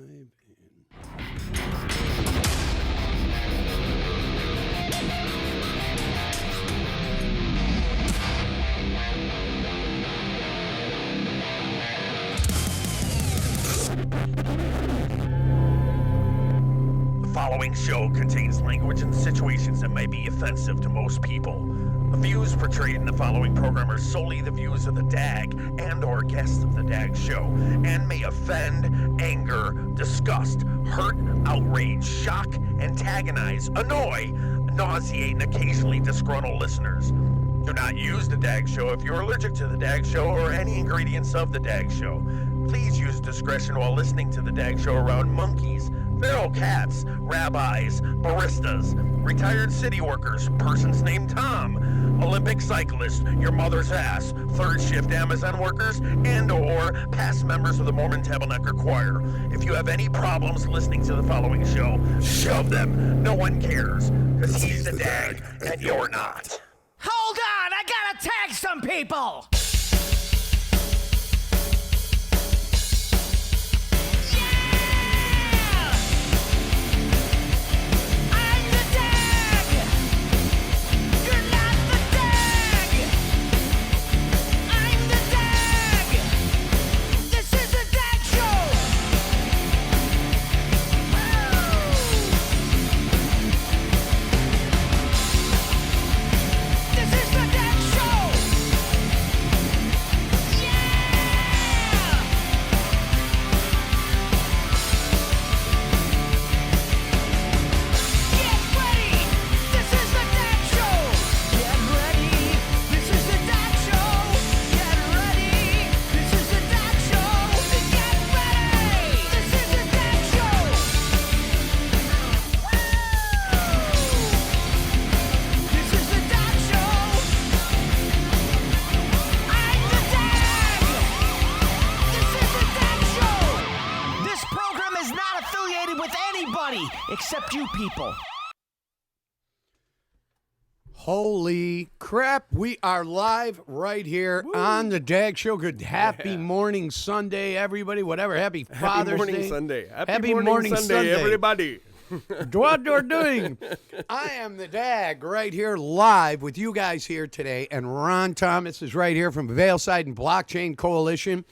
The following show contains language and situations that may be offensive to most people. The views portrayed in the following program are solely the views of the DAG and or guests of the DAG show and may offend, anger, disgust, hurt, outrage, shock, antagonize, annoy, nauseate, and occasionally disgruntle listeners. Do not use the DAG show if you're allergic to the DAG show or any ingredients of the DAG show. Please use discretion while listening to the DAG show around monkeys, feral cats, rabbis, baristas, retired city workers, persons named Tom, Olympic cyclists, your mother's ass, third shift Amazon workers, and or past members of the Mormon Tabernacle Choir. If you have any problems listening to the following show, shove them. No one cares, because he's the DAG and you're not. Hold on, I gotta tag some people! Except you people. Holy crap, we are live right here on the DAG Show. Good happy morning Sunday, everybody. Whatever, happy Father's morning Day. Sunday. Happy morning Sunday, everybody. What you're doing. I am the DAG right here live with you guys here today, and Ron Thomas is right here from Veilside and Blockchain Coalition.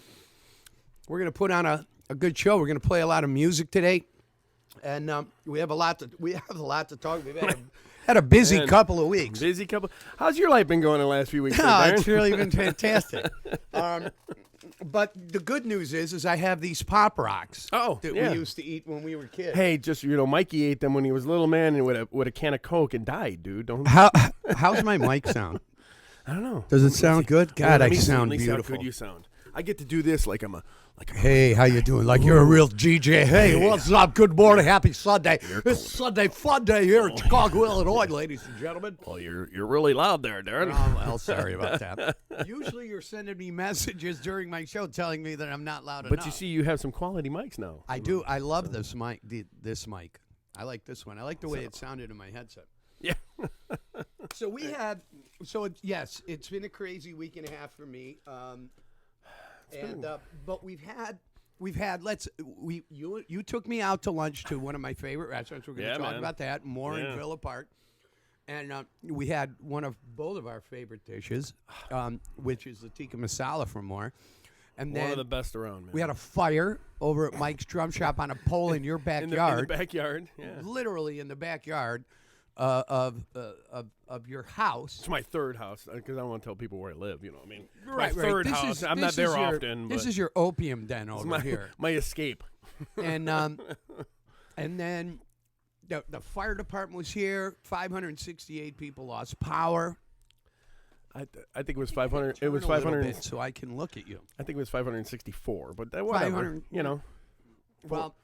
We're going to put on a good show. We're going to play a lot of music today. And we have a lot to talk. We've had a busy couple of weeks. Busy couple. How's your life been going the last few weeks? It's really been fantastic. But the good news is I have these Pop Rocks that we used to eat when we were kids. Hey, just Mikey ate them when he was a little man and with a can of Coke and died, dude. Don't. How's my mic sound? I don't know. Does it sound good? God, I sound beautiful. beautiful. How good you sound. I get to do this like I'm a. Hey, how you doing? Like you're a real DJ. Hey, what's up? Good morning. Happy Sunday. It's Sunday Fun Day here in Chicago, Illinois, ladies and gentlemen. Well, you're really loud there, Darren. Oh, well, sorry about that. Usually you're sending me messages during my show telling me that I'm not loud enough. But you see, you have some quality mics now. I do. I love this mic. This mic. I like this one. I like the way it sounded in my headset. Yeah. So yes, it's been a crazy week and a half for me. But we've had you took me out to lunch to one of my favorite restaurants. We're going to talk about that more in Villa Park, and we had both of our favorite dishes, which is the tikka masala from Moore, and then one of the best around. Man. We had a fire over at Mike's Drum Shop on a pole in your backyard, in the backyard, literally in the backyard of your house. It's my third house because I don't want to tell people where I live. You know what I mean? Right, my third house. I'm not there often. This is your opium den over here. My escape. And then the fire department was here. 568 people lost power. I think it was 500. It was 500. So I can look at you. I think it was 564. But whatever. You know. Well.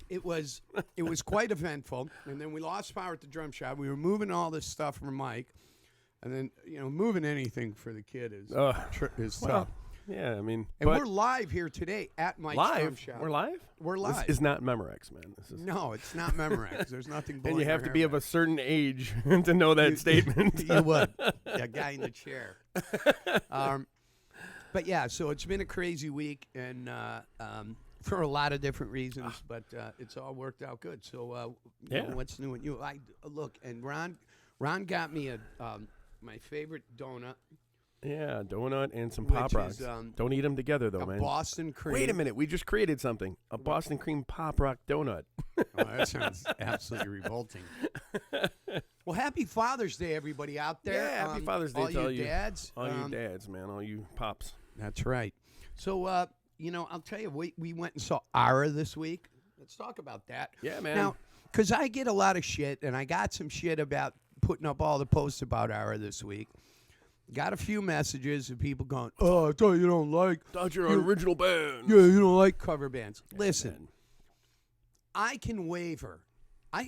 It was quite eventful, and then we lost power at the drum shop. We were moving all this stuff for Mike, and then moving anything for the kid is tough. Yeah, I mean, and we're live here today at Mike's Drum Shop. We're live. We're live. This is not Memorex, man. No, it's not Memorex. There's nothing. And you have to be of a certain age to know that statement. You would. The guy in the chair. But yeah, so it's been a crazy week, and for a lot of different reasons, but it's all worked out good. So, you know, what's new with you? Look, and Ron got me my favorite donut. Yeah, donut and some Which Pop Rocks. is, Don't eat them together, though, A man. Boston cream. Wait a minute. We just created something. A Boston cream Pop Rock donut. Oh, that sounds absolutely revolting. Well, happy Father's Day, everybody out there. Yeah, happy Father's Day all to all you dads. All your dads, man. All you pops. That's right. So, you know, I'll tell you, we went and saw Ara this week. Let's talk about that. Yeah, man. Now, because I get a lot of shit, and I got some shit about putting up all the posts about Ara this week. Got a few messages of people going, "Oh, I thought you don't like. Thought you're an original band." Yeah, you don't like cover bands." Listen, man. I can waver.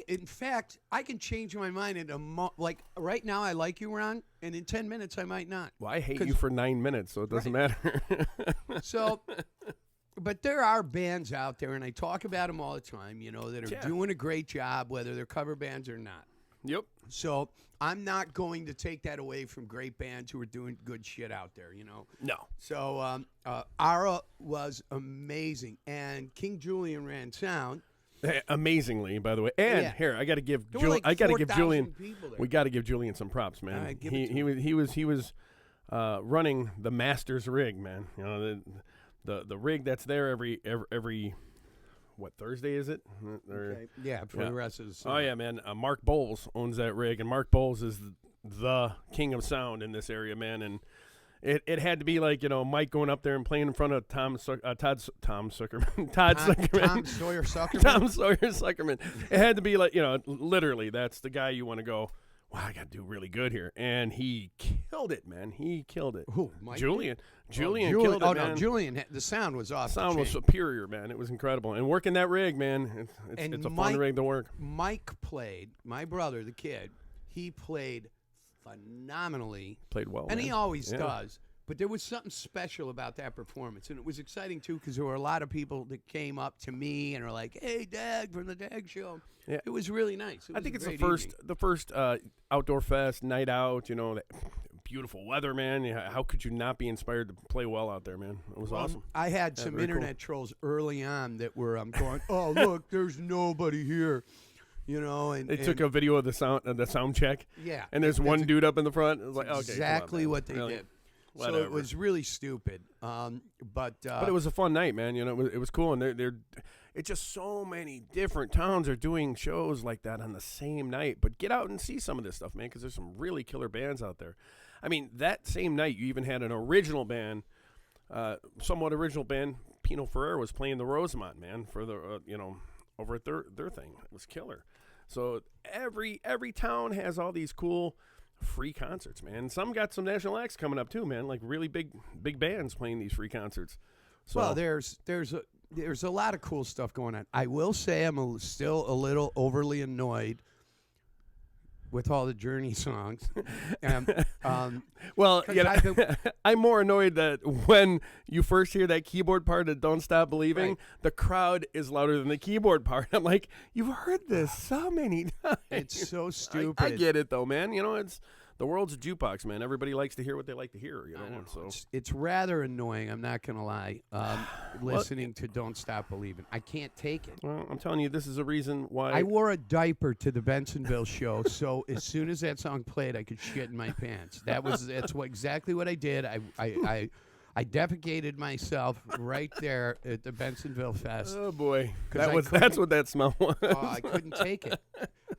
In fact, I can change my mind in like right now. I like you, Ron, and in 10 minutes I might not. Well, I hate you for 9 minutes, so it doesn't matter. So, but there are bands out there, and I talk about them all the time. You know, that are doing a great job, whether they're cover bands or not. Yep. So I'm not going to take that away from great bands who are doing good shit out there, you know? No. So Ara was amazing. And King Julian ran sound. Amazingly, by the way. And Yeah. here, I got to give There were like I got to give 4,000 Julian people there. we got to give Julian some props, man. All right, give it to He was running the Masters rig, man. You know, the rig that's there every what, Thursday is it? Okay. Yeah, for the rest of the Oh summer. yeah, man. Mark Bowles owns that rig, and Mark Bowles is the king of sound in this area, man. And it had to be like, you know, Mike going up there and playing in front of Tom Sawyer Suckerman. Tom Sawyer Suckerman. Tom Sawyer Suckerman. It had to be like, you know, literally, that's the guy you want to go, wow, I got to do really good here. And he killed it, man. He killed it. Who, Mike Julian. did? Julian Julian killed it, Oh, man. no, Julian, the sound was off the Sound was chain. superior, man. It was incredible. And working that rig, man, And it's a Mike- fun rig to work. Mike played, my brother, the kid, he played phenomenally. Played well, And he man. always Yeah. does. But there was something special about that performance. And it was exciting, too, because there were a lot of people that came up to me and are like, "Hey, Dag, from the Dag Show." Yeah. It was really nice. It I was think a it's great the first outdoor fest, night out, you know, that beautiful weather, man. Yeah, how could you not be inspired to play well out there, man? It was awesome. I had some very cool. internet trolls early on that were going, "Oh, look, there's nobody here." You know, and They took a video of the sound check. Yeah. And there's one dude up in the front. It was like, okay, come on, exactly man. what they Really? did. So Whatever. it was really stupid. But it was a fun night, man. You know, it was cool, and it's just so many different towns are doing shows like that on the same night. But get out and see some of this stuff, man, because there's some really killer bands out there. I mean, that same night you even had an original band, somewhat original band. Pino Ferrer was playing the Rosemont, man, for the over at their thing. It was killer. So every town has all these cool free concerts, man. Some got some national acts coming up too, man. Like really big bands playing these free concerts. So well, there's a lot of cool stuff going on. I will say I'm still a little overly annoyed with all the Journey songs. well, 'cause yeah, I've been- I'm more annoyed that when you first hear that keyboard part of "Don't Stop Believing," Right. the crowd is louder than the keyboard part. I'm like, you've heard this so many times. It's so stupid. I get it though, man. You know, it's the world's a jukebox, man. Everybody likes to hear what they like to hear. You know, and so It's rather annoying. I'm not gonna lie. Listening to "Don't Stop Believing," I can't take it. well, I'm telling you, this is a reason why. I wore a diaper to the Bensonville show, so as soon as that song played, I could shit in my pants. Exactly what I did. I defecated myself right there at the Bensonville Fest. Oh boy, 'Cause that's what that smell was. Oh, I couldn't take it.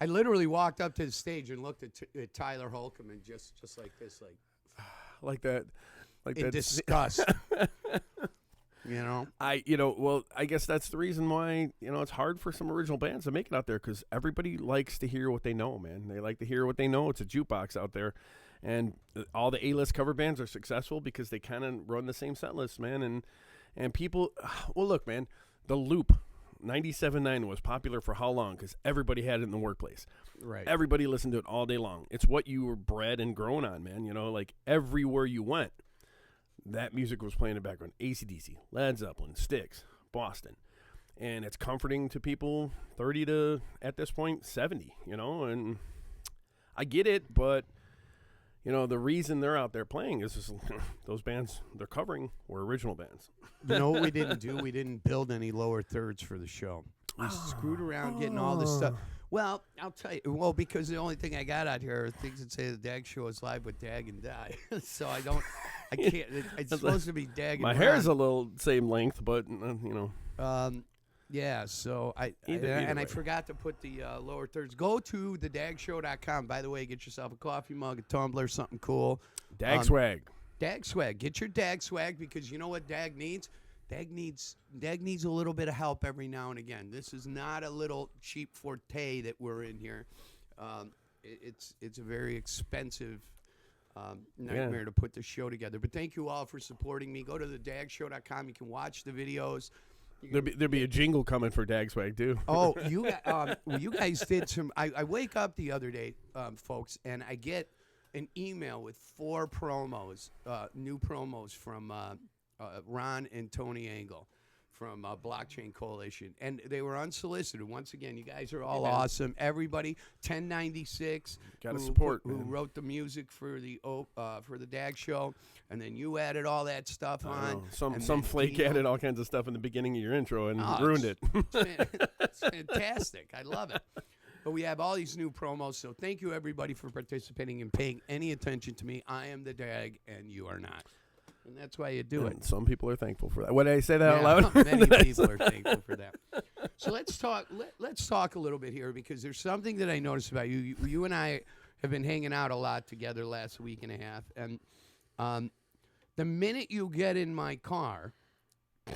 I literally walked up to the stage and looked at Tyler Holcomb and just like this, like that, in disgust. You know? I guess that's the reason why, it's hard for some original bands to make it out there, because everybody likes to hear what they know, man. They like to hear what they know. It's a jukebox out there. And all the A-list cover bands are successful because they kind of run the same set list, man. And people, well, look, man, the Loop 97.9 was popular for how long? Because everybody had it in the workplace. Right. Everybody listened to it all day long. It's what you were bred and grown on, man. Like everywhere you went, that music was playing in the background. AC/DC, Led Zeppelin, Styx, Boston. And it's comforting to people 30 to, at this point, 70, and I get it, but, you know, the reason they're out there playing is just those bands they're covering were original bands. You know what we didn't do? We didn't build any lower thirds for the show. We screwed around getting all this stuff. Well, I'll tell you. Well, because the only thing I got out here are things that say the Dag Show is live with Dag and Die. So I can't. It's supposed to be Dag and My Ron. hair is a little same length, but you know. Yeah, so I way. forgot to put the lower thirds. Go to thedagshow.com. By the way, get yourself a coffee mug, a tumbler, something cool. Dag swag. Dag swag. Get your Dag swag because you know what Dag needs? Dag needs a little bit of help every now and again. This is not a little cheap forte that we're in here. It's a very expensive nightmare to put the show together. But thank you all for supporting me. Go to thedagshow.com. You can watch the videos. There'll be a jingle coming for Dag swag too. Oh, you guys did some. I wake up the other day, folks, and I get an email with 4 promos, new promos from Ron and Tony Angle from Blockchain Coalition, and they were unsolicited. Once again, you guys are all awesome. Everybody, 1096, Gotta support, who man. wrote the music for the Dag Show, and then you added all that stuff on. Some then flake Dino- added all kinds of stuff in the beginning of your intro and Oh, ruined it. It's fantastic. I love it. But we have all these new promos, so thank you, everybody, for participating and paying any attention to me. I am the Dag, and you are not. And that's why you do it. And some people are thankful for that. What did I say that out loud? Many people are thankful for that. So let's talk. Let's talk a little bit here because there's something that I noticed about you. You and I have been hanging out a lot together last week and a half, and the minute you get in my car,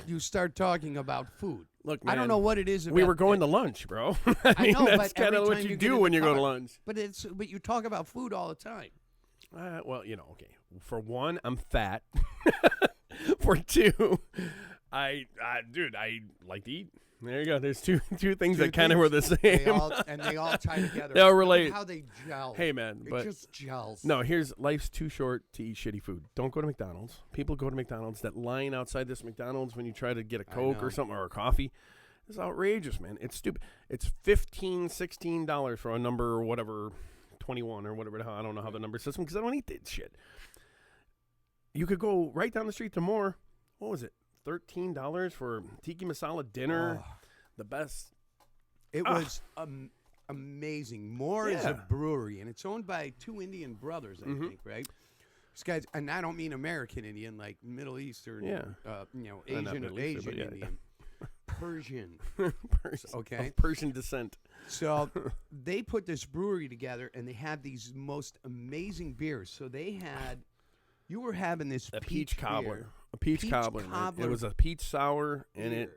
you start talking about food. Look, I don't man, know what it is. we about were going it. to lunch, bro. I know, that's but kind every of what time you get do in when the you go to car- lunch. But you talk about food all the time. Well, you know, okay. For one, I'm fat. For two, I like to eat. There you go. There's two things that kind of were the same. They all tie together. They all Look at relate. how they gel. Hey, man, it but just gels. no, life's too short to eat shitty food. Don't go to McDonald's. People go to McDonald's. That line outside this McDonald's when you try to get a Coke know. or something or a coffee is outrageous, man. It's stupid. It's $15, $16 for a number or whatever, 21 or whatever the hell. I don't know how the number system because I don't eat that shit. You could go right down the street to more. What was it? $13 for tiki masala dinner. Oh. The best. It was amazing. Moore is a Yeah. brewery, and it's owned by 2 Indian brothers, I think, right? These guys, and I don't mean American Indian, like Middle Eastern, Yeah. Not Middle Eastern, Asian but yeah. Indian, Persian. Okay. Of Persian descent. So they put this brewery together, and they had these most amazing beers. So they had, you were having this A peach cobbler. beer. A peach Peach cobbler. Man. cobbler It was a peach sour, and beer.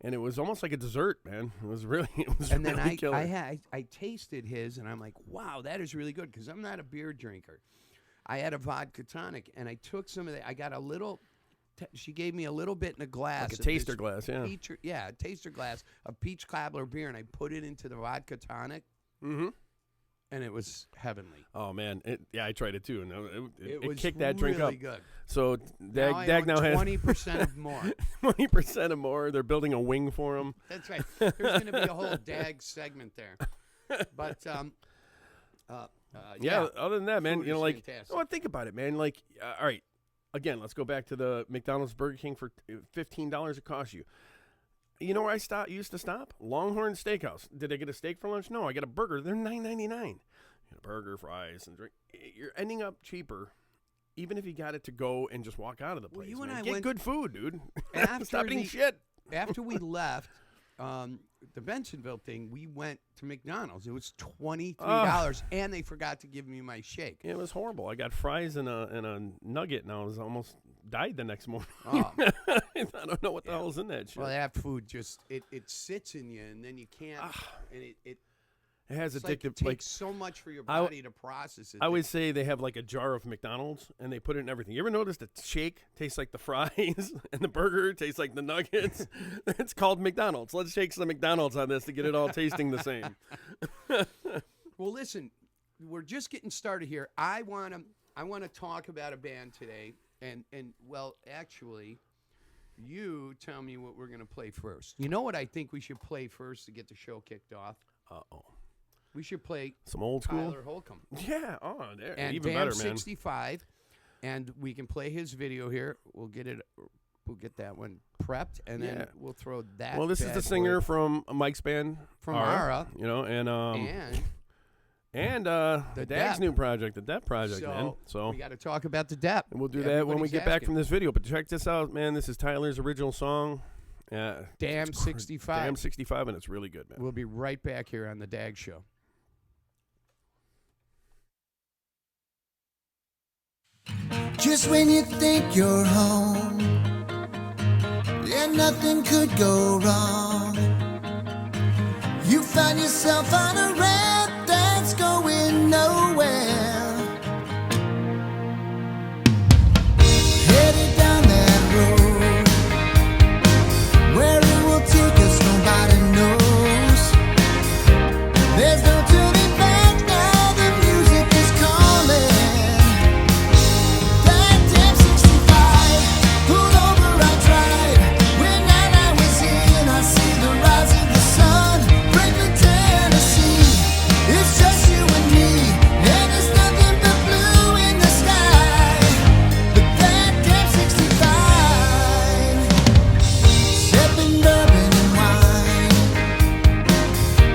it was almost like a dessert, man. It was really, And then really killer. I tasted his, and I'm like, wow, that is really good because I'm not a beer drinker. I had a vodka tonic, and I took some of that. I got a little. She gave me a little bit in a glass, Like a of taster this glass, yeah. a taster glass of peach cobbler beer, and I put it into the vodka tonic, Mm-hmm. and it was heavenly. Oh man, I tried it too, and it was kicked that drink really up. good. So Dag now has 20% of more. 20% or more. They're building a wing for him. That's right. There's going to be a whole Dag segment there. But Yeah. Other than that, man, Food you know, is like, fantastic. oh, think about it, man. Like, all right, again, let's go back to the McDonald's, Burger King for $15. It costs you. You know where I used to stop? Longhorn Steakhouse. Did I get a steak for lunch? No, I got a burger. They're $9.99. A burger, fries, and drink. You're ending up cheaper, even if you got it to go and just walk out of the Well, place. you and man. I Get went- good food, dude. After Stop eating the- shit. After we left the Bensonville thing, we went to McDonald's. It was $23, and they forgot to give me my shake. It was horrible. I got fries and a nugget, and I was almost died the next morning. Oh. I don't know what the hell's in that shit. Well, that food just it sits in you, and then you can't. And it It has it's like addictive. it takes so much for your I w- body to process it. I would say they have like a jar of McDonald's and they put it in everything. You ever notice the shake tastes like the fries and the burger tastes like the nuggets? It's called McDonald's. Let's shake some McDonald's on this to get it all tasting the same. Well, listen, we're just getting started here. I want to talk about a band today, and well, actually, you tell me what we're gonna play first. You know what I think we should play first to get the show kicked off? Uh-oh. We should play Some old school. Tyler Holcomb. Yeah. Oh, there. And Even Dam better, man. 65, and we can play his video here. We'll get that one prepped, and then we'll throw that. Well, this is bad the boy singer from Mike's band, from Ara, you know, and the Dag's Depp. new project, the Depp project, man. So we got to talk about the Depp. and we'll do that when we Everybody's get back asking. from this video. But check this out, man. This is Tyler's original song. Yeah, Dam 65. Dam 65, and it's really good, man. We'll be right back here on the Dag Show. Just when you think you're home, and nothing could go wrong, you find yourself on a road that's going nowhere. Headed down that road, where it will take us, nobody knows. There's no turning back now, the music is calling. That damn 65, pulled over, I tried. When I was in, I see the rise of the sun. Franklin, Tennessee, it's just you and me, and there's nothing but blue in the sky. But that damn 65, sipping bourbon and wine.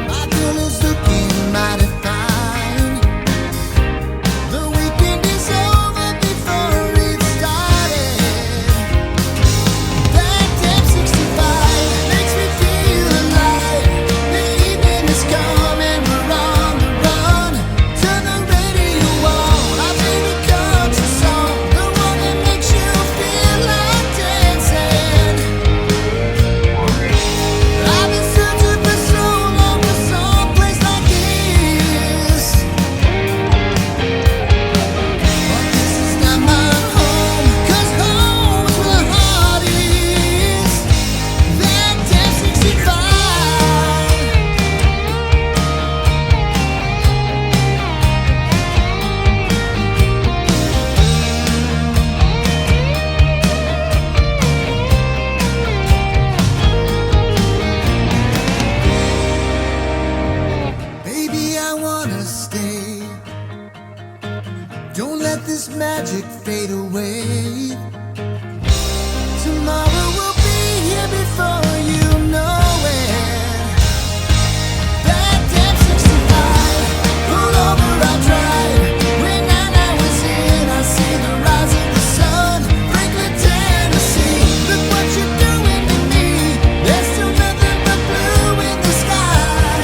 My girl is looking mighty fine. The weekend is over before it started. That damn 65 makes me feel alive. The evening is come and we're on the run. Turn the radio on, I'll play the country song, the one that makes you feel like dancing. I've been searching for so long for some place like this. But this is not my home, 'cause home's where the heart is. That damn 65. Baby, I wanna stay. Don't let this magic fade away. Tomorrow will be here before you know it. That damn 65, pull over, I tried. When I was in, I see the rise of the sun. Franklin, Tennessee, look what you're doing to me. There's still nothing but blue in the sky.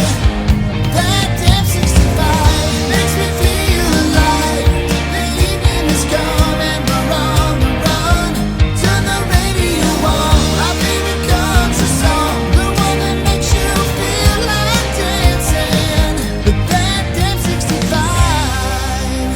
That damn 65 makes me feel alive. The evening is come and we're on the run. Turn the radio on, I'll play the country song, the one that makes you feel like dancing. But that damn 65.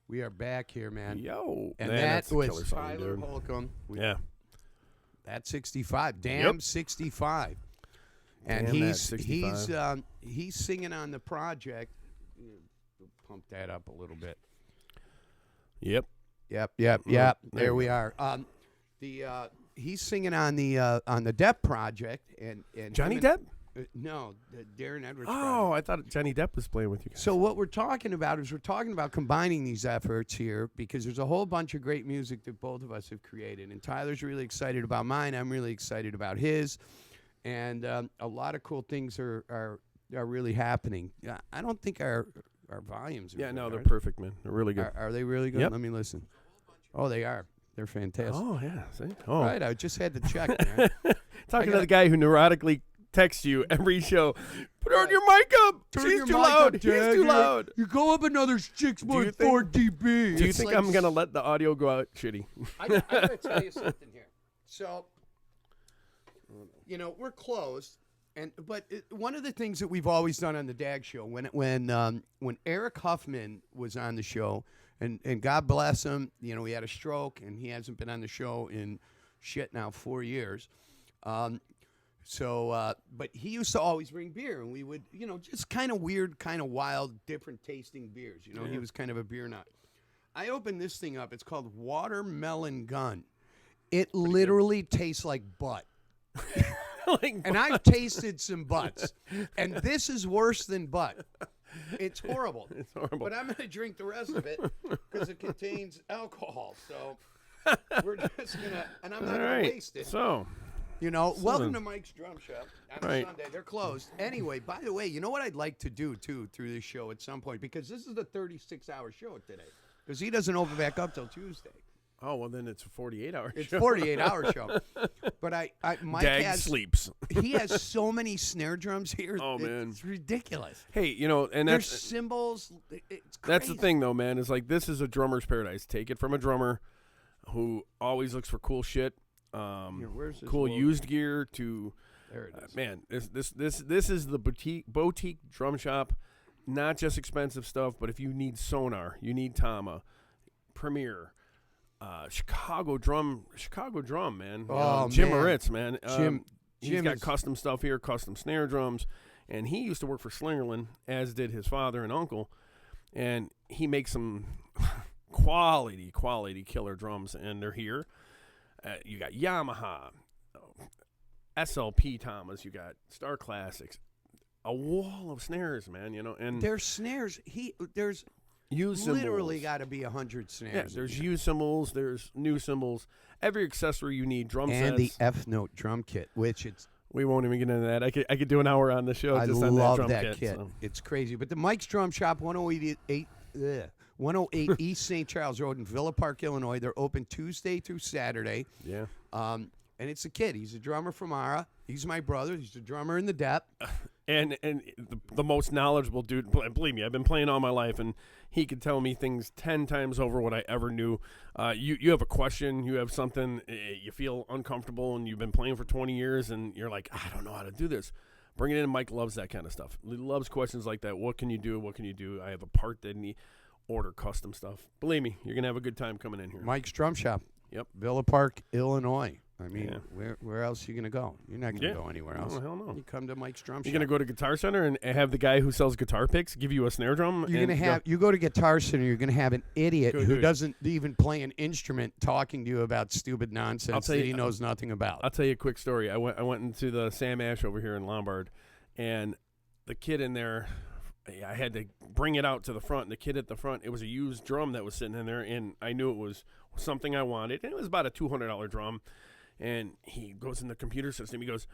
We are back here, man. Yo, And man, that that's a killer was song, Tyler dude. Holcomb. Yeah. That 65. Damn Yep. 65. And Damn that he's 65. he's singing on the project. Pump that up a little bit. Yep. Yep. there There you we go. are. He's singing on the Depp project and Johnny him and- Depp? No, the Darren Edwards. Oh, project. I thought Johnny Depp was playing with you guys. So what we're talking about is we're talking about combining these efforts here because there's a whole bunch of great music that both of us have created, and Tyler's really excited about mine. I'm really excited about his, and a lot of cool things are really happening. I don't think our volumes are Yeah, good, no, they're are perfect, man. They're really good. Are they really good? Yep. Let me listen. Oh, they are. They're fantastic. Oh, yeah. See? Oh. Right, I just had to check, man. Talking to gotta- the guy who neurotically texts you every show. Put on your mic up. He's too loud. He's too loud. You go up another 6.4 dB. Do you It's think like I'm going to let the audio go out shitty? I got to tell you something here. So, we're closed, but one of the things that we've always done on the Dag Show, when Eric Huffman was on the show, and God bless him, he had a stroke, and he hasn't been on the show in 4 years. But he used to always bring beer, and we would, just kind of weird, kind of wild, different tasting beers. He was kind of a beer nut. I opened this thing up. It's called Watermelon Gun. It literally tastes like butt. Like, And I've tasted some butts, and this is worse than butt. It's horrible. It's horrible. But I'm going to drink the rest of it because it contains alcohol. So we're just going to, and I'm not all going right. to waste it. So, You know, welcome to Mike's Drum Shop on Right. Sunday. They're closed. Anyway, by the way, you know what I'd like to do, too, through this show at some point? Because this is the 36-hour show today. Because he doesn't open back up till Tuesday. oh, well, then it's a 48-hour It's show. 48-hour show. But Mike Dag sleeps. he has so many snare drums here. Oh, man. It's ridiculous. Hey, you know, and There's that's cymbals. It's crazy. that's the thing, though, man. Is like this is a drummer's paradise. Take it from a drummer who always looks for cool shit, Here, where's this cool logo? used gear to. There it is. Man, this is the boutique drum shop. Not just expensive stuff, but if you need Sonar, you need Tama, Premier, Chicago drum, man. Oh, Jim man. Moritz, man. He's Jim got is- custom stuff here, custom snare drums, and he used to work for Slingerland, as did his father and uncle, and he makes some quality killer drums, and they're here. You got Yamaha, SLP Tamas, you got Star Classics, a wall of snares, man. You know, and There's snares. There's used literally cymbals. got to be 100 snares. Yeah, in there's here. used cymbals, there's new cymbals, every accessory you need, drum and sets. the F note drum kit, which we We won't even get into that. I could do an hour on the show I just on love that drum that kit. so. It's crazy. But the Mike's Drum Shop, 108 East St. Charles Road in Villa Park, Illinois. They're open Tuesday through Saturday. Yeah. And it's a kid. He's a drummer from Ara. He's my brother. He's a drummer in the Dep. And the most knowledgeable dude, believe me, I've been playing all my life, and he could tell me things 10 times over what I ever knew. You have a question, you have something, you feel uncomfortable, and you've been playing for 20 years, and you're like, I don't know how to do this. Bring it in. Mike loves that kind of stuff. He loves questions like that. What can you do? What can you do? I have a part that need order custom stuff. Believe me, you're going to have a good time coming in here. Mike's Drum Shop. Yep. Villa Park, Illinois. I mean, Yeah. where else are you going to go? You're not going to Yeah. go anywhere else. Oh, hell no. You come to Mike's Drum You're Shop. going to go to Guitar Center and have the guy who sells guitar picks give you a snare drum? You're and gonna have you go to Guitar Center. You're gonna have an idiot Good who dude. doesn't even play an instrument talking to you about stupid nonsense tell that you- he knows nothing about. I'll tell you a quick story. I went into the Sam Ash over here in Lombard, and the kid in there, I had to bring it out to the front. And the kid at the front, it was a used drum that was sitting in there, and I knew it was something I wanted. And it was about a $200 drum. And he goes in the computer system. He goes,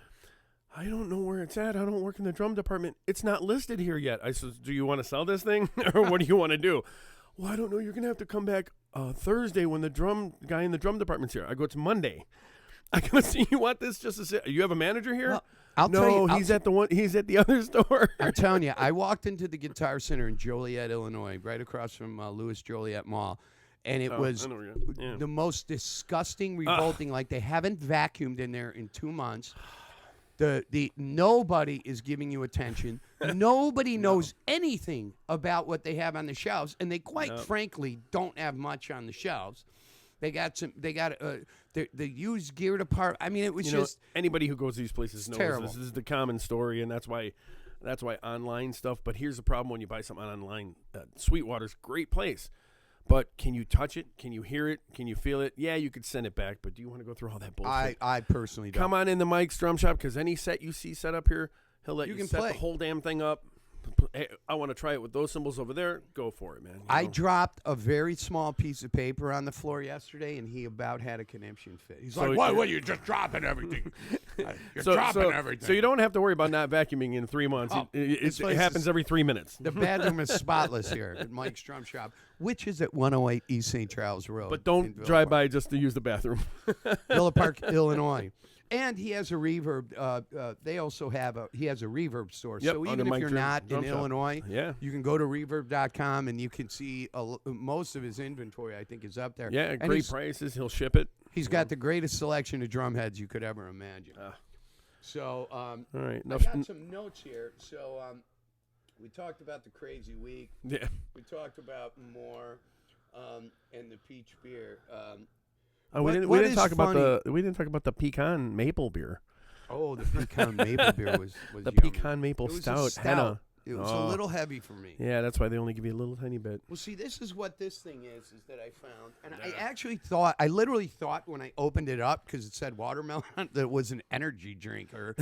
I don't know where it's at. I don't work in the drum department. It's not listed here yet. I said, do you want to sell this thing, or what do you want to do? Well, I don't know. You're gonna have to come back Thursday when the drum guy in the drum department's here. I go, it's Monday. I go, see, you want this just to say, you have a manager here? Well, I'll no, tell you- I'll he's at the one. He's at the other store. I'm telling you, I walked into the Guitar Center in Joliet, Illinois, right across from Louis Joliet Mall, and it was I know where you're at. Yeah. the most disgusting, revolting. Like they haven't vacuumed in there in 2 months. The nobody is giving you attention. Nobody knows anything about what they have on the shelves, and they quite frankly don't have much on the shelves. They got the used gear department. I mean, it was You know, just anybody who goes to these places knows terrible. this is the common story, and that's why online stuff. But here's the problem when you buy something online. Sweetwater's a great place, but can you touch it? Can you hear it? Can you feel it? Yeah, you could send it back, but do you want to go through all that bullshit? I personally don't. Come on in the Mike's Drum Shop, because any set you see set up here, he'll let You you, can set play. the whole damn thing up. Hey, I want to try it with those symbols over there. Go for it, man. You I know? dropped a very small piece of paper on the floor yesterday, and he about had a conniption fit. He's So like, "What? What? You're just dropping everything. You're dropping everything." So you don't have to worry about not vacuuming in 3 months. Oh, it this place happens is- every 3 minutes. The bedroom is spotless here at Mike's Drum Shop, which is at 108 East St. Charles Road. But in don't Villa drive Park. by just to use the bathroom. Villa Park, Illinois. And he has a reverb. They also have he has a reverb store. Yep, so under even if Mike you're Drum- not Drum in Shop. Illinois, Yeah. you can go to reverb.com and you can see most of his inventory. I think is up there. Yeah, And great he's- prices. He'll ship it. He's got the greatest selection of drum heads you could ever imagine. Ah. So All right. I Enough. got some notes here. So we talked about the crazy week. Yeah. We talked about more and the peach beer. Oh, What- we what didn't is talk funny- about the pecan maple beer. Oh, the pecan maple beer was The yummy. pecan maple It was a stout. stout. Henna. It was a Oh. little heavy for me. Yeah, that's why they only give you a little tiny bit. Well, see, this is what this thing is that I found. And I actually thought, I literally thought when I opened it up, because it said watermelon, that it was an energy drink or,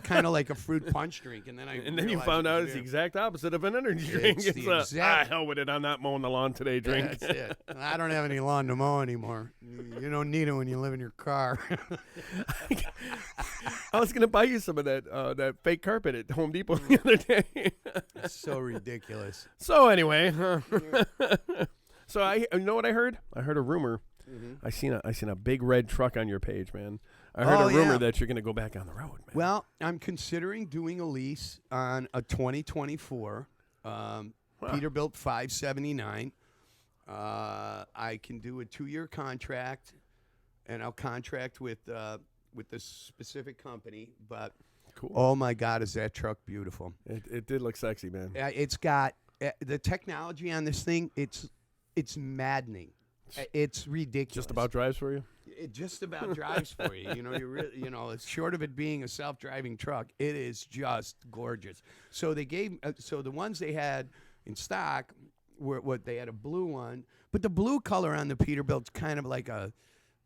kind of like a fruit punch drink. And then And then you realized found it out was it's the beer. exact opposite of an energy drink. It's It's the a, exact- hell with it, I'm not mowing the lawn today drink. That's it. I don't have any lawn to mow anymore. You don't need it when you live in your car. I was gonna buy you some of that fake carpet at Home Depot the other day. It's so ridiculous. So anyway, so you know what I heard? I heard a rumor. I seen a big red truck on your page, man. I heard Oh, a rumor yeah. that you're gonna go back on the road, man. Well, I'm considering doing a lease on a 2024 Peterbilt 579. I can do a 2-year contract, and I'll contract with this specific company. But Cool. oh my God, is that truck beautiful? It did look sexy, man. It's got the technology on this thing. It's maddening. It's ridiculous. Just about drives for you. It just about drives for you. It's short of it being a self-driving truck, it is just gorgeous. So they gave, so the ones they had in stock were what they had a blue one, but the blue color on the Peterbilt's kind of like a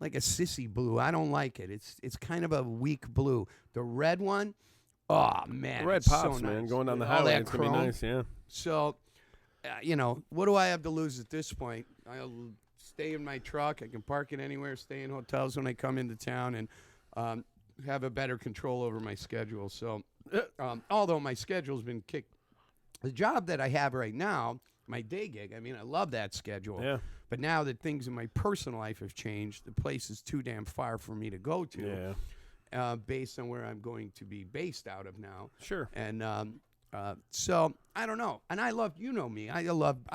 sissy blue. I don't like it. It's kind of a weak blue. The red one, oh man, Red it's pops, so man. nice. Going down the With all highway, that it's gonna be chrome. nice. Yeah. So, what do I have to lose at this point? I'll stay in my truck. I can park it anywhere, stay in hotels when I come into town, and have a better control over my schedule. So, although my schedule's been kicked, the job that I have right now, my day gig, I mean, I love that schedule. Yeah. But now that things in my personal life have changed, the place is too damn far for me to go to. Yeah. Based on where I'm going to be based out of now. Sure. And so I don't know. And I love, me. I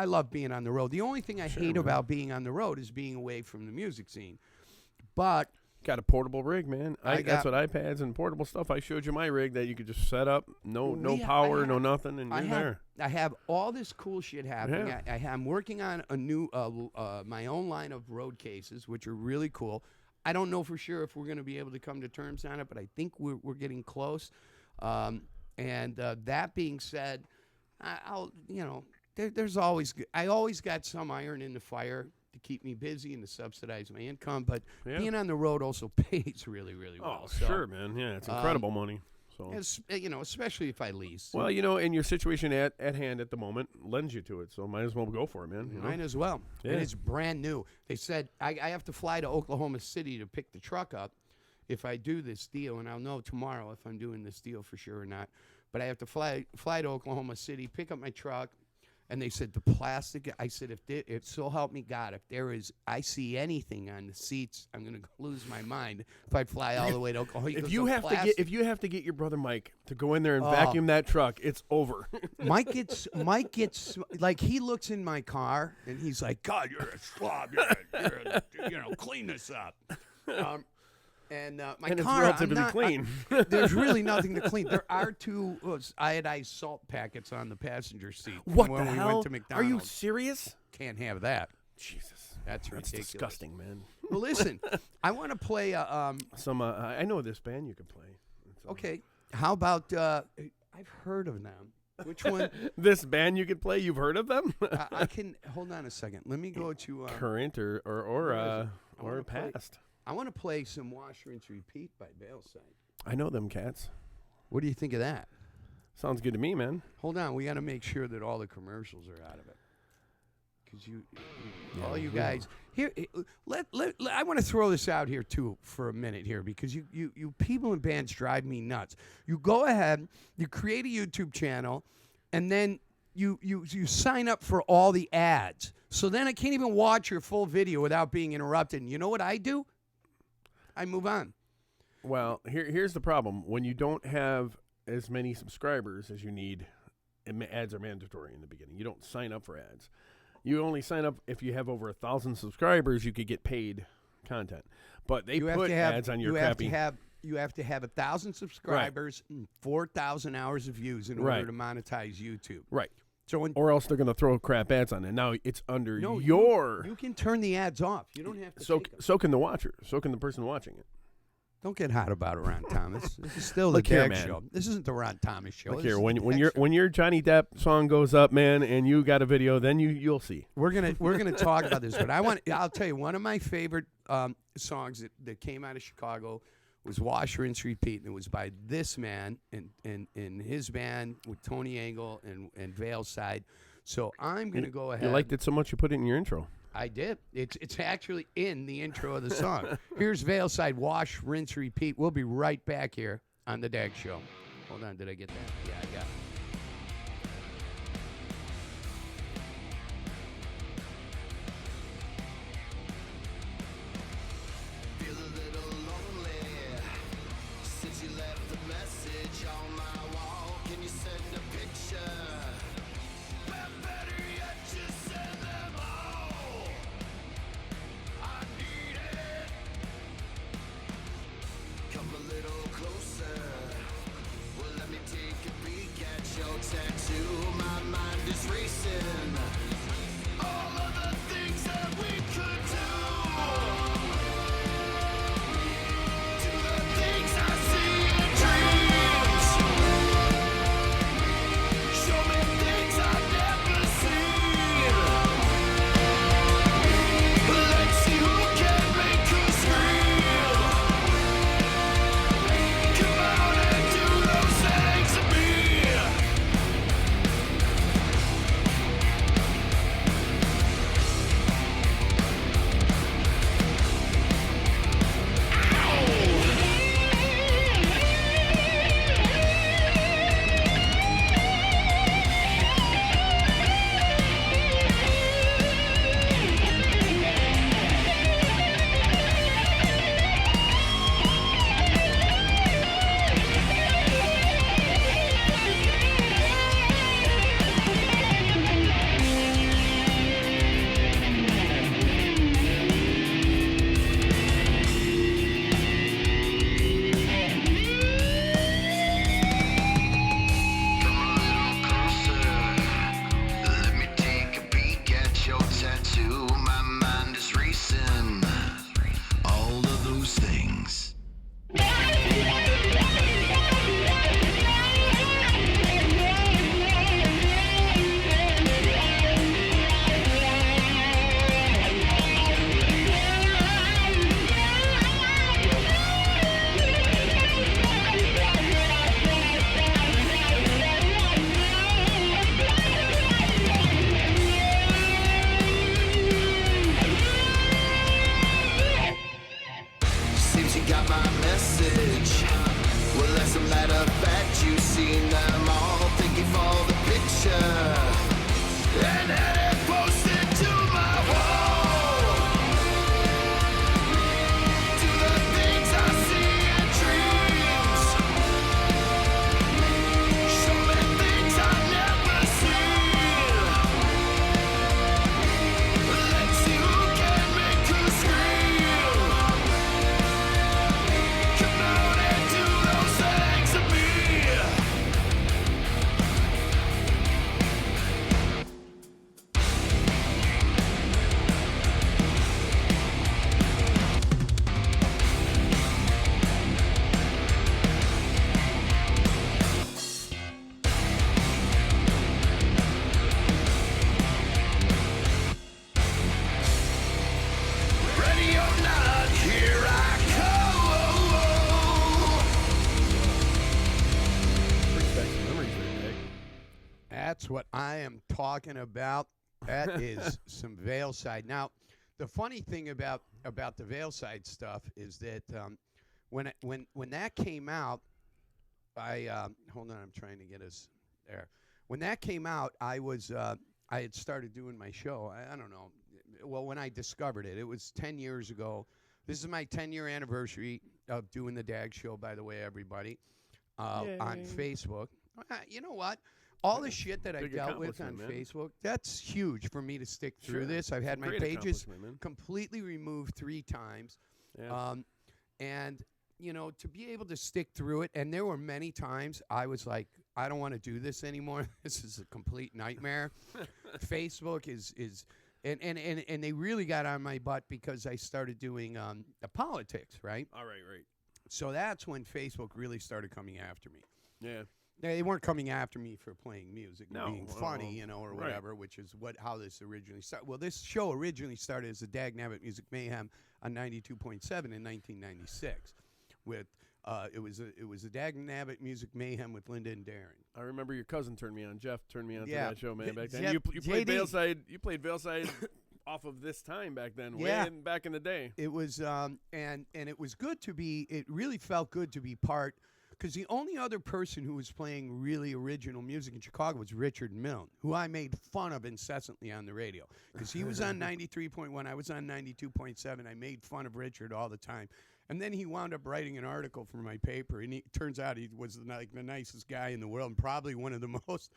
love being on the road. The only thing I hate about being on the road is being away from the music scene. But Got a portable rig, man. That's got- what iPads and portable stuff. I showed you my rig that you could just set up. No I power, have- no nothing, and you're there. I have all this cool shit happening. Yeah. I'm working on a new, my own line of road cases, which are really cool. I don't know for sure if we're going to be able to come to terms on it, but I think we're getting close. And that being said, there's always I always got some iron in the fire to keep me busy and to subsidize my income. But Yeah. being on the road also pays really, really well. Oh, So, sure, man. Yeah, it's incredible money. So. especially if I lease. Well, and your situation at hand at the moment lends you to it, so might as well go for it, man. Mine as well. Yeah. And it's brand new. They said I have to fly to Oklahoma City to pick the truck up if I do this deal, and I'll know tomorrow if I'm doing this deal for sure or not. But I have to fly to Oklahoma City, pick up my truck, and they said the plastic. I said if so help me God, if I see anything on the seats, I'm gonna lose my mind if I fly all the way to Oklahoma. He If goes, you "The have to plastic." if you have to get your brother Mike to go in there and vacuum that truck, it's over. Mike gets like he looks in my car and he's like, God, you're a slob. Clean this up. And my And it's car, relatively clean. there's really nothing to clean. There are 2 iodized salt packets on the passenger seat. What when the we hell? went to Are McDonald's. you serious? Can't have that. Jesus, That's that's ridiculous. disgusting, man. Well, listen, I want to play. Some I know this band you can play. It's, Okay, how about? I've heard of them. Which one? This band you could play. You've heard of them? I can hold on a second. Let me go to. Current or wanna play- past. I want to play some Wash, Rinse, Repeat by Bailside. I know them cats. What do you think of that? Sounds good to me, man. Hold on, we got to make sure that all the commercials are out of it. Because all you guys here, I want to throw this out here too for a minute here because you people in bands drive me nuts. You go ahead, you create a YouTube channel, and then you sign up for all the ads. So then I can't even watch your full video without being interrupted. And you know what I do? I move on. Well, here's the problem. When you don't have as many subscribers as you need, ads are mandatory in the beginning. You don't sign up for ads. You only sign up if you have over 1,000 subscribers. You could get paid content, but they put ads on your crappy. You have to have 1,000 subscribers and 4,000 hours of views in order Right. to monetize YouTube. Right. So when Or else they're going to throw crap ads on it. Now it's under no, your. you can turn the ads off. You don't have to. So take 'em. so can the watcher. So can the person watching it. Don't get hot about it, Ron Thomas. This is still the Look here, Dag man. Show. This isn't the Ron Thomas Show. Look This here, is when the when Dag your Show. when your Johnny Depp song goes up, man, and you got a video, then you'll see. We're gonna talk about this, but I'll tell you one of my favorite songs that came out of Chicago was Wash, Rinse, Repeat, and it was by this man and his band with Tony Angle and Veilside. So I'm gonna go ahead. You liked it so much you put it in your intro. I did. It's actually in the intro of the song. Here's Veilside, Wash, Rinse, Repeat. We'll be right back here on the Dag Show. Hold on, did I get that? Yeah, I got it. Feel a little lonely since you left the message on my wall. Can you send a picture? But better yet, just send them all. I need it. Come a little closer. Well, let me take a peek at your tattoo. My mind is racing. All of the things that we could do. To the things I see in dreams. Show me things I've never seen. Let's see who can make us scream. Come on and do those things to me. Come a little closer. Let me take a peek at your tattoo. My mind is racing. All of those things. Seems you got my message. Well, as a matter of fact, you've seen them all. Thank you for the picture. And had it posted to my wall. To the things I see in dreams. Show me things I've never seen. Let's see who can make us scream. Come on and do those things to me. Ready or not, here I come. Brings back some memories there, Dag. That's what I am talking about. That is some Veilside. Now, the funny thing about the Veilside stuff is that when that came out, I hold on, I'm trying to get us there. When that came out, I had started doing my show. I don't know. Well, when I discovered it, it was 10 years ago. This is my 10-year anniversary of doing the Dag Show, by the way, everybody, on Facebook. You know what? All the shit that I Big dealt with on accomplishment, man. Facebook, that's huge for me to stick through Sure. this. I've had my Great pages accomplishment, man. completely removed 3 times. Yeah. And, you know, to be able to stick through it, and there were many times I was like, I don't want to do this anymore. This is a complete nightmare. Facebook is and they really got on my butt because I started doing the politics, right? All right, right. So that's when Facebook really started coming after me. Yeah. They weren't coming after me for playing music and No, being funny, or right. whatever, which is how this originally started. Well, this show originally started as the Dag Nabbit Music Mayhem on 92.7 in 1996. With it was a Dag Nabbit Music Mayhem with Linda and Darren. I remember your cousin turned me on. Jeff turned me on Yeah. to that show, man. Back then, Jeff- you played JD. Valeside. You played Valeside off of this time back then. Yeah. Back in the day. It was and it was good to be. It really felt good to be part. Because the only other person who was playing really original music in Chicago was Richard Milne, who I made fun of incessantly on the radio. Because he was on 93.1, I was on 92.7. I made fun of Richard all the time. And then he wound up writing an article for my paper, and it turns out he was like the nicest guy in the world and probably one of the most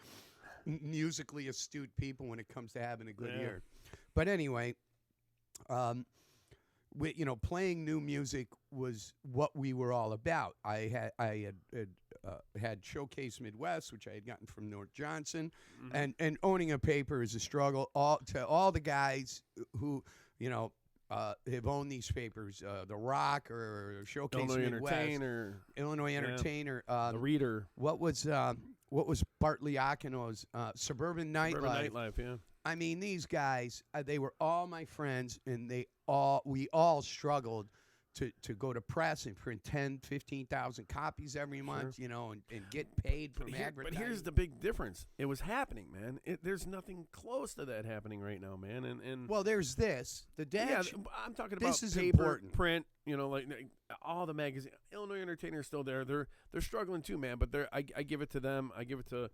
musically astute people when it comes to having a good Yeah. ear. But anyway, playing new music was what we were all about. I had Showcase Midwest, which I had gotten from North Johnson, and owning a paper is a struggle. All the guys who have owned these papers, The Rock or Showcase Illinois Midwest, Entertainer, Illinois Entertainer, The Reader, what was Bartley Akino's Suburban Nightlife. Suburban Nightlife, yeah. I mean, these guys, they were all my friends, and we all struggled to go to press and print 10, 15,000 copies every month, and get paid from advertising. But here's the big difference. It was happening, man. There's nothing close to that happening right now, man. And well, there's this. The yeah, Dag. I'm talking about This is paper, important. print. Like all the magazines. Illinois Entertainer is still there. They're struggling too, man. But I give it to them. I give it to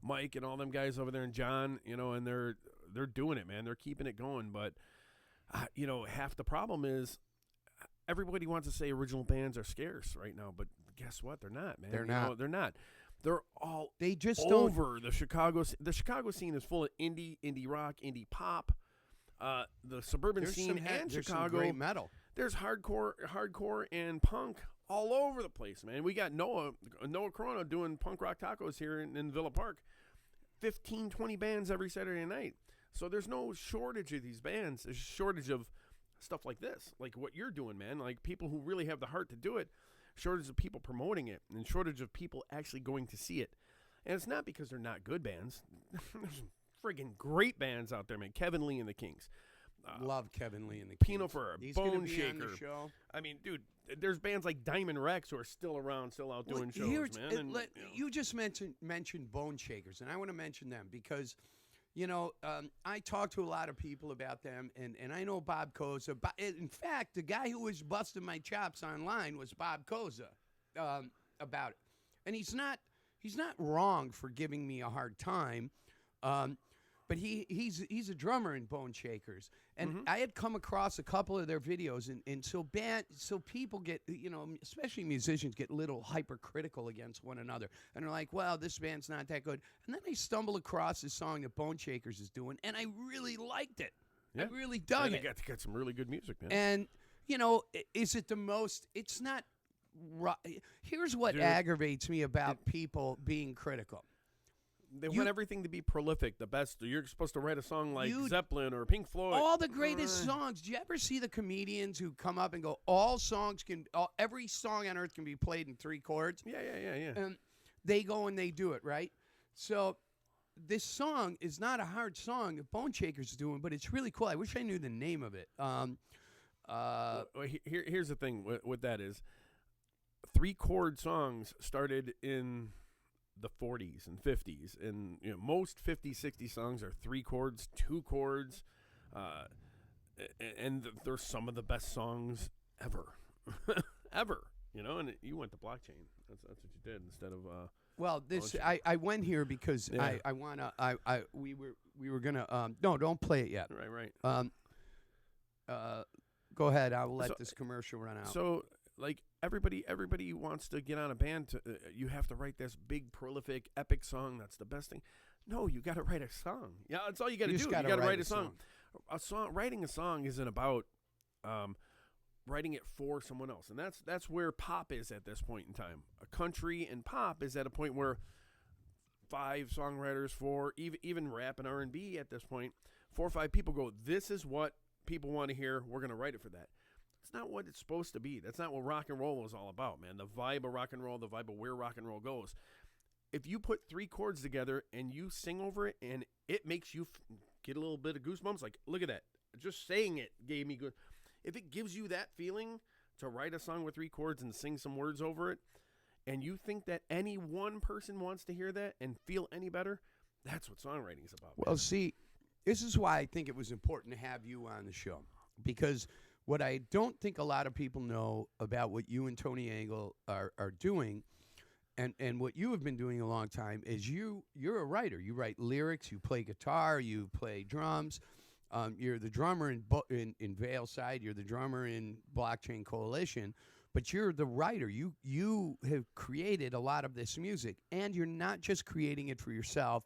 Mike and all them guys over there, and John. And they're doing it, man. They're keeping it going. But half the problem is everybody wants to say original bands are scarce right now, but guess what? They're not, man. They're not. They're not. They're all They just over the Chicago. The Chicago scene is full of indie rock, indie pop. The suburban There's scene some and there's some Chicago. great metal. There's hardcore and punk all over the place, man. We got Noah Corona doing punk rock tacos here in Villa Park. 15, 20 bands every Saturday night. So there's no shortage of these bands. There's a shortage of stuff like this, like what you're doing, man. Like people who really have the heart to do it. Shortage of people promoting it, and shortage of people actually going to see it. And it's not because they're not good bands. There's some friggin' great bands out there, man. Kevin Lee and the Kings. Love Kevin Lee and the Pino Kings. for a He's gonna Bone be on the Shaker. show. I mean, dude, there's bands like Diamond Rex who are still around, still out doing shows, Here's- man. And, You just mentioned Bone Shakers, and I want to mention them because, I talk to a lot of people about them, and I know Bob Koza. In fact, the guy who was busting my chops online was Bob Koza about it, and he's not wrong for giving me a hard time. But he's a drummer in Bone Shakers, and I had come across a couple of their videos, and so people get, especially musicians get a little hypercritical against one another, and they're like, well, this band's not that good, and then I stumble across this song that Bone Shakers is doing, and I really liked it. Yeah. I really dug they it. got some really good music, man. And is it the most? It's not. Here's what Dude. aggravates me about people being critical. They want everything to be prolific, the best. You're supposed to write a song like You- Zeppelin or Pink Floyd. All the greatest songs. Do you ever see the comedians who come up and go, every song on earth can be played in 3 chords? Yeah. And they go and they do it, right? So this song is not a hard song that Bone Shakers is doing, but it's really cool. I wish I knew the name of it. Well, here's the thing with that is 3-chord songs started in the 40s and 50s, and most 50s, 60s songs are 3 chords, 2 chords, and they're some of the best songs ever, ever. And you went to blockchain. That's what you did instead of. Well, this I went here because Yeah. I wanna we were gonna no, don't play it yet. Right. Go ahead. I'll let So- this commercial run out. So, like everybody wants to get on a band. You have to write this big, prolific, epic song. That's the best thing. No, you got to write a song. Yeah, that's all you got to do. just You gotta got to write write a a song. Writing a song isn't about writing it for someone else, and that's where pop is at this point in time. A country and pop is at a point where 5 songwriters, 4, even rap and R&B at this point, 4 or 5 people go, this is what people want to hear. We're going to write it for that. It's not what it's supposed to be. That's not what rock and roll is all about, man. The vibe of rock and roll, the vibe of where rock and roll goes. If you put 3 chords together and you sing over it and it makes you get a little bit of goosebumps, like, look at that. Just saying it gave me good. If it gives you that feeling to write a song with 3 chords and sing some words over it, and you think that any one person wants to hear that and feel any better, that's what songwriting is about. Well, see, this is why I think it was important to have you on the show, because what I don't think a lot of people know about what you and Tony Angle are doing, and what you have been doing a long time, is you're a writer. You write lyrics, you play guitar, you play drums. You're the drummer in Veilside. You're the drummer in Blockchain Coalition, but you're the writer. You have created a lot of this music, and you're not just creating it for yourself.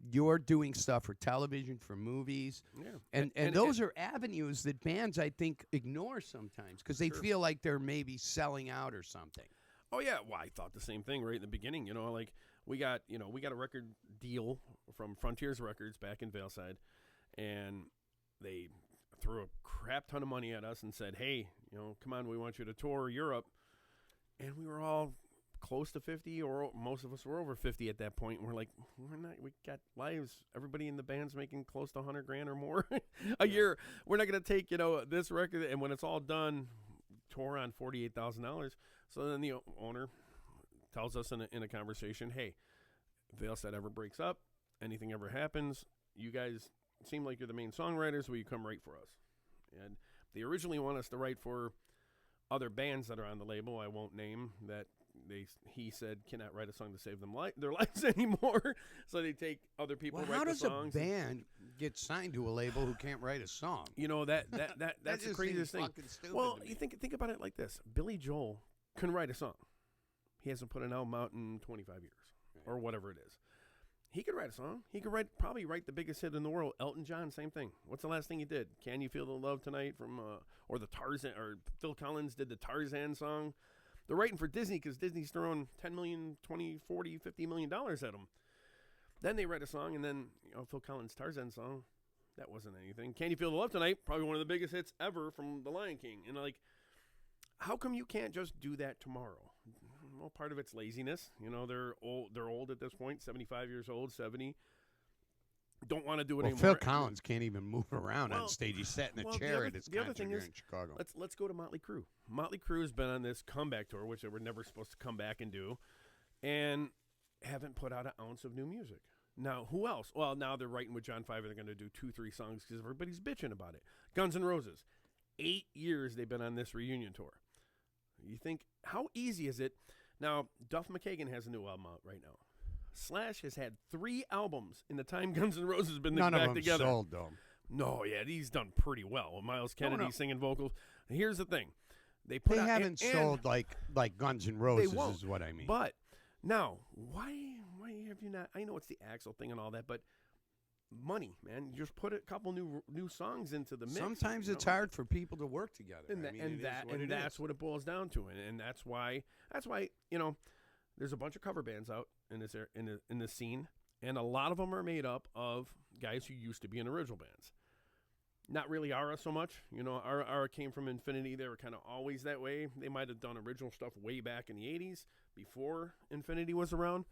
You're doing stuff for television, for movies, and those are avenues that bands, I think, ignore sometimes because they feel like they're maybe selling out or something. Oh yeah, well, I thought the same thing right in the beginning. Like we got a record deal from Frontiers Records back in Veilside, and they threw a crap ton of money at us and said, "Hey, come on, we want you to tour Europe." And we were all close to 50, or most of us were over 50 at that point. And we're like, we got lives. Everybody in the band's making close to $100,000 or more a year. We're not going to take, this record, and when it's all done, tour on $48,000. So then the owner tells us in a conversation, "Hey, if Veilside ever breaks up, anything ever happens, you guys seem like you're the main songwriters. Will you come write for us?" And they originally want us to write for other bands that are on the label. I won't name that. He said cannot write a song to save them their lives anymore. So they take other people. Well, write how the does songs. a band get signed to a label who can't write a song? That's That the just craziest seems thing. fucking stupid Well, to me. you think about it like this: Billy Joel can write a song. He hasn't put an album out in 25 years or whatever it is. He could write a song. He could probably write the biggest hit in the world. Elton John, same thing. What's the last thing he did? "Can You Feel the Love Tonight" from or the Tarzan, or Phil Collins did the Tarzan song. They're writing for Disney because Disney's throwing $10 million, $20, $40, $50 million at them. Then they write a song, and then Phil Collins' Tarzan song, that wasn't anything. "Can You Feel the Love Tonight," probably one of the biggest hits ever from The Lion King. And how come you can't just do that tomorrow? Well, part of it's laziness. They're old at this point, 75 years old, 70. Don't want to do it anymore. Phil Collins can't even move around on stage. He's sat in a chair at his the other concert thing here is, in Chicago. Let's go to Motley Crue. Motley Crue has been on this comeback tour, which they were never supposed to come back and do, and haven't put out an ounce of new music. Now, who else? Well, now they're writing with John Five. They're going to do 2-3 songs because everybody's bitching about it. Guns N' Roses, 8 years they've been on this reunion tour. You think, how easy is it? Now, Duff McKagan has a new album out right now. Slash has had 3 albums in the time Guns N' Roses has been None back of them together. sold, though. No, yeah, he's done pretty well. Miles Kennedy no. singing vocals. Here's the thing. They Haven't sold like Guns N' Roses they won't. is what I mean. But now, why have you not? I know it's the Axl thing and all that, but money, man. You just put a couple new songs into the mix. Sometimes it's hard for people to work together. And, that's what it boils down to, and that's why there's a bunch of cover bands out in this scene, and a lot of them are made up of guys who used to be in original bands. Not really Ara so much. Ara came from Infinity. They were kind of always that way. They might have done original stuff way back in the 80s before Infinity was around.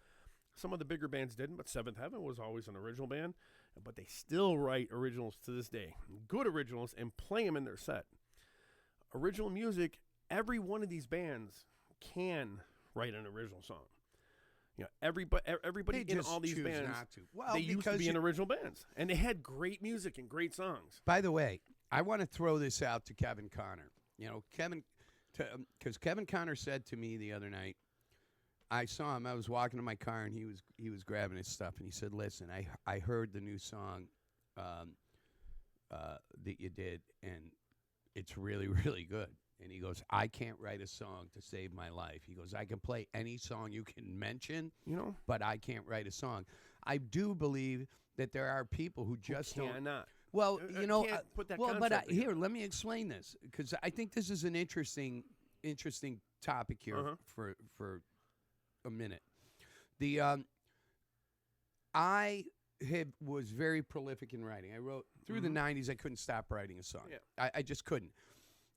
Some of the bigger bands didn't, but Seventh Heaven was always an original band. But they still write originals to this day. Good originals, and play them in their set. Original music, every one of these bands can write an original song. Everybody They in just all these choose bands, not to. Well, they used to because be in original bands. And they had great music and great songs. By the way, I want to throw this out to Kevin Connor. Because Kevin Connor said to me the other night, I saw him. I was walking to my car, and he was grabbing his stuff, and he said, "Listen, I heard the new song that you did, and it's really, really good." And he goes, "I can't write a song to save my life." He goes, "I can play any song you can mention, but I can't write a song." I do believe that there are people who just cannot. don't. Well, can't put that concept here, let me explain this, because I think this is an interesting topic here for a minute. I was very prolific in writing. I wrote through the 90s. I couldn't stop writing a song. Yeah. I just couldn't.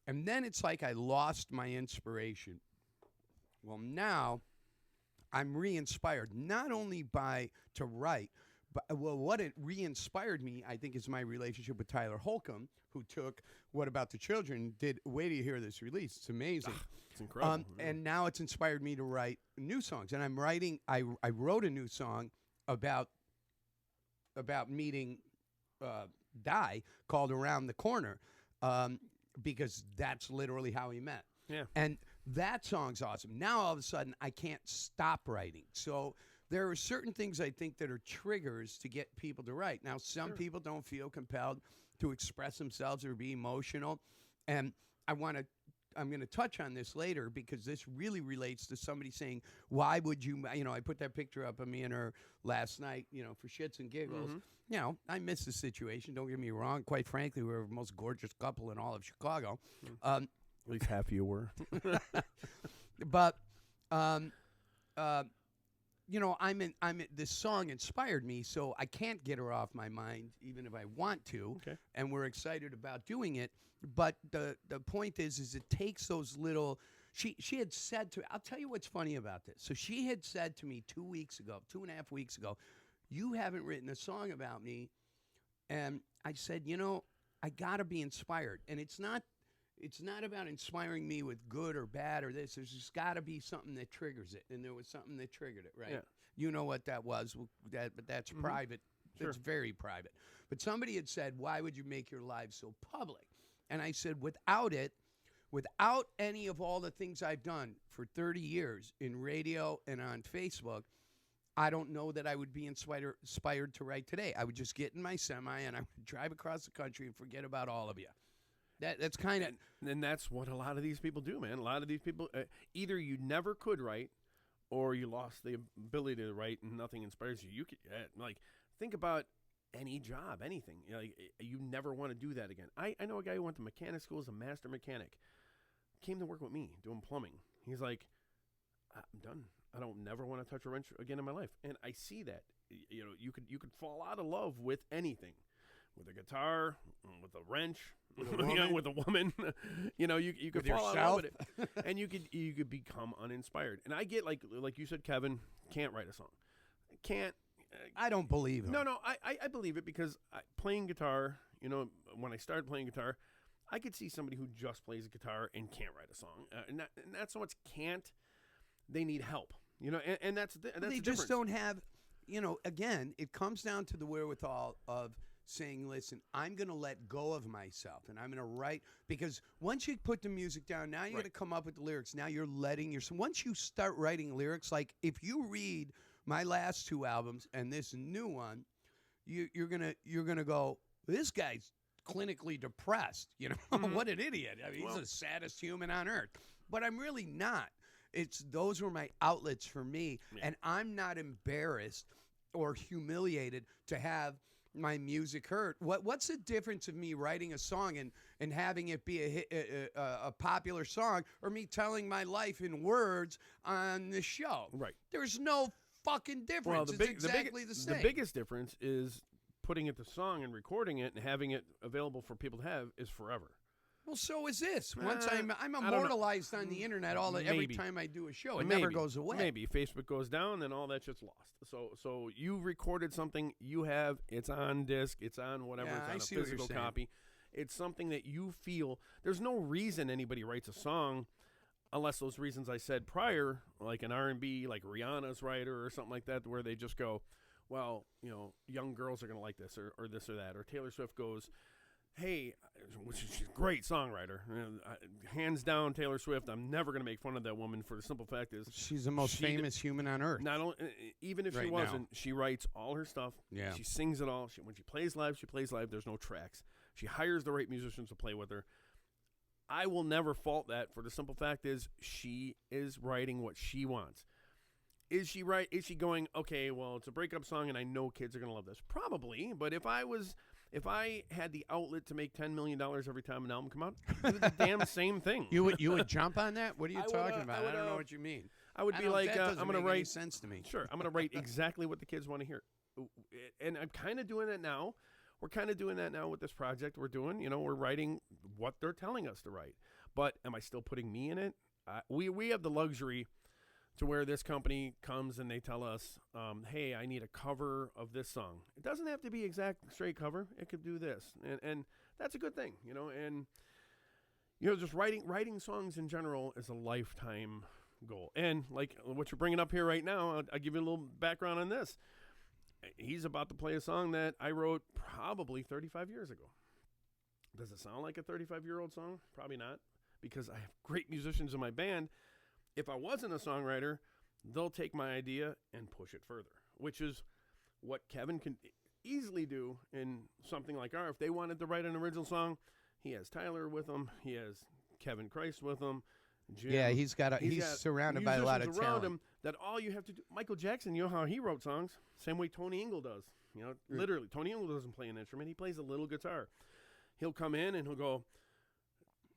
And then it's like I lost my inspiration. Well, now I'm re-inspired, not only to write, but what it re-inspired me, I think, is my relationship with Tyler Holcomb, who took What About the Children, wait till you hear this release. It's amazing. It's incredible. And now it's inspired me to write new songs. And I'm writing, I wrote a new song about meeting Di called Around the Corner, because that's literally how he met. Yeah. And that song's awesome. Now all of a sudden I can't stop writing. So there are certain things I think that are triggers to get people to write. Now some people don't feel compelled to express themselves or be emotional, and I'm going to touch on this later because this really relates to somebody saying, why would you, I put that picture up of me and her last night, for shits and giggles. I miss the situation. Don't get me wrong. Quite frankly, we were the most gorgeous couple in all of Chicago. At least half of you were. But, this song inspired me, so I can't get her off my mind, even if I want to. Okay. And we're excited about doing it. But the point is it takes those little. She had said to. I'll tell you what's funny about this. So she had said to me 2.5 weeks ago, you haven't written a song about me, and I said, I gotta be inspired, and it's not about inspiring me with good or bad or this. There's just got to be something that triggers it, and there was something that triggered it, right? Yeah. You know what that was, but that's private. Sure. It's very private. But somebody had said, why would you make your life so public? And I said, without any of all the things I've done for 30 years in radio and on Facebook, I don't know that I would be inspired to write today. I would just get in my semi and I would drive across the country and forget about all of you. That's kind of, and that's what a lot of these people do, man. A lot of these people, either you never could write, or you lost the ability to write, and nothing inspires you. You could think about any job, anything. You never want to do that again. I know a guy who went to mechanic school as a master mechanic, came to work with me doing plumbing. He's like, I'm done. I don't never want to touch a wrench again in my life, and I see that. You could fall out of love with anything. With a guitar, with a wrench, with a woman, you could fall out of love with it, and you could become uninspired. And I get like you said, Kevin can't write a song, can't. I don't believe him. No, I believe it because playing guitar. When I started playing guitar, I could see somebody who just plays a guitar and can't write a song, and not so much can't. They need help, and that's the they just don't have. Again, it comes down to the wherewithal of saying, listen, I'm going to let go of myself and I'm going to write, because once you put the music down, now you're going to come up with the lyrics. Now you're letting once you start writing lyrics, like if you read my last 2 albums and this new one, you're going to go, this guy's clinically depressed, What an idiot. I mean, he's the saddest human on earth. But I'm really not. Those were my outlets for me, and I'm not embarrassed or humiliated to have my music heard. What's the difference of me writing a song and having it be a popular song, or me telling my life in words on the show? Right. There's no fucking difference. It's exactly the same. The biggest difference is putting it to song and recording it and having it available for people to have is forever. Well, so is this. Once I'm I don't immortalized on the internet every time I do a show. It never goes away. Maybe Facebook goes down, then all that shit's lost. So you recorded something, it's on disc, it's on whatever, Yeah, it's I see on a what you're physical saying. copy. It's something that you feel. There's no reason anybody writes a song unless those reasons I said prior, like an R&B, like Rihanna's writer or something like that, where they just go, well, young girls are going to like this or this or that. Or Taylor Swift goes, hey, she's a great songwriter. Hands down, Taylor Swift. I'm never going to make fun of that woman for the simple fact is she's the most famous human on earth. Not only, even if she Right wasn't, she writes all her stuff. Yeah. She sings it all. When she plays live, she plays live. There's no tracks. She hires the right musicians to play with her. I will never fault that for the simple fact is she is writing what she wants. Is she right? Is she going, okay, well, it's a breakup song and I know kids are going to love this? Probably, but if I had the outlet to make $10 million every time an album come out, I'd do the damn same thing. You would jump on that? What are you talking about? I I don't know what you mean. I would be like, that I'm going to make write. any sense to me. Sure, I'm going to write exactly what the kids want to hear. And I'm kind of doing that now. We're kind of doing that now with this project we're doing. We're writing what they're telling us to write. but am I still putting me in it? We have the luxury to where this company comes and they tell us, hey, I need a cover of this song. It doesn't have to be exact straight cover. It could do this. And that's a good thing, you know, and just writing songs in general is a lifetime goal. And like what you're bringing up here right now, I'll give you a little background on this. He's about to play a song that I wrote probably 35 years ago. Does it sound like a 35-year-old song? Probably not, because I have great musicians in my band. If I wasn't a songwriter, they'll take my idea and push it further, which is what Kevin can easily do in something like ours. If they wanted to write an original song, he has Tyler with him. He has Kevin Christ with him. Jim. Yeah, he's got surrounded by a lot of musicians around talent. him that all you have to do. Michael Jackson, you know how he wrote songs? Same way Tony Ingle does. You know, literally, Tony Ingle doesn't play an instrument. He plays a little guitar. He'll come in and he'll go,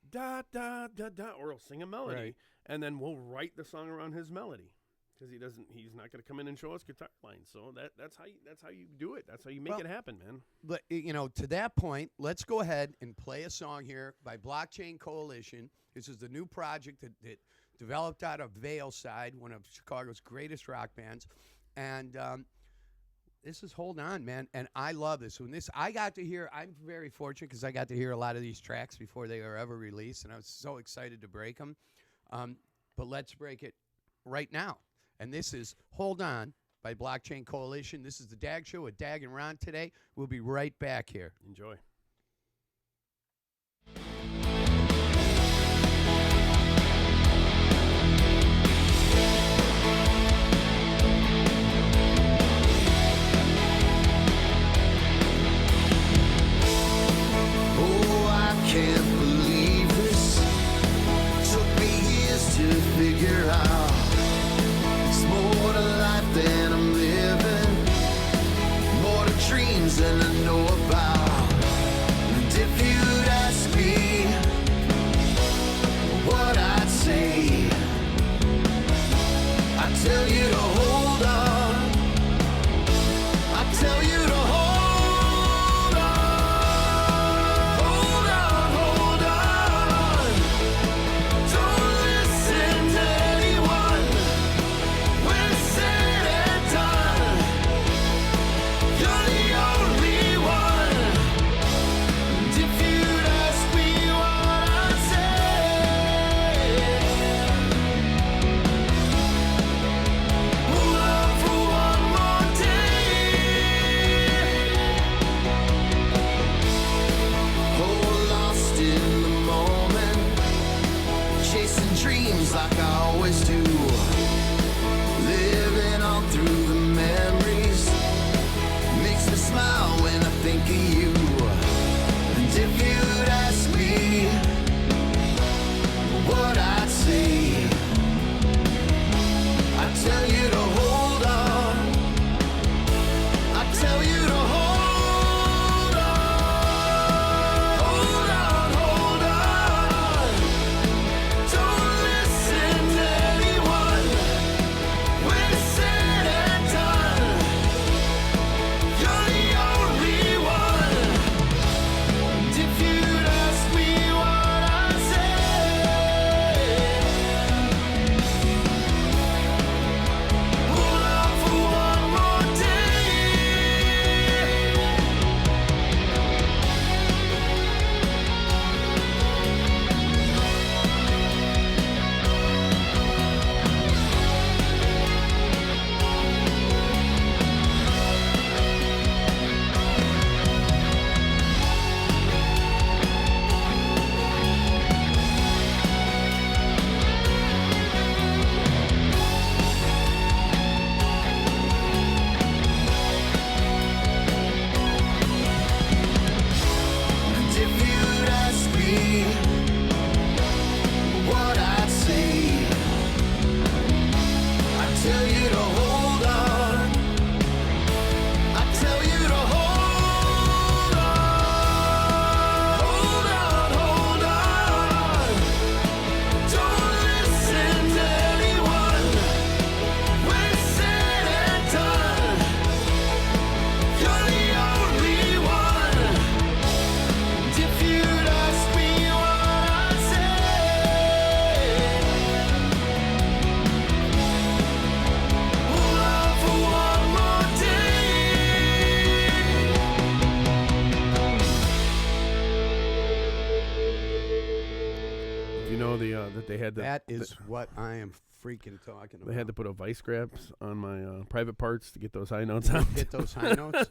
da, da, da, da, or he'll sing a melody. Right. And then we'll write the song around his melody. Because he's not going to come in and show us guitar lines. So that's how you do it. That's how you make it happen, man. But, to that point, let's go ahead and play a song here by Blockchain Coalition. This is the new project that developed out of Veilside, one of Chicago's greatest rock bands. And this is Hold On, man. And I love this. I got to hear, I'm very fortunate because I got to hear a lot of these tracks before they were ever released. And I was so excited to break them. But let's break it right now. And this is Hold On by Blockchain Coalition. This is the Dag Show with Dag and Ron today. We'll be right back here. Enjoy. Oh, I can't believe this. Took me years to figure out. It's more to life than I'm living, more to dreams than I know about. know that they had That is what I am freaking talking about. they had to put a vice grips on my private parts to get those high notes out. Hit those high notes.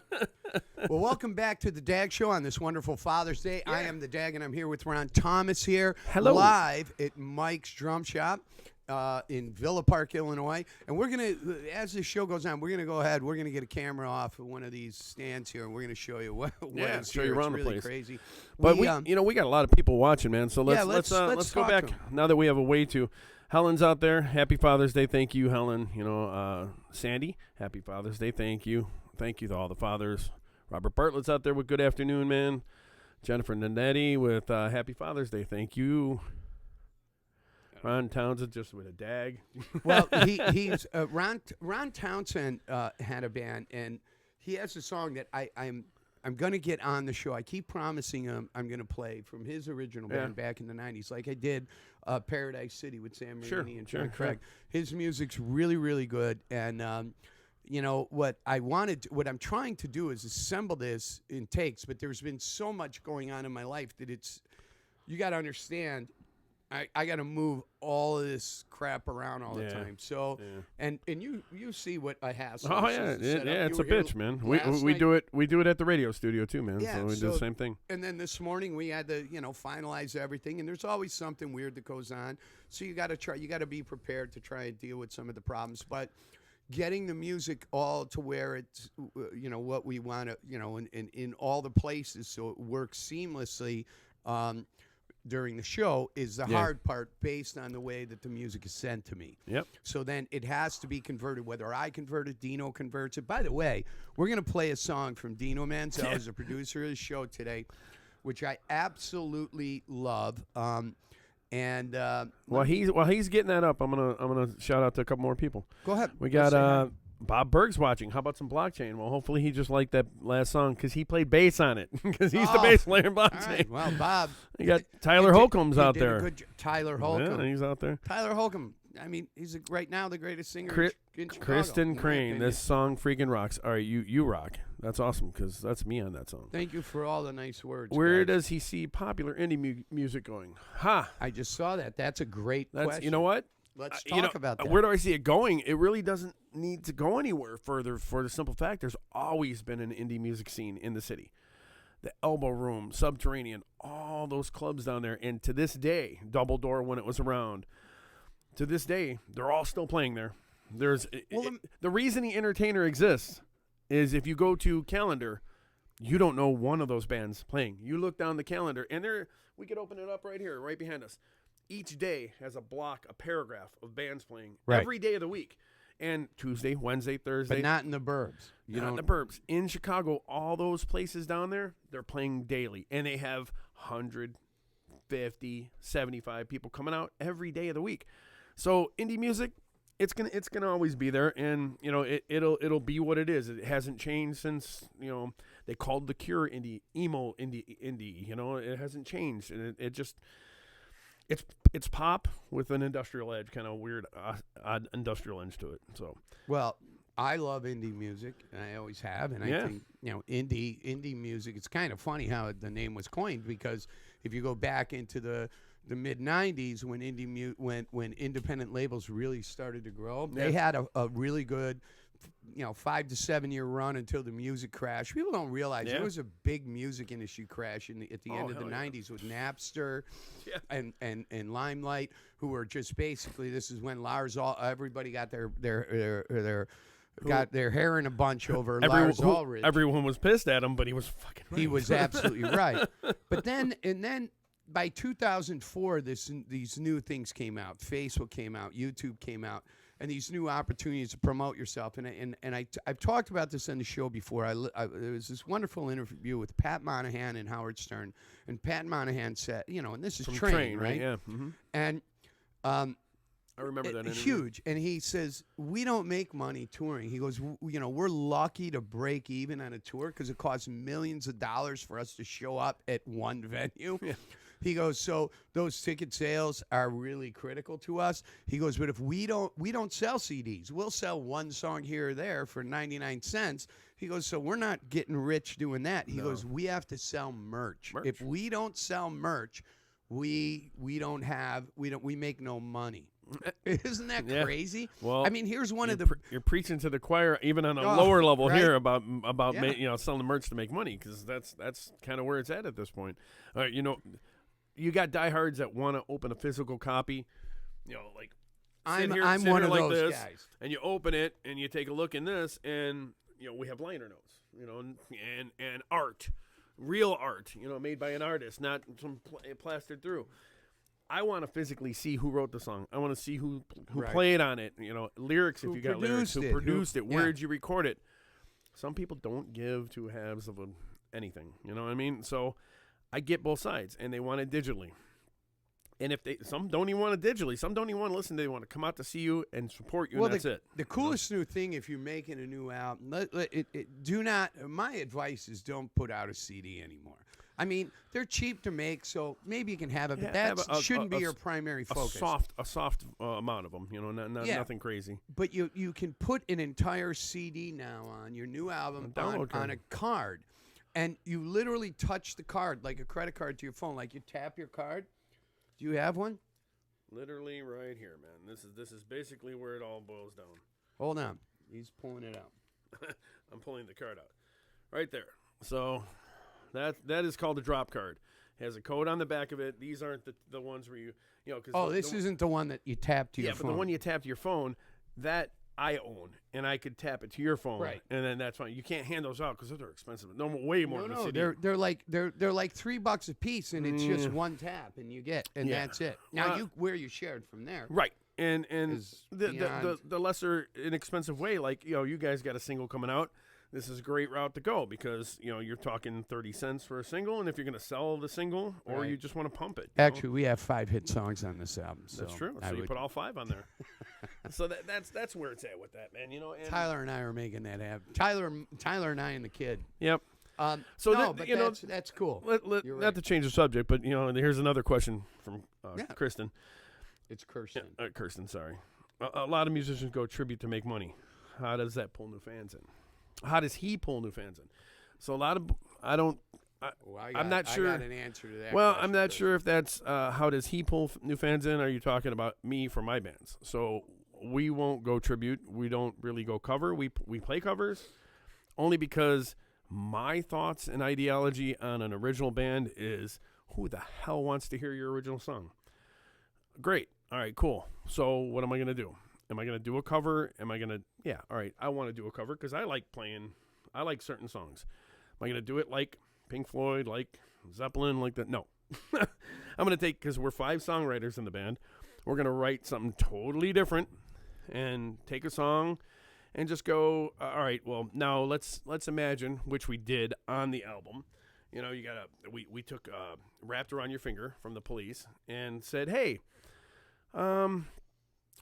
Well, welcome back to the Dag Show on this wonderful Father's Day. I am the Dag, and I'm here with Ron Thomas here. Hello. Live at Mike's Drum Shop in Villa Park, Illinois. And we're going to, as this show goes on, we're going to go ahead. We're going to get a camera off of one of these stands here, and we're going to show you what is show here. you around it's the really place. crazy. But we got a lot of people watching, man. So let's go talk back to 'em. now that we have a way to. Helen's out there. Happy Father's Day. Thank you, Helen. Sandy. Happy Father's Day. Thank you. Thank you to all the fathers. Robert Bartlett's out there with good afternoon, man. Jennifer Nanetti with Happy Father's Day. Thank you. Ron Townsend just with a dag. Well, he's Ron Townsend had a band, and he has a song that I'm going to get on the show. I keep promising him I'm going to play from his original band back in the 90s, like I did Paradise City with Sam Marini and John Craig. His music's really, really good, and what I'm trying to do is assemble this in takes, but there's been so much going on in my life that you got to understand. I got to move all of this crap around all the time. So, and you see what I have. Oh yeah, it's a bitch, man. We do it at the radio studio too, man. Yeah, so we do the same thing. And then this morning we had to finalize everything, and there's always something weird that goes on. So you got to be prepared to try and deal with some of the problems, but. Getting the music all to where it's, what we want to, in all the places so it works seamlessly during the show is the hard part based on the way that the music is sent to me. Yep. So then it has to be converted, whether I convert it, Dino converts it. By the way, we're going to play a song from Dino Manziel, who's the producer of the show today, which I absolutely love. And while he's getting that up, I'm gonna shout out to a couple more people. Go ahead. We got Bob Berg's watching. How about some Blockchain? Well, hopefully he just liked that last song because he played bass on it because he's the bass player in Blockchain. All right. Well, Bob. You got Tyler Holcomb's out there. Tyler Holcomb. Yeah, he's out there. Tyler Holcomb. I mean, he's right now the greatest singer in Chicago. Kristen in my Crane. opinion. This song freaking rocks. All right, you rock. That's awesome because that's me on that song. Thank you for all the nice words. Where guys. does he see popular indie music going? I just saw that. That's a great question. You know what? Let's talk about that. Where do I see it going? It really doesn't need to go anywhere further for the simple fact there's always been an indie music scene in the city. The Elbow Room, Subterranean, all those clubs down there. And to this day, Double Door when it was around, to this day, they're all still playing there. The reason the Entertainer exists is if you go to calendar, you don't know one of those bands playing. You look down the calendar, and we could open it up right here, right behind us. Each day has a paragraph of bands playing every day of the week. And Tuesday, Wednesday, Thursday. But not in the burbs. Not in the burbs. In Chicago, all those places down there, they're playing daily. And they have 150, 75 people coming out every day of the week. So indie music, it's gonna always be there, and it'll be what it is. It hasn't changed since they called The Cure indie, emo indie. It hasn't changed, and it just it's pop with an industrial edge, kind of weird, odd industrial edge to it. So well, I love indie music, and I always have, and I think indie music. It's kind of funny how the name was coined because if you go back into the mid '90s when when independent labels really started to grow, they had a really good 5 to 7 year run until the music crash. People don't realize there was a big music industry crash at the end of the '90s with Napster and Limelight, who were just basically, this is when everybody got their hair in a bunch over Lars Ulrich. Everyone was pissed at him, but he was fucking right. He was absolutely right. But then by 2004, these new things came out. Facebook came out. YouTube came out. And these new opportunities to promote yourself. And I've talked about this on the show before. There was this wonderful interview with Pat Monahan and Howard Stern. And Pat Monahan said, and this is From Train, right? Yeah. Mm-hmm. And I remember that interview. Huge. And he says, we don't make money touring. He goes, we're lucky to break even on a tour because it costs millions of dollars for us to show up at one venue. Yeah. He goes, so those ticket sales are really critical to us. He goes, but if we don't sell CDs. We'll sell one song here or there for 99 cents. He goes, so we're not getting rich doing that. He goes, we have to sell merch. If we don't sell merch, we make no money. Isn't that Yeah. crazy? Well, I mean, here's one of you're the you're preaching to the choir, even on a Oh, lower level right. here about Yeah. selling merch to make money, because that's kind of where it's at this point. All right, you got diehards that want to open a physical copy, like I'm sit one here of like those this, guys. and you open it and you take a look in this, and we have liner notes, and art, real art, made by an artist, not some plastered through. I want to physically see who wrote the song. I want to see who Right. played on it. Lyrics Who if you got lyrics. produced Who it, produced it? Where yeah. did you record it? Some people don't give two halves of anything. You know what I mean? So I get both sides, and they want it digitally. And some don't even want it digitally. Some don't even want to listen. They want to come out to see you and support you, and that's it. The coolest new thing, if you're making a new album, do not. My advice is don't put out a CD anymore. I mean, they're cheap to make, so maybe you can have it, but Yeah, that have shouldn't be your primary focus. A soft amount of them. Yeah. Nothing crazy. But you can put an entire CD now on your new album download on a card, and you literally touch the card like a credit card to your phone, like you tap your card. Do you have one? Literally right here, man. This is basically where it all boils down. Hold on, he's pulling it out. I'm pulling the card out. Right there. So that is called a drop card. It has a code on the back of it. These aren't the ones where cause Oh, this isn't the one that you tap to your phone. but the one you tap to your phone, that I own, and I could tap it to your phone, Right. And then that's fine. You can't hand those out because those are expensive. No, way more than a No, CD. they're like $3 a piece, and it's just one tap, and you get, and Yeah. that's it. Now where you shared from there. Right. And Is the beyond- the lesser inexpensive way, like you guys got a single coming out. This is a great route to go because you're talking 30 cents for a single, and if you're going to sell the single or Right. you just want to pump it. you know? Actually, we have 5 hit songs on this album. So That's true. I So you would- put all 5 on there. So that's where it's at with that, man. And Tyler and I are making that happen. Tyler and I and the kid. Yep. So that- but that's cool. You're not right. to change the subject, but here's another question from Yeah. Kristen. It's Kirsten. Kirsten, sorry. A lot of musicians go tribute to make money. How does that pull new fans in? How does he pull new fans in? So a lot of I'm not sure. I got an answer to that. Well, question, I'm not too. sure if that's how does he pull new fans in? Are you talking about me for my bands? So we won't go tribute. We don't really go cover. We play covers only because my thoughts and ideology on an original band is who the hell wants to hear your original song? Great. All right, cool. So what am I going to do? Am I going to do a cover? Am I going to, yeah, all right, I want to do a cover because I like certain songs. Am I going to do it like Pink Floyd, like Zeppelin, like that? No. I'm going to take, because we're 5 songwriters in the band, we're going to write something totally different and take a song and just go, all right, well, now let's imagine, which we did on the album. We took Wrapped Around Your Finger from the Police and said, hey,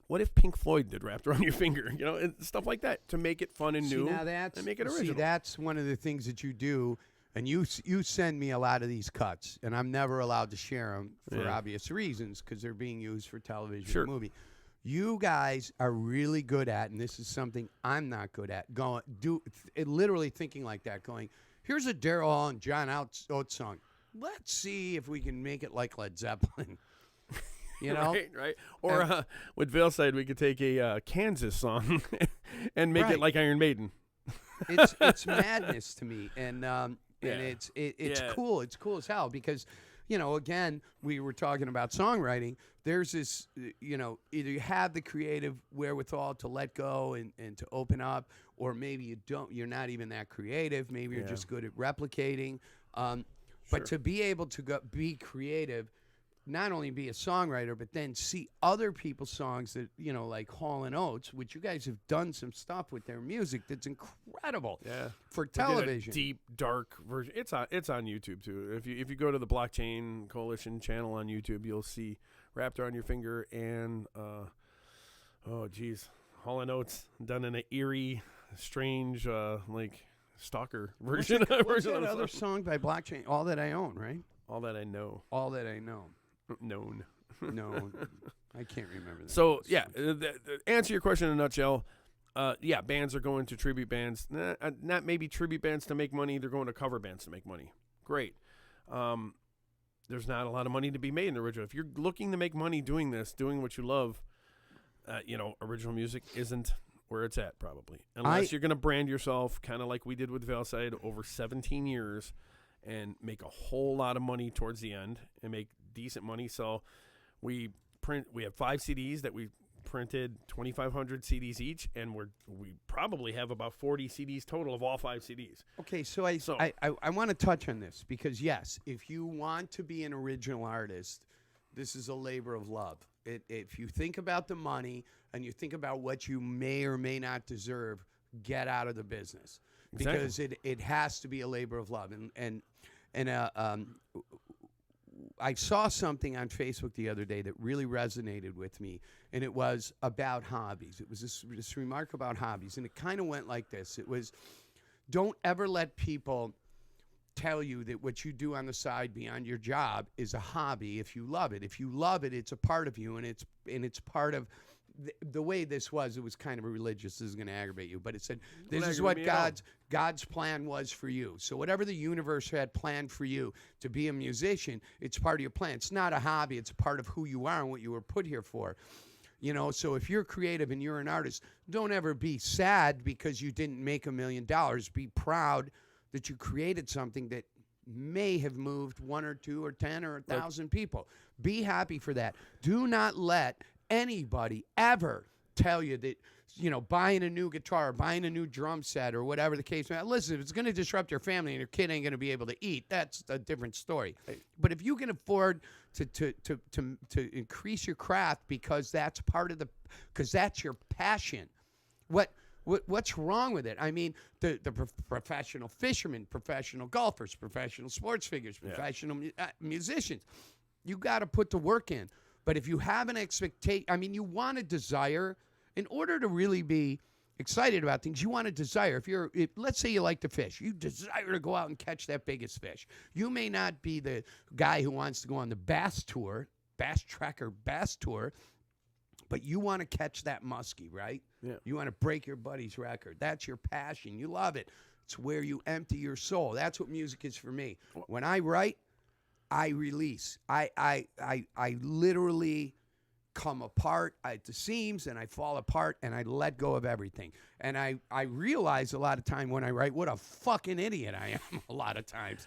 what if Pink Floyd did Wrapped Around Your Finger? And stuff like that to make it fun and new Now that's, and make it original. See, that's one of the things that you do, and you send me a lot of these cuts, and I'm never allowed to share them for Yeah. obvious reasons because they're being used for television Sure. and movie. You guys are really good at, and this is something I'm not good at, literally thinking like that, going, here's a Daryl Hall and John Oates song. Let's see if we can make it like Led Zeppelin. You know? Right. Or with Veilside, we could take a Kansas song and make Right. it like Iron Maiden. It's madness to me, and Yeah. it's Yeah. cool. It's cool as hell because, again, we were talking about songwriting. There's this, either you have the creative wherewithal to let go and to open up, or maybe you don't. You're not even that creative. Maybe you're Yeah. just good at replicating. Sure. But to be able to be creative. Not only be a songwriter, but then see other people's songs that, like Hall & Oates, which you guys have done some stuff with their music that's incredible Yeah. for We did a television. deep, dark version. It's on YouTube too. If you go to the Blockchain Coalition channel on YouTube, you'll see Wrapped Around Your Finger and Hall & Oates done in an eerie, strange, like stalker version. What's version that of the other song. song by Blockchain? All That I Own, right? All That I Know. All That I Know. Known. No, I can't remember that. So yeah, answer your question in a nutshell. Bands are going to tribute bands. Not maybe tribute bands to make money. They're going to cover bands to make money. Great. there's not a lot of money to be made in the original. If you're looking to make money doing this, doing what you love, original music isn't where it's at probably. Unless you're going to brand yourself kind of like we did with Veilside over 17 years and make a whole lot of money towards the end and make decent money. So we have 5 CDs that we printed 2,500 CDs each, and we probably have about 40 CDs total of all 5 CDs. Okay, so I want to touch on this because, yes, if you want to be an original artist, this is a labor of love. If you think about the money and you think about what you may or may not deserve, get out of the business. Exactly. Because it has to be a labor of love. And I saw something on Facebook the other day that really resonated with me, and it was about hobbies. It was this remark about hobbies, and it kind of went like this. It was, don't ever let people tell you that what you do on the side beyond your job is a hobby if you love it. If you love it, it's a part of you, and it's part of the way this was. It was kind of a religious. This is going to aggravate you, but it said this is what God's plan was for you. So whatever the universe had planned for you to be a musician, it's part of your plan. It's not a hobby. It's a part of who you are and what you were put here for. So if you're creative and you're an artist, don't ever be sad because you didn't make $1 million. Be proud that you created something that may have moved 1 or 2 or 10 or 1,000 people. Be happy for that. Do not let anybody ever tell you that, buying a new guitar, buying a new drum set, or whatever the case may be. Listen, if it's going to disrupt your family and your kid ain't going to be able to eat, that's a different story. But if you can afford to increase your craft because that's because that's your passion, what's wrong with it? I mean, the professional fishermen, professional golfers, professional sports figures, professional musicians, you got to put the work in. But if you have an expectation, you want a desire, in order to really be excited about things, you want a desire. If let's say you like to fish, you desire to go out and catch that biggest fish. You may not be the guy who wants to go on the bass tour, bass tracker bass tour, but you want to catch that muskie, right? Yeah. You want to break your buddy's record. That's your passion. You love it. It's where you empty your soul. That's what music is for me. When I write, I release. I literally come apart at the seams, and I fall apart, and I let go of everything. And I realize a lot of time when I write what a fucking idiot I am a lot of times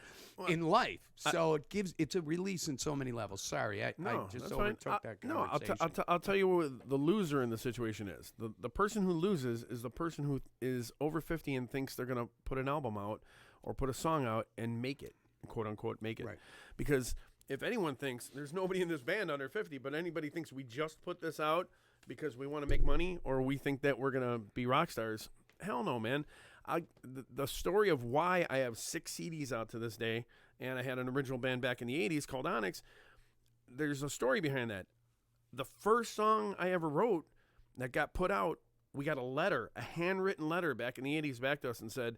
in life. So it's a release in so many levels. Sorry, I just overtook that conversation. I'll tell you what the loser in the situation is. The person who loses is the person who is over 50 and thinks they're going to put an album out or put a song out and make it, quote unquote, make it. Right. Because if anyone thinks, there's nobody in this band under 50, but anybody thinks we just put this out because we want to make money or we think that we're going to be rock stars, hell no, man. The story of why I have 6 CDs out to this day, and I had an original band back in the 80s called Onyx, there's a story behind that. The first song I ever wrote that got put out, we got a handwritten letter back in the 80s back to us and said,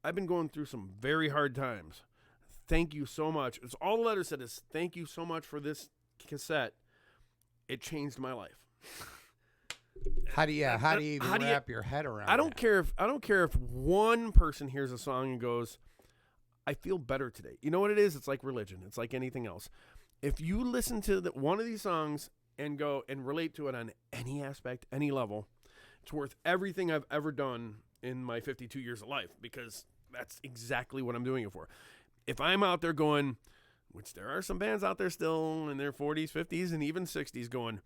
I've been going through some very hard times. Thank you so much. It's all the letter said is, thank you so much for this cassette. It changed my life. How do you wrap your head around? I don't care if one person hears a song and goes, I feel better today. You know what it is? It's like religion. It's like anything else. If you listen to one of these songs and go and relate to it on any aspect, any level, it's worth everything I've ever done in my 52 years of life, because that's exactly what I'm doing it for. If I'm out there going, which there are some bands out there still in their 40s, 50s, and even 60s going,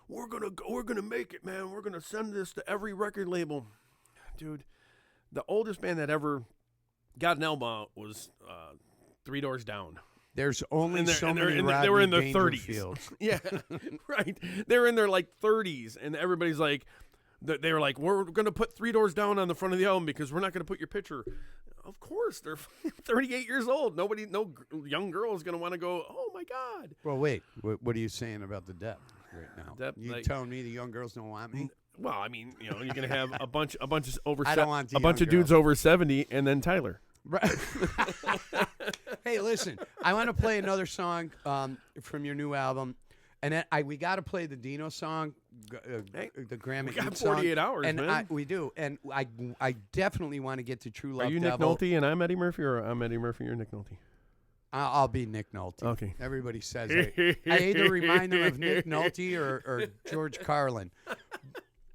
we're gonna make it, man. We're gonna send this to every record label. Dude, the oldest band that ever got an album out was Three Doors Down. There's only so many they were in their 30s. Yeah, right. They were in their 30s, and everybody's like, they were like, we're going to put Three Doors Down on the front of the album because we're not going to put your picture. Of course, they're 38 years old. No young girl is going to want to go, oh, my God. Well, wait. What are you saying about the depth right now? You telling me the young girls don't want me? Well, I mean, you're going to have a bunch of dudes over 70, and then Tyler. Right. Hey, listen, I want to play another song from your new album. And then we got to play the Dino song, the Graham. We got 48 hours, and man. We do. And I definitely want to get to True Love Are you Devil. Nick Nolte and I'm Eddie Murphy, or I'm Eddie Murphy, you're Nick Nolte? I'll be Nick Nolte. Okay. Everybody says I either remind them of Nick Nolte or George Carlin.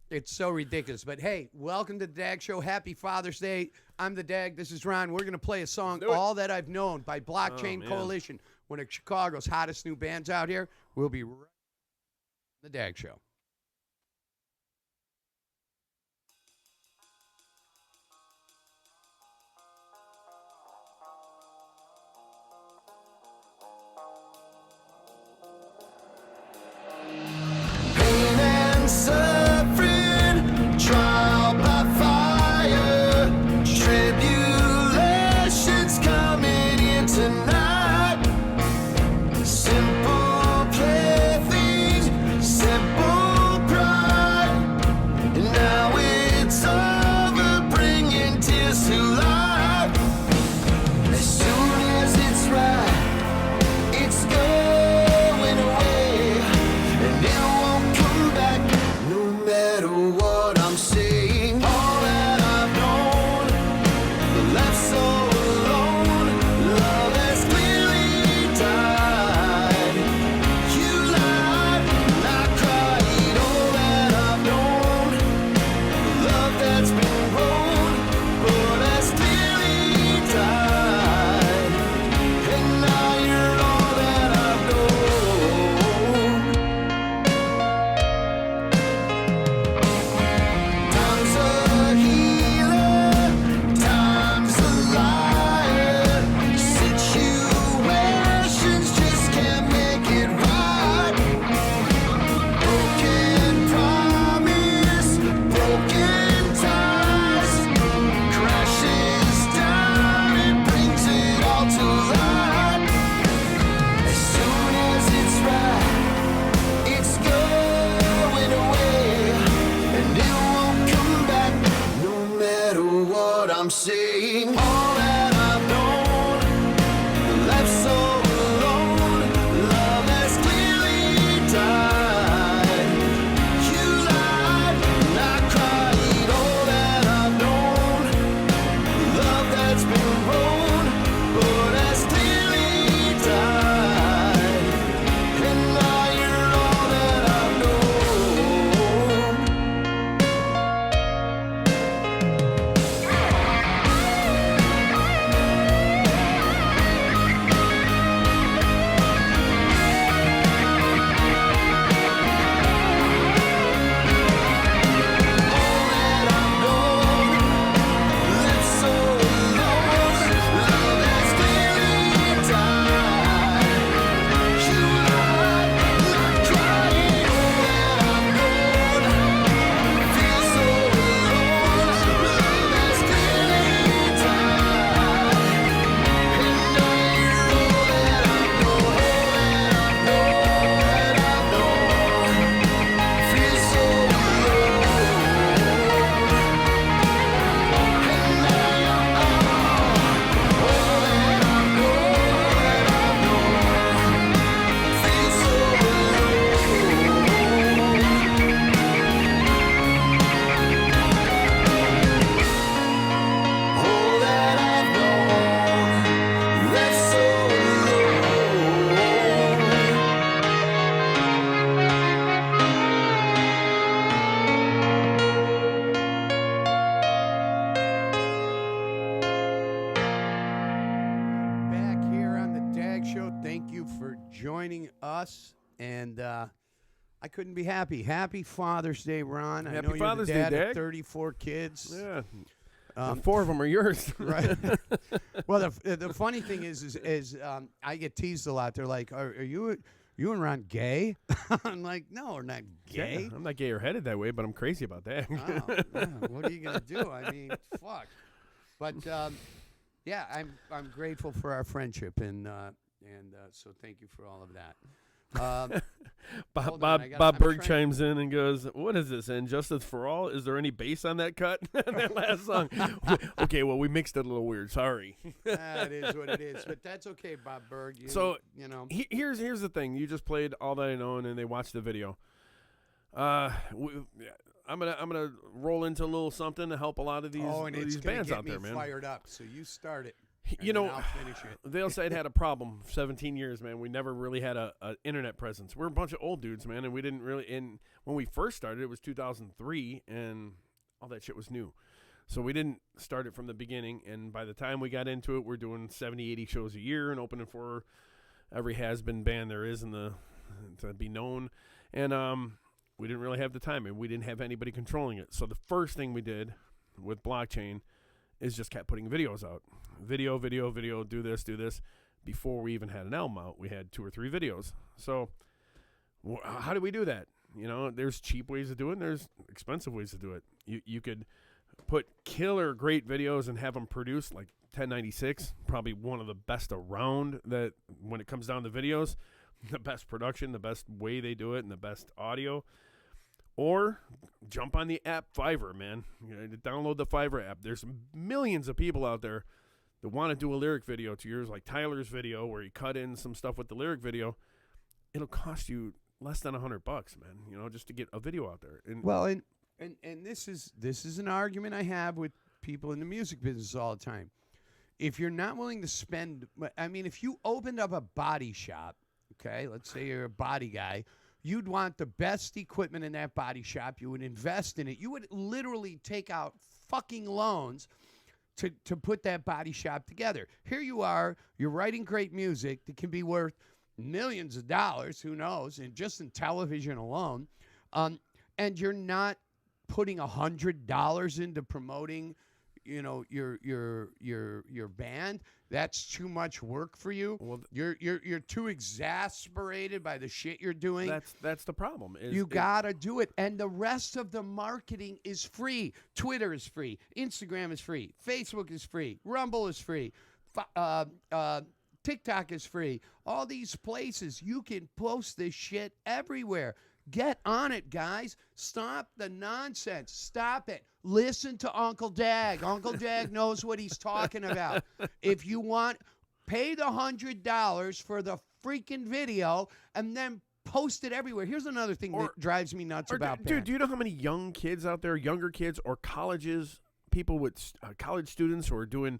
It's so ridiculous. But hey, welcome to the Dag Show. Happy Father's Day. I'm the Dag. This is Ron. We're going to play a song, All That I've Known, by Blockchain Coalition. One of Chicago's hottest new bands out here. We'll be right on the Dag Show. Pain and suffering, trial by fire, tribulations coming in tonight. Simple playthings, simple pride, and now it's over, bringing tears to life. As soon as it's right, it's going away, and it won't come back, no matter what I'm saying. All that I've known, left so alone, love has clearly died. You lied, and I cried. All that I've known, love that's been grown, but has clearly died. And now you're all that I've known. Time's a healer, time's a liar. Situations just can't make it right. Broken promise, broken ties, crashes down and brings it all to light. As soon as it's right, it's going away, and it won't come back, no matter what I'm saying. All that I've known, left so alone, love has clearly died. You lied, and I cried. All that I've known, love that's been grown, but has clearly died. And now you're all that I've known. Back here on the Dag Show. Thank you for joining us. And I couldn't be happy. Happy Father's Day, Ron. I Happy know you're Father's the Day, dad of Dag. 34 kids. Yeah. 4 of them are yours. Right. Well, the funny thing is I get teased a lot. They're like, "Are you and Ron gay?" I'm like, "No, we're not gay." Yeah, I'm not gay or headed that way, but I'm crazy about that. Oh, yeah, what are you gonna do? I mean, fuck. But yeah, I'm grateful for our friendship, and so thank you for all of that. Hold on, Bob I'm Berg trying- chimes in and goes, "What is this? And Justice for All? Is there any bass on that cut? That last song?" Okay, well, we mixed it a little weird. Sorry. It is what it is, but that's okay, Bob Berg. So, you know, Here's the thing. You just played All That I Know, and they watched the video. I'm gonna roll into a little something to help a lot of these and it's these gonna bands get out me there, man. fired up. So you start it. You and know, then I'll finish it. Veilside had a problem. 17 years, man. We never really had a internet presence. We're a bunch of old dudes, man, and we didn't really. And when we first started, it was 2003, and all that shit was new. So we didn't start it from the beginning. And by the time we got into it, we're doing 70, 80 shows a year and opening for every has-been band there is in the to be known. And we didn't really have the time, and we didn't have anybody controlling it. So the first thing we did with Blockchain is just kept putting videos out. Video, do this. Before we even had an album out, we had 2 or 3 videos. So how do we do that? You know, there's cheap ways to do it, and there's expensive ways to do it. You could put killer great videos and have them produced like 1096, probably one of the best around that when it comes down to videos, the best production, the best way they do it, and the best audio. Or jump on the app Fiverr, man. You know, download the Fiverr app. There's millions of people out there that want to do a lyric video to yours, like Tyler's video, where he cut in some stuff with the lyric video. It'll cost you less than $100, man. You know, just to get a video out there. And Well, and this is an argument I have with people in the music business all the time. If you're not willing to spend, I mean, if you opened up a body shop, okay, let's say you're a body guy, you'd want the best equipment in that body shop. You would invest in it. You would literally take out fucking loans to put that body shop together. Here you are, you're writing great music that can be worth millions of dollars, who knows, and just in television alone, and you're not putting $100 into promoting, you know, your band. That's too much work for you. Well, you're too exasperated by the shit you're doing. that's the problem. You gotta do it, and the rest of the marketing is free. Twitter is free, Instagram is free, Facebook is free, Rumble is free, TikTok is free. All these places you can post this shit everywhere. Get on it, guys. Stop the nonsense. Stop it. Listen to Uncle Dag. Uncle Dag knows what he's talking about. If you want, pay the $100 for the freaking video and then post it everywhere. Here's another thing that drives me nuts about dude, bands. do you know how many young kids out there, younger kids or colleges, people with college students who are doing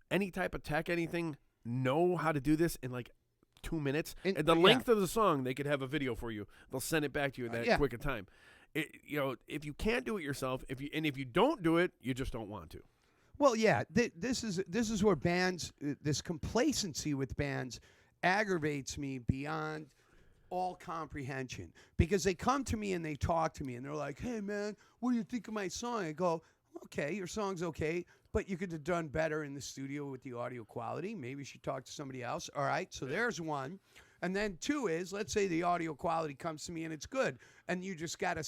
any type of tech, anything, know how to do this in like 2 minutes? And the length of the song, they could have a video for you. They'll send it back to you in that quick a time. You know, if you can't do it yourself, if you don't do it, you just don't want to. Well, yeah, this is where bands, this complacency with bands aggravates me beyond all comprehension, because they come to me and they talk to me and they're like, hey, man, what do you think of my song? I go, okay, your song's okay, but you could have done better in the studio with the audio quality. Maybe you should talk to somebody else. All right, so there's one. And then 2 is, let's say the audio quality comes to me and it's good, and you just gotta,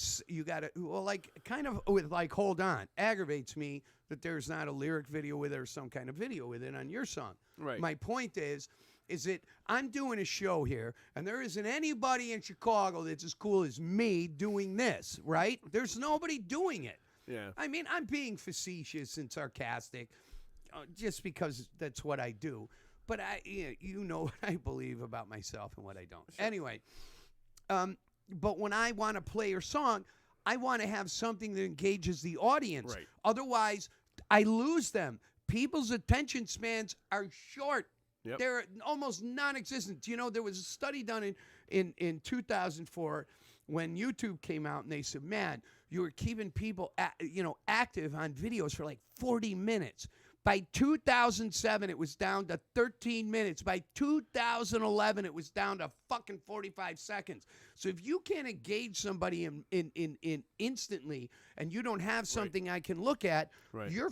well, like, kind of with like, hold on, aggravates me that there's not a lyric video with it or some kind of video with it on your song. Right. My point is that I'm doing a show here, and there isn't anybody in Chicago that's as cool as me doing this, right? There's nobody doing it. Yeah. I mean, I'm being facetious and sarcastic just because that's what I do. But you know what I believe about myself and what I don't. Sure. Anyway, but when I want to play your song, I want to have something that engages the audience. Right. Otherwise, I lose them. People's attention spans are short. Yep. They're almost non-existent. You know, there was a study done in 2004 when YouTube came out, and they said, man, you were keeping people active on videos for like 40 minutes. By 2007, it was down to 13 minutes. By 2011, it was down to fucking 45 seconds. So if you can't engage somebody in instantly, and you don't have something I can look at, you're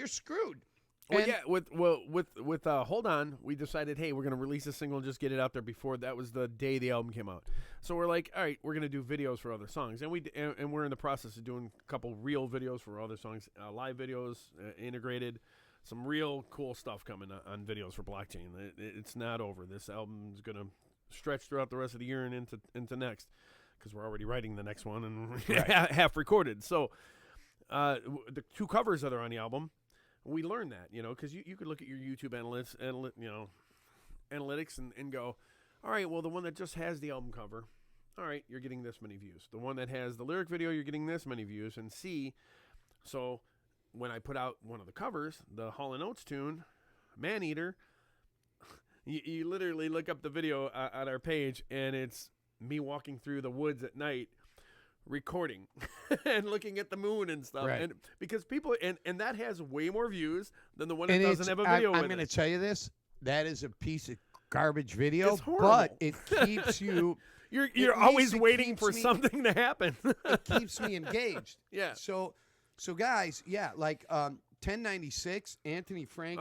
screwed. Well, yeah, with Hold On, we decided, hey, we're going to release a single and just get it out there before. That was the day the album came out. So we're like, all right, we're going to do videos for other songs. And we're in the process of doing a couple real videos for other songs, live videos, integrated, some real cool stuff coming on videos for Blockchain. It's not over. This album's going to stretch throughout the rest of the year and into next, because we're already writing the next one and half recorded. So the 2 covers that are on the album, we learned that, because you could look at your YouTube analytics and go, all right, well, the one that just has the album cover, all right, you're getting this many views. The one that has the lyric video, you're getting this many views. And C, so when I put out one of the covers, the Hall & Oates tune, Man Eater, you literally look up the video on our page, and it's me walking through the woods at night recording and looking at the moon and stuff. Right. And because people, and that has way more views than the one And that doesn't have a video I'm with going to it. tell you this. That is a piece of garbage video, It's horrible. but it keeps you. You're at always least it waiting keeps for me- something to happen. It keeps me engaged. Yeah. So guys, yeah, like 1096, Anthony Frank.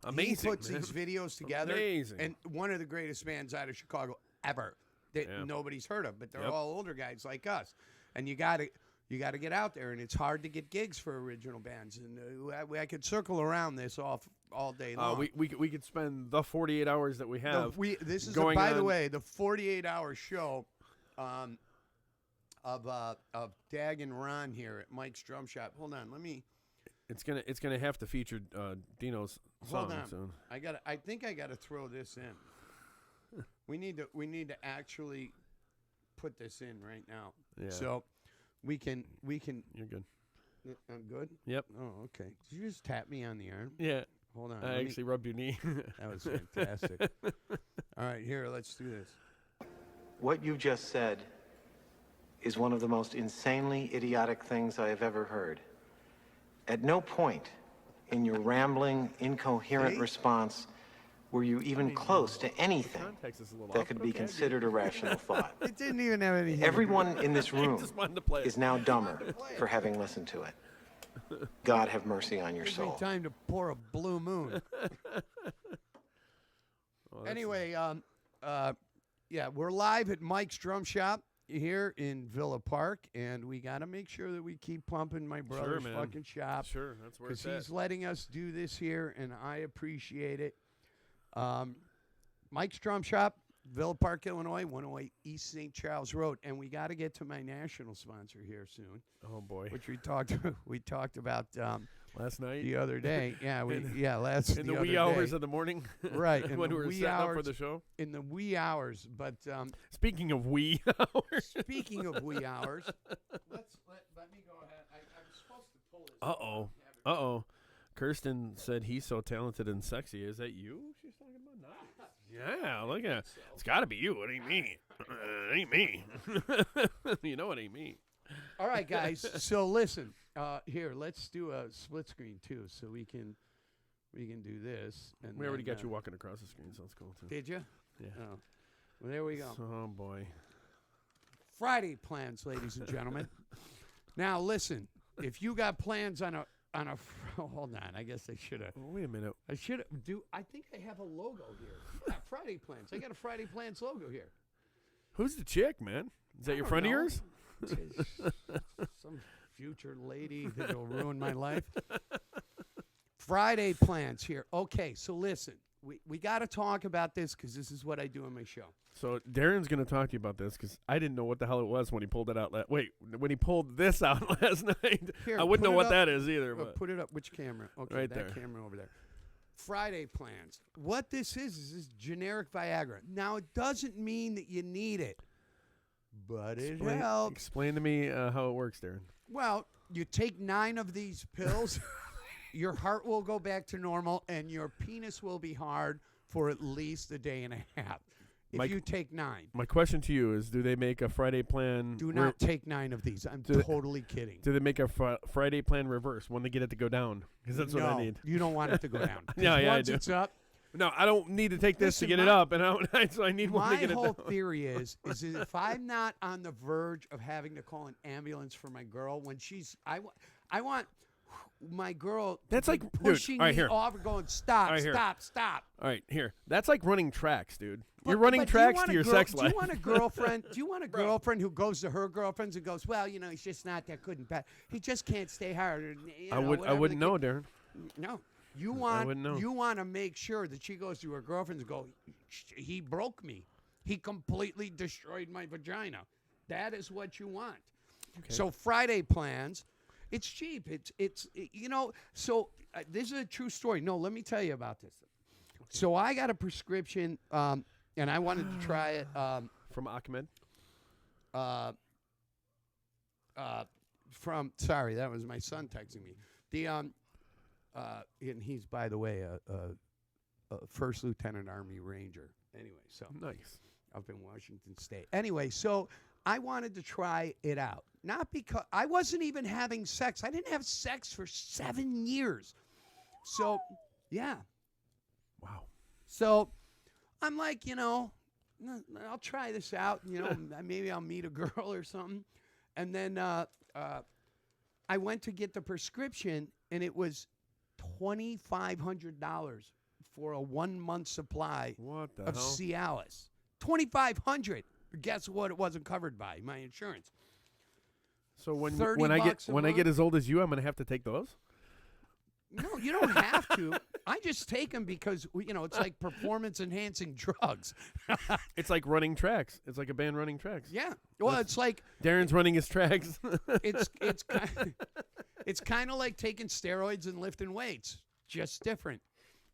Amazing. He puts man. these videos together. Amazing. And one of the greatest bands out of Chicago ever that Yeah. nobody's heard of, but they're Yep. all older guys like us. And you got to get out there, and it's hard to get gigs for original bands. And I could circle around this all day long. We could spend the 48 hours that we have. This is going by the on- way, the 48-hour show of Dag and Ron here at Mike's Drum Shop. Hold on, let me It's gonna have to feature Dino's hold song on. soon. I think I gotta throw this in. We need to actually put this in right now. Yeah. So we can. You're good. I'm good. Yep. Oh, okay. Did you just tap me on the arm? Yeah. Hold on. I let me- actually rubbed your knee. that was fantastic. All right, here. Let's do this. What you just said is one of the most insanely idiotic things I have ever heard. At no point in your rambling, incoherent See? response were you even close to anything Context is a little that off, could but be okay. considered a rational thought. It didn't even have any. Everyone in this room Just wanted to play it. is now dumber for having listened to it. God have mercy on your Gives me soul. time to pour a blue moon. Anyway, yeah, we're live at Mike's Drum Shop here in Villa Park, and we got to make sure that we keep pumping my brother's man. fucking shop. Sure, that's where Because it's at. he's letting us do this here, and I appreciate it. Mike's Drum Shop, Villa Park, Illinois, 108 East St. Charles Road, and we got to get to my national sponsor here soon, Oh boy. which we talked about Last night. the other day. Yeah, In- last in the the other wee hours day. of the morning. Right, in when the we were wee setting up for hours. the show. in the wee hours. But Speaking of wee hours. speaking of wee hours, let me go ahead. I'm supposed to pull this. Uh-oh. Kirsten said he's so talented and sexy. Is that you she's talking about? Nice. Yeah, look at it. It's got to be you. It ain't me. It ain't me. You know it ain't me. All right, guys. So listen, here, let's do a split screen too, so we can do this. And We already then, got you walking across the screen, so that's cool too. Did you? Yeah. Oh, well, there we go. Oh boy. Friday plans, ladies and gentlemen. Now listen, if you got plans on a hold on, I guess I should have. Oh, wait a minute. I should do. I think I have a logo here. Yeah, Friday plans. I got a Friday plans logo here. Who's the chick, man? Is that I your don't friend know. of yours? Some future lady that'll ruin my life. Friday plans here. Okay, so listen, we got to talk about this because this is what I do on my show. So Darren's going to talk to you about this because I didn't know what the hell it was when he pulled it out. When he pulled this out last night, Here, I wouldn't put know it what up. that is either. But Put it up. Which camera? Okay, Right that there. camera over there. Friday plans. What this is generic Viagra. Now, it doesn't mean that you need it, but it helps. Explain to me how it works, Darren. Well, you take 9 of these pills, your heart will go back to normal, and your penis will be hard for at least a day and a half. If Mike- you take 9. My question to you is: do they make a Friday plan? Do not take 9 of these. I'm Do- totally kidding. Do they make a Friday plan reverse when they get it to go down? Because that's what I No, need. you don't want it to go down. 'Cause Yeah, I once do. it's up, No, I don't need to take this to Listen, get it my- up, and so I need one my to get it whole down. theory is that if I'm not on the verge of having to call an ambulance for my girl when she's, I want my girl. That's to like- be dude, pushing all right, me here. off, going stop, All right, here. stop. All right, here. That's like running tracks, dude. You're But- running but do you tracks want to a your girl- sex Do life. you want a girlfriend? Do you want a girlfriend who goes to her girlfriends and goes, well, you know, he's just not that good and bad. He just can't stay hard. Or, you I know, would. I whatever wouldn't the know, kid- Darren. No, you wouldn't know. want to make sure that she goes to her girlfriends and go, he broke me. He completely destroyed my vagina. That is what you want. So Friday plans, it's cheap. It's you know. So this is a true story. No, let me tell you about this. So I got a prescription, and I wanted to try it. From Ahmed. From sorry, that was my son texting me. The and he's, by the way, a first lieutenant Army Ranger. Anyway, so Nice. up in Washington State. Anyway, so I wanted to try it out. Not because I wasn't even having sex. I didn't have sex for 7 years. So, yeah. Wow. So I'm like, I'll try this out. Maybe I'll meet a girl or something. And then I went to get the prescription, and it was $2,500 for a 1 month supply What the of hell? Cialis. $2,500. Guess what? It wasn't covered by my insurance. So when $30 I a get as old as you, I'm gonna have to take those. No, you don't have to. I just take them because it's like performance enhancing drugs. It's like running tracks. It's like a band running tracks. Yeah. Well, it's like Darren's running his tracks. it's kind of like taking steroids and lifting weights, just different.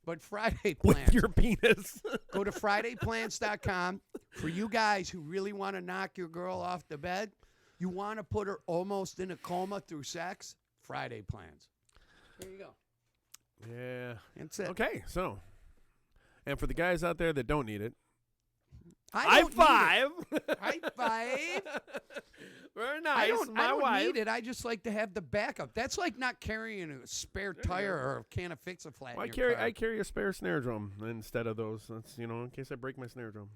But Friday With plans. your penis. Go to FridayPlans.com for you guys who really want to knock your girl off the bed. You want to put her almost in a coma through sex. Friday Plans. There you go. Yeah. That's it. Okay, so, and for the guys out there that don't need it, I don't need five. it. High five. Very I nice. don't need it. I just like to have the backup. That's like not carrying a spare tire or a can of Fix-A-Flat. I in your car. carry a spare snare drum instead of those. That's in case I break my snare drum.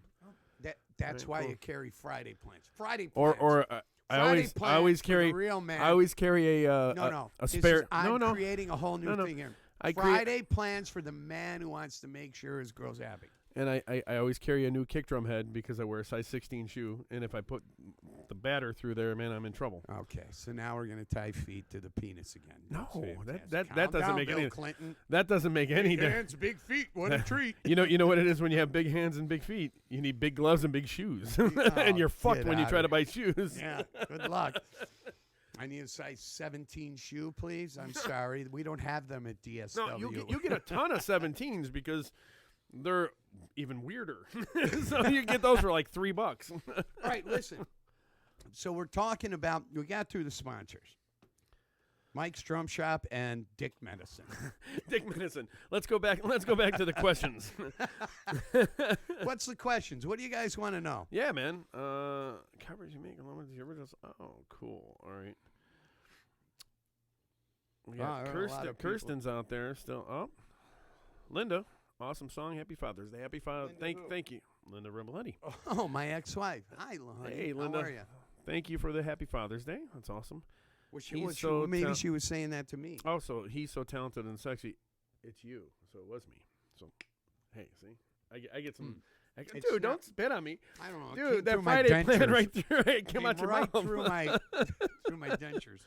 That's Right, why cool. you carry Friday Plans. Friday Plans. Or I always Plans for the carry real man. I always carry a No. a This spare. is, I'm no. creating a whole new No. thing here. I create- Friday Plans for the man who wants to make sure his girl's happy. And I always carry a new kick drum head because I wear a size 16 shoe. And if I put the batter through there, man, I'm in trouble. Okay, so now we're gonna tie feet to the penis again. No, That's fantastic. that Calm doesn't down, make Bill any. Clinton. That doesn't make any difference. Hands, big feet. What a treat. You know what it is when you have big hands and big feet. You need big gloves and big shoes, and you're fucked get when you outta try to here. buy shoes. Yeah, good luck. I need a size 17 shoe, please. I'm sorry, we don't have them at DSW. No, you get a ton of 17s because they're even weirder. So you get those for like $3. All right, listen. So we're talking about. We got through the sponsors. Mike's Drum Shop and Dick Medicine. Dick Medicine. Let's go back to the questions. What's the questions? What do you guys want to know? Yeah, man. Coverage you make along with the originals. Oh, cool. All right. We got there are a lot of people. Kirsten's out there still. Oh, Linda. Awesome song. Happy Father's Day. Happy Father. Thank you, Linda Rimboletti. Oh, my ex-wife. Hi, honey. Hey, Linda. How are you? Thank you for the Happy Father's Day. That's awesome. Maybe she was saying that to me. Oh, so he's so talented and sexy. It's you. So it was me. So, hey, see, I get some. It's Dude, not- don't spit on me. I don't know. it Dude, came that through my Friday plan dentures. right through it came Came out your right mouth. through my through my dentures.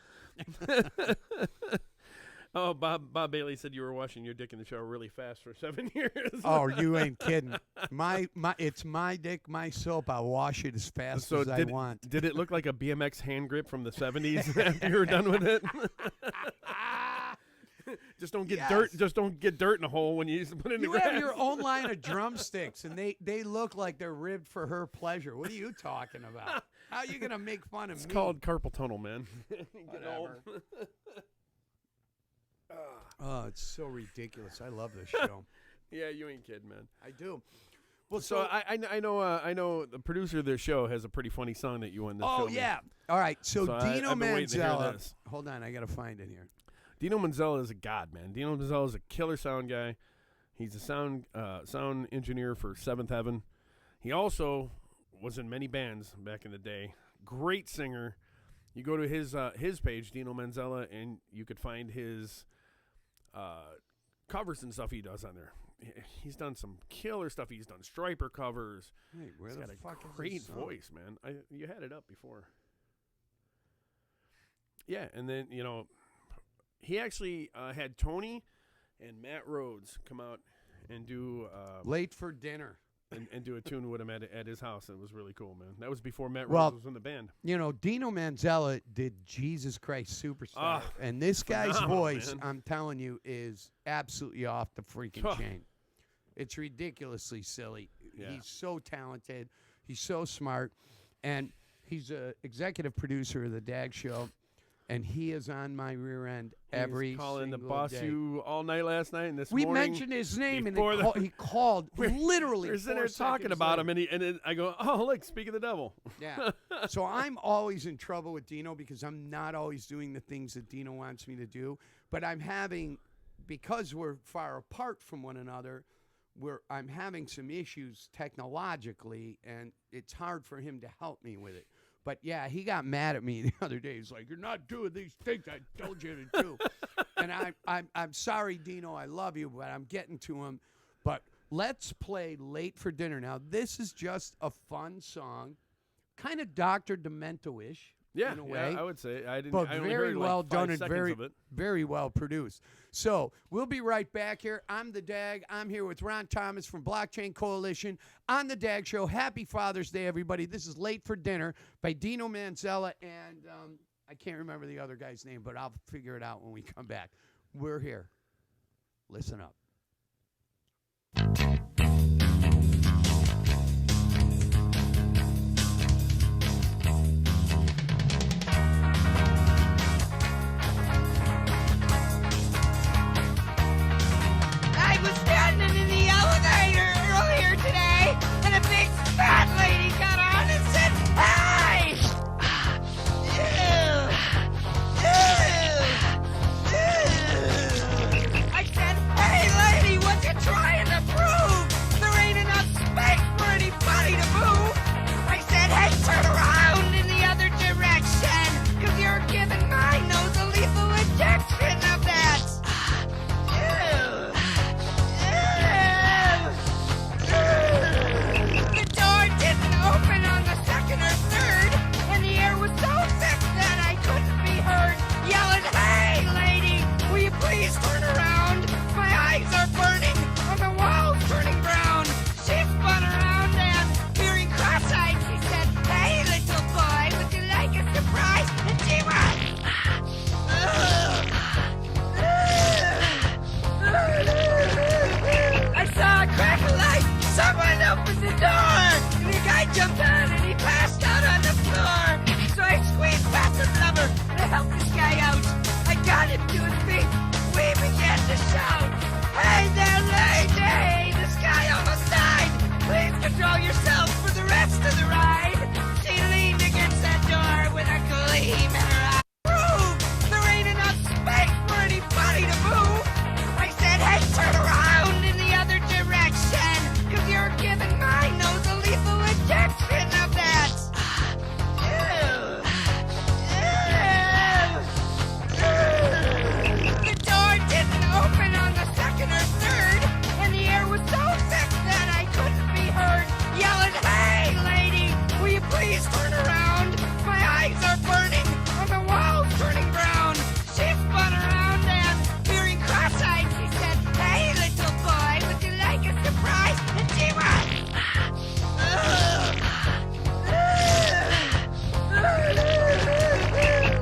Oh, Bob Bailey said you were washing your dick in the shower really fast for 7 years. Oh, you ain't kidding. It's my dick, my soap. I'll wash it as fast so as I want. did it look like a BMX hand grip from the 70s after you were done with it? Just don't get Yes. dirt. Just don't get dirt in a hole when you used to put it in You the grass. have your own line of drumsticks, and they look like they're ribbed for her pleasure. What are you talking about? How are you gonna make fun of It's me? called carpal tunnel, man. Whatever. Oh, it's so ridiculous. I love this show. Yeah, you ain't kidding, man. I do. Well, So I know the producer of this show has a pretty funny song that you want to show Oh me. yeah. All right. So, So Dino I've been waiting to hear Manzella. this. Hold on, I gotta find it here. Dino Manzella is a god, man. Dino Manzella is a killer sound guy. He's a sound engineer for Seventh Heaven. He also was in many bands back in the day. Great singer. You go to his page, Dino Manzella, and you could find his covers and stuff he does on there. He's done some killer stuff. He's done Striper covers. Hey, where He's the got a fuck is great this song? voice, man. You had it up before. Yeah, and then he actually had Tony and Matt Rhodes come out and do Late for dinner. and do a tune with him at his house. It was really cool, man. That was before Matt Well, Rhodes was in the band. Dino Manzella did Jesus Christ Superstar, Ah, and this guy's phenomenal, voice, man. I'm telling you, is absolutely off the freaking Huh. chain. It's ridiculously silly. Yeah. He's so talented. He's so smart, and he's a executive producer of the Dag Show. and he is on my rear end every He was calling single to boss day. you all night last night and this We morning. mentioned his name, and before the- he called literally. We're sitting 4 there talking seconds about later. him, and then I go, "Oh, look, speak of the devil." Yeah. So I'm always in trouble with Dino because I'm not always doing the things that Dino wants me to do. But I'm having, because we're far apart from one another, I'm having some issues technologically, and it's hard for him to help me with it. But yeah, he got mad at me the other day. He's like, "You're not doing these things I told you to do." And I'm sorry, Dino. I love you, but I'm getting to him. But let's play Late for Dinner. Now, this is just a fun song, kind of Dr. Demento-ish. Yeah, in a way. I would say I didn't. But I only very heard well like 5 done and seconds very, of it. very well produced. So we'll be right back here. I'm the Dag. I'm here with Ron Thomas from Blockchain Coalition on the Dag Show. Happy Father's Day, everybody. This is Late for Dinner by Dino Manzella, and I can't remember the other guy's name, but I'll figure it out when we come back. We're here. Listen up. I was standing in the elevator earlier today, and a big fat lady got on and said, "Hey!" I said, "Hey, lady, what you trying to prove? There ain't enough space for anybody to move." I said, "Hey, turn around in the other direction, 'cause you're giving my nose a lethal injection of that." The door didn't open on the second or third, and the air was so thick that I couldn't be heard yelling, "Hey, lady, will you please turn around? My eyes are burning, and the wall's turning brown." She spun around and, hearing cross-eyed, she said, "Hey, little boy, would you like a surprise?" And she went, I saw a crack of light. Someone opened the door. And the guy jumped on and he passed out on the floor. So I squeezed past the rubber and I helped this guy out. I got him to his feet. We began to shout, "Hey there, lady! This guy almost died. Please control yourself for the rest of the ride." She leaned against that door with a gleam in her eye. "Prove there ain't enough space for anybody to move." I said, "Hey, turn around in the other direction, 'cause you're giving my nose a lethal injection of that." The door didn't open on the second or third, and the air was so thick that I couldn't be heard yelling, "Hey, lady, will you please turn around? My eyes are burning, and the wall's turning brown." She spun around and, hearing cross-eyed, she said, "Hey, little boy, would you like a surprise?" And she went,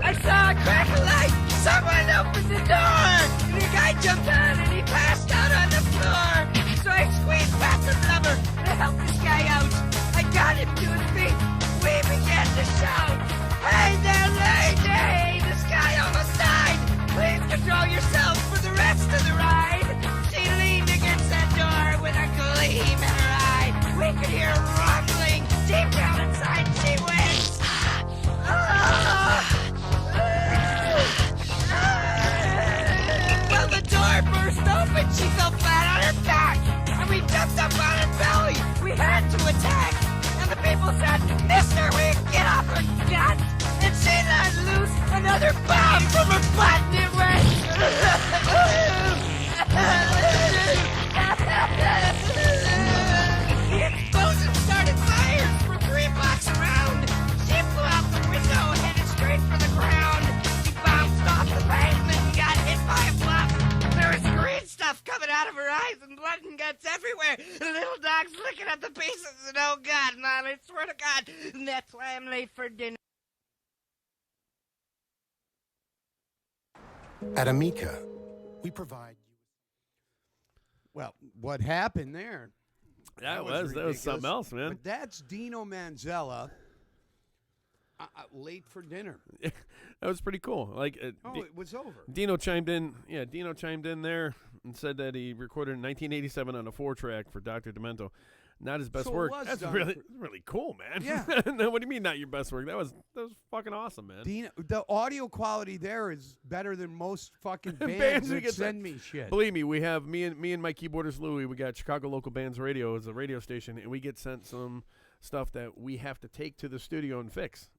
I saw a crack of light. Someone opened the door. And the guy jumped on and he passed out on the floor. So I squeezed past the rubber and I helped this guy out. I got him to his feet. We began to shout, "Hey there, lady! This guy almost died. Please control yourself for the rest of the ride." She leaned against that door with a gleam in her eye. We could hear a rumbling deep down inside. She went, well, the door burst open. She fell flat on her back, and we jumped up on her belly. We had to attack, and the people said, "Mister, we get off her gut." And she let loose another bomb from her butt, and it went. The explosion started fires for 3 blocks around. She flew out the window, headed straight for the ground. She bounced off the pavement and got hit by a bluff. There was green stuff coming out of her eyes and blood and guts everywhere. The little dog's looking at the pieces, and oh God, Mom, I swear to God, and that's why I'm late for dinner. At Amica, we provide you. Well, what happened there? That was something ridiculous. else, man. But that's Dino Manzella. late for dinner. That was pretty cool. Like, It was over. Dino chimed in. Yeah, Dino chimed in there and said that he recorded in 1987 on a 4-track for Dr. Demento. Not his best So it work. was That's done really cool, man. Yeah. No, what do you mean not your best work? That was fucking awesome, man. The audio quality there is better than most fucking bands Bands who that get send me shit. Believe me, we have me and my keyboardist Louie. We got Chicago Local Bands Radio as a radio station, and we get sent some stuff that we have to take to the studio and fix.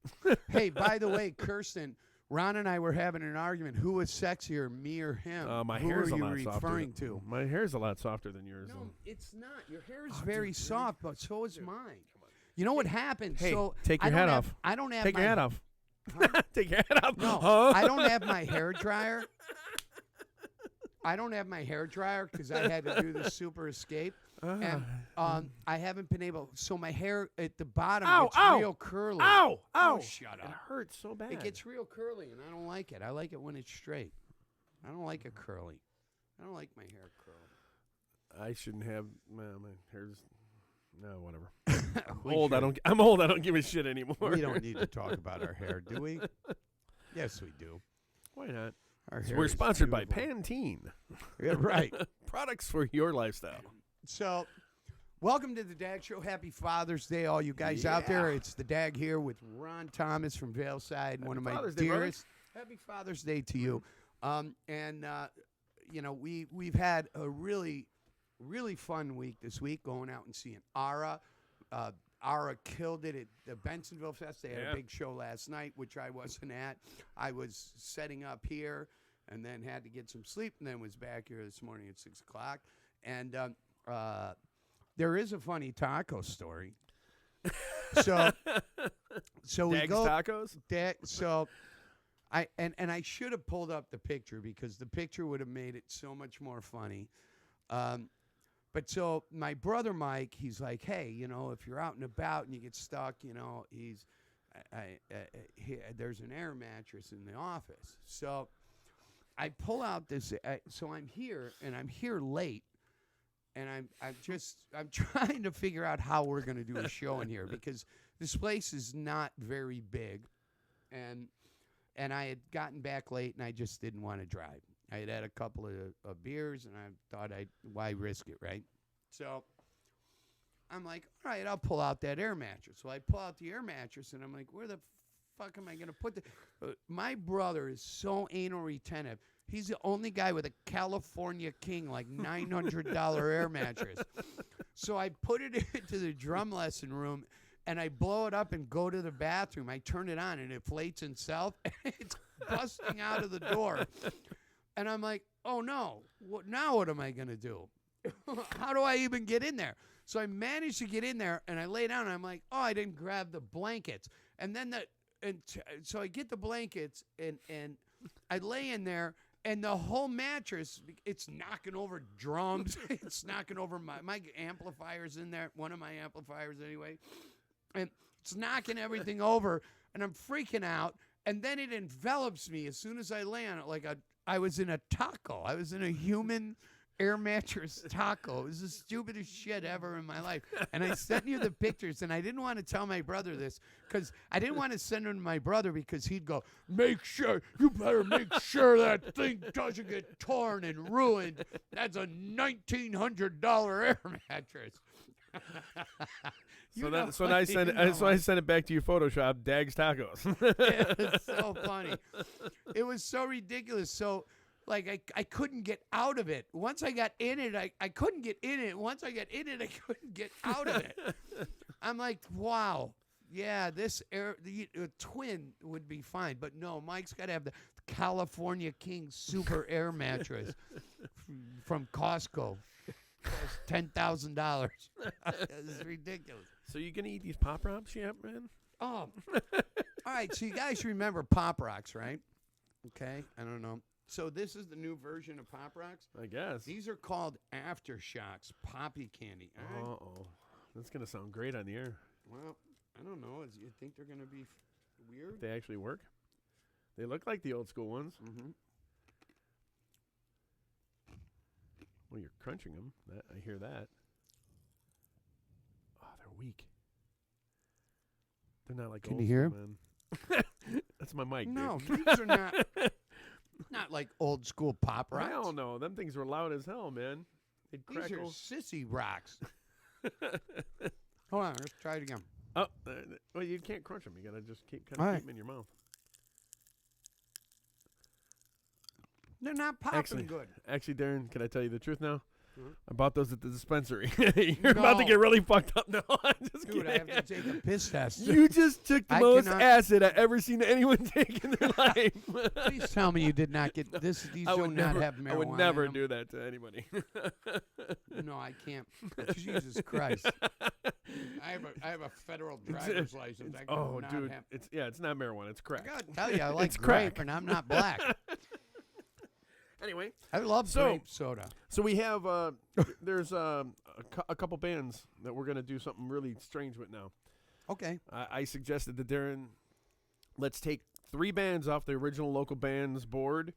Hey, by the way, Kirsten, Ron and I were having an argument. Who was sexier, me or him? My Who hair's are a you lot referring softer. to? My hair's a lot softer than yours. No, though. it's not. Your hair is very soft, but so is mine. You know what happened? Hey, so take your I don't hat have- off. I don't have Take my your hat off. Take your hat off. No, Huh? I don't have my hair dryer. I don't have my hair dryer because I had to do the Super Escape, and I haven't been able. So my hair at the bottom, Ow, it's ow. real curly. Ow! Ow! Oh, shut It up. hurts so bad. It gets real curly, and I don't like it. I like it when it's straight. I don't like it curly. I don't like my hair curly. I shouldn't have my hair's. No, whatever. I'm old. I'm old. I don't give a shit anymore. We don't need to talk about our hair, do we? Yes, we do. Why not? Our So hair we're is sponsored by beautiful. Pantene. Yeah, right. Products for your lifestyle. So, welcome to the Dag Show. Happy Father's Day, all you guys out there. It's the Dag here with Ron Thomas from Valeside, one of my Father's Day, brother. dearest. Happy Father's Day to you. You know, we've had a really, really fun week this week, going out and seeing Ara. Ara killed it at the Bensonville Fest. They had Yeah. a big show last night, which I wasn't at. I was setting up here and then had to get some sleep, and then was back here this morning at 6 o'clock. And there is a funny taco story. So we Dag's go. Tacos? So I should have pulled up the picture because the picture would have made it so much more funny. But so my brother Mike, he's like, hey, you know, if you're out and about and you get stuck, you know, there's an air mattress in the office. So I pull out this. So I'm here, and I'm here late, and I'm trying to figure out how we're going to do a show in here because this place is not very big, and I had gotten back late, and I just didn't want to drive. I had a couple of beers, and I thought, why risk it, right? So I'm like, all right, I'll pull out that air mattress. So I pull out the air mattress, and I'm like, where the fuck am I going to put the... my brother is so anal retentive. He's the only guy with a California King, like $900 air mattress. So I put it into the drum lesson room, and I blow it up and go to the bathroom. I turn it on, and it inflates itself, and it's busting out of the door. And I'm like, oh, no. Now what am I going to do? How do I even get in there? So I managed to get in there, and I lay down, and I'm like, oh, I didn't grab the blankets. And then so I get the blankets, and I lay in there, and the whole mattress, it's knocking over drums. It's knocking over my amplifiers in there, one of my amplifiers anyway. And it's knocking everything over, and I'm freaking out. And then it envelops me as soon as I lay on it like I was in a taco. I was in a human air mattress taco. It was the stupidest shit ever in my life. And I sent you the pictures, and I didn't want to tell my brother this because I didn't want to send them to my brother because he'd go, you better make sure that thing doesn't get torn and ruined. That's a $1,900 air mattress. So I sent it back to you, Photoshop, Dag's Tacos. It's so funny. It was so ridiculous. So, like, I couldn't get out of it. Once I got in it, I couldn't get in it. Once I got in it, I couldn't get out of it. I'm like, wow. Yeah, this twin would be fine. But no, Mike's got to have the California King Super Air Mattress from Costco. Cost $10,000. It's ridiculous. So you gonna eat these Pop Rocks yet, man? Oh, all right. So you guys remember Pop Rocks, right? Okay, I don't know. So this is the new version of Pop Rocks. I guess. These are called Aftershocks Poppy Candy. All right? Uh-oh. That's gonna sound great on the air. Well, I don't know. You think they're gonna be weird? They actually work. They look like the old school ones. Mm-hmm. Well, you're crunching them. I hear that. Oh, they're weak. They're not like Can old you hear school, 'em? man. That's my mic. No, dude. these are not like old school pop rocks. Hell no, them things were loud as hell, man. They'd These are crackle. sissy rocks. Hold on, let's try it again. Oh, well, you can't crunch them. You gotta just keep All right. keep them in your mouth. They're not popping good. Actually, Darren, can I tell you the truth now? Mhm. I bought those at the dispensary. You're about to No. get really fucked up. No, I'm just Dude, I kidding. have to take a piss test. You just took the I most cannot- acid I've ever seen anyone take in their life. Please tell me you did not get this. These I do would not never, have marijuana. I would never in them. do that to anybody. No, I can't. Jesus Christ! I have a federal driver's license. I Oh, not dude, have. it's not marijuana. It's I crack. gotta tell you, I like It's crack. grape, and I'm not black. Anyway, I love So- grape soda. so we have there's a couple bands that we're gonna do something really strange with now. Okay. I suggested to Darren, let's take 3 bands off the original local bands board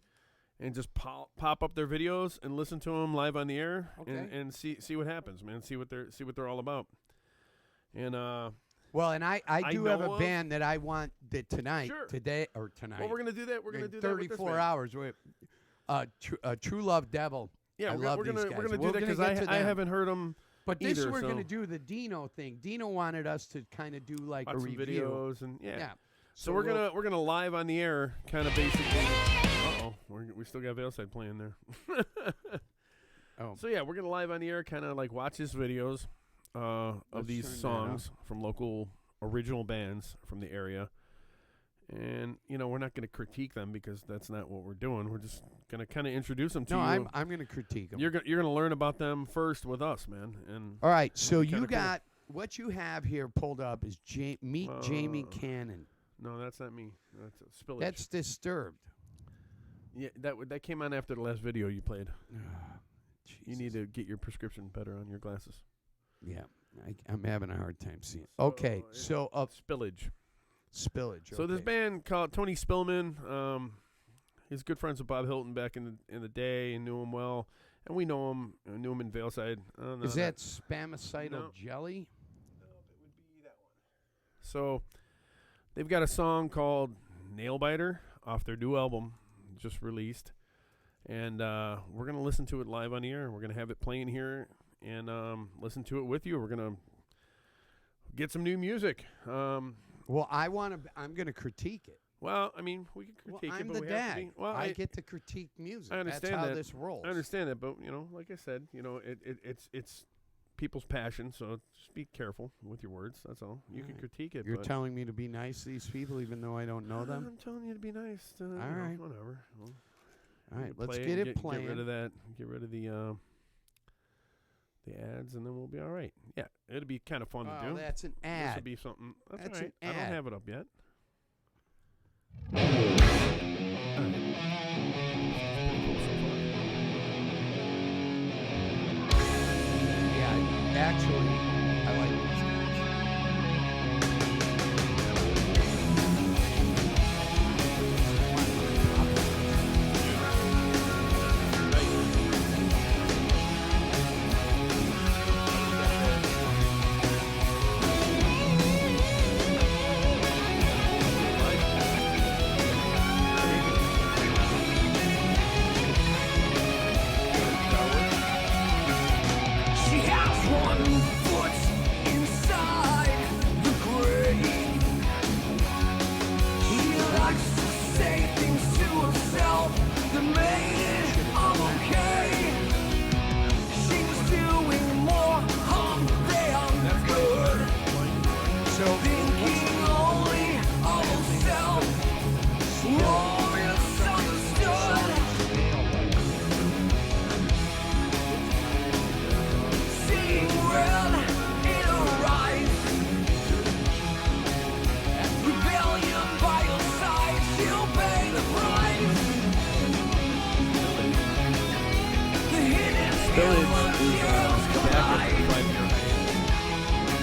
and just pop up their videos and listen to them live on the air Okay. and see what happens, man. See what they're all about. And Well, and I do have know a of- band that I want that tonight, Sure. today or tonight. well, we're gonna do that. We're gonna in do that with this 34 band. hours. True Love Devil. Yeah, I we're love gonna these we're guys. gonna do We're that gonna because get to I them. haven't heard them. But this either, we're so- gonna do the Dino thing. Dino wanted us to kind of do like Watch a some review. videos and yeah. Yeah. So we're gonna live on the air, kind of basically. We still got Veilside playing there. Oh. So yeah, we're gonna live on the air, kind of like watch his videos of Let's these turn that songs from local original bands from the area, and we're not gonna critique them because that's not what we're doing. We're just gonna kind of introduce them to No, you. I'm gonna critique them. You're gonna learn about them first with us, man. And All right. So kinda you cool. got what you have here pulled up is meet Jamie Cannon. no, that's not me. That's Spillage. That's Disturbed. yeah. That came on after the last video you played. You need Jesus. to get your prescription better on your glasses. Yeah, I'm having a hard time seeing. So, Okay, yeah. so Spillage. Spillage. So this okay. band called Tony Spillman. He's good friends with Bob Hilton back in the day and knew him well, and we know him. Knew him in Veilside. Is that spamicidal No. jelly? So they've got a song called Nailbiter off their new album just released, and we're gonna listen to it live on the air. We're gonna have it playing here and listen to it with you. We're gonna get some new music. Well, I'm gonna critique it. Well, I mean, we can Well, critique it, I'm but the we have to dad. be. Well, I get to critique music. I understand That's how that. this rolls. I understand that, but like I said, it's people's passion. So just be careful with your words. That's all. You can Alright. critique it. You're but telling me to be nice to these people, even though I don't know them. I'm telling you to be nice. All right. whatever. Well, All you right, can let's play get and it playing. Get rid of that. Get rid of the ads, and then we'll be all right. Yeah, it'll be kind of fun to Oh, do. that's an This will ad. be something. That's, That's all right. an I don't ad. have it up yet. Yeah, actually, I like these guys. She has one foot inside the grave. He likes to say things to himself that made it all okay. She was doing more harm than good, So, thinking only of herself. All misunderstood. Seeing red in her eyes, rebellion by your side, she'll pay the price. The hidden tears collide.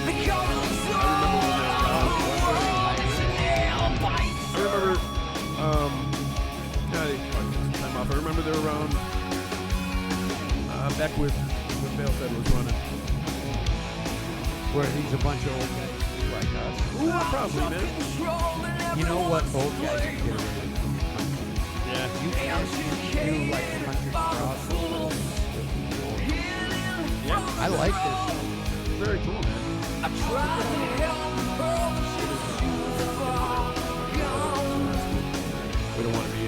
The colors of the world is a nail bite. I remember they were around back with Veilside was running. where he's a bunch of old guys like us. Probably, man. You know what old guys can get away with. Yeah. You do like country cross. Yeah. I like this. Very cool, man. We don't want to be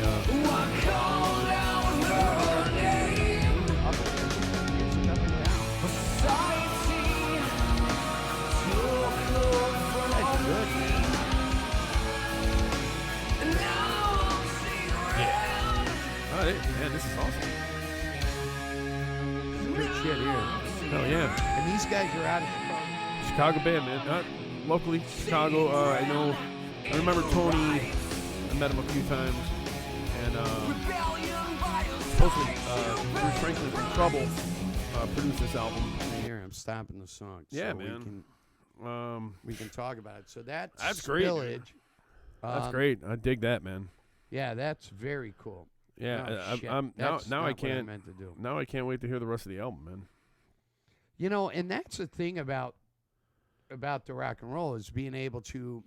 Oh, man, this is awesome. Good shit here. Hell yeah. And these guys are out of Chicago. Chicago band, man. Not locally Chicago. I remember Tony. I met him a few times. And supposedly Bruce Franklin from Trouble produced this album. Here, I'm stopping the song. Yeah, so man. We can talk about it. So That's great, man. Spillage. That's great. I dig that, man. Yeah, that's very cool. Yeah, Oh, shit. I'm That's now not I what can't. meant to do. Now I can't wait to hear the rest of the album, man. You know, and that's the thing about the rock and roll is being able to,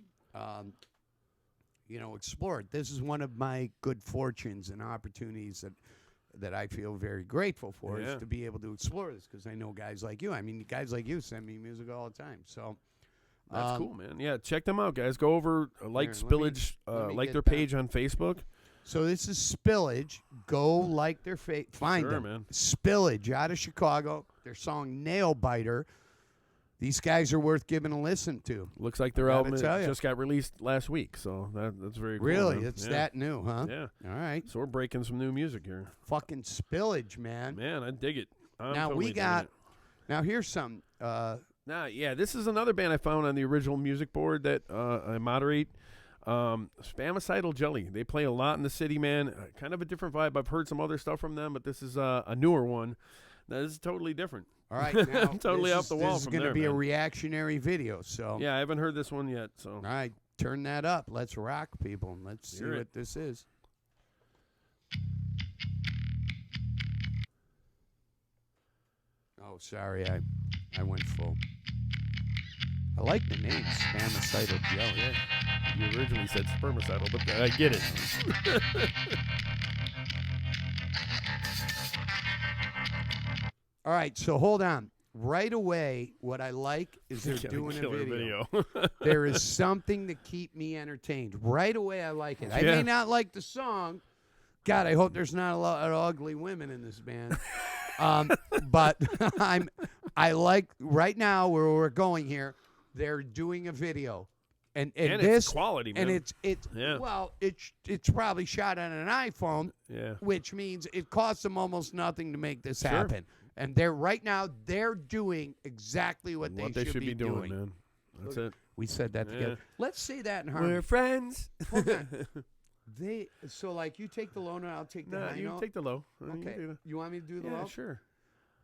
explore it. This is one of my good fortunes and opportunities that I feel very grateful for Yeah. is to be able to explore this because I know guys like you. I mean, guys like you send me music all the time. So That's cool, man. Yeah, check them out, guys. Go over like Here, let me- Spillage, let me like get their that. page on Facebook. So this is Spillage. Go like their find Sure, them. man. Spillage out of Chicago. Their song Nail Biter. These guys are worth giving a listen to. Looks like their I album gotta tell ya. just got released last week, so that's very cool. Really? man. It's Yeah. that new, huh? Yeah. All right. So we're breaking some new music here. Fucking Spillage, man. Man, I dig it. I'm Now totally we digging got. it. Now here's some. Nah, yeah, this is another band I found on the original music board that I moderate. Spamicidal Jelly. They play a lot in the city, man. Kind of a different vibe. I've heard some other stuff from them, but this is a newer one. This is totally different. All right. Now Totally this off is- the wall This is from going to there, be a man. reactionary video. So Yeah, I haven't heard this one yet. So all right, turn that up. Let's rock, people. Let's see Hear it. what this is. Oh, sorry, I went full. I like the name Spamicidal Jelly. you originally said spermicidal, but I get it. All right, so hold on. Right away, what I like is they're Got a doing a killer video. video. There is something to keep me entertained. Right away, I like it. I Yeah. may not like the song. God, I hope there's not a lot of ugly women in this band. But I like right now where we're going here. They're doing a video, and And this it's quality, man. and it's Yeah. well, it's probably shot on an iPhone, Yeah. which means it costs them almost nothing to make this Sure. happen. And they're right now they're doing exactly what What they should be doing, man. That's it. We said that together. Yeah. Let's say that in harmony. We're friends. Hold on. So like you take the low note, I'll take the No, high you note. take the low. You Okay. do the- You want me to do the Yeah, low? sure.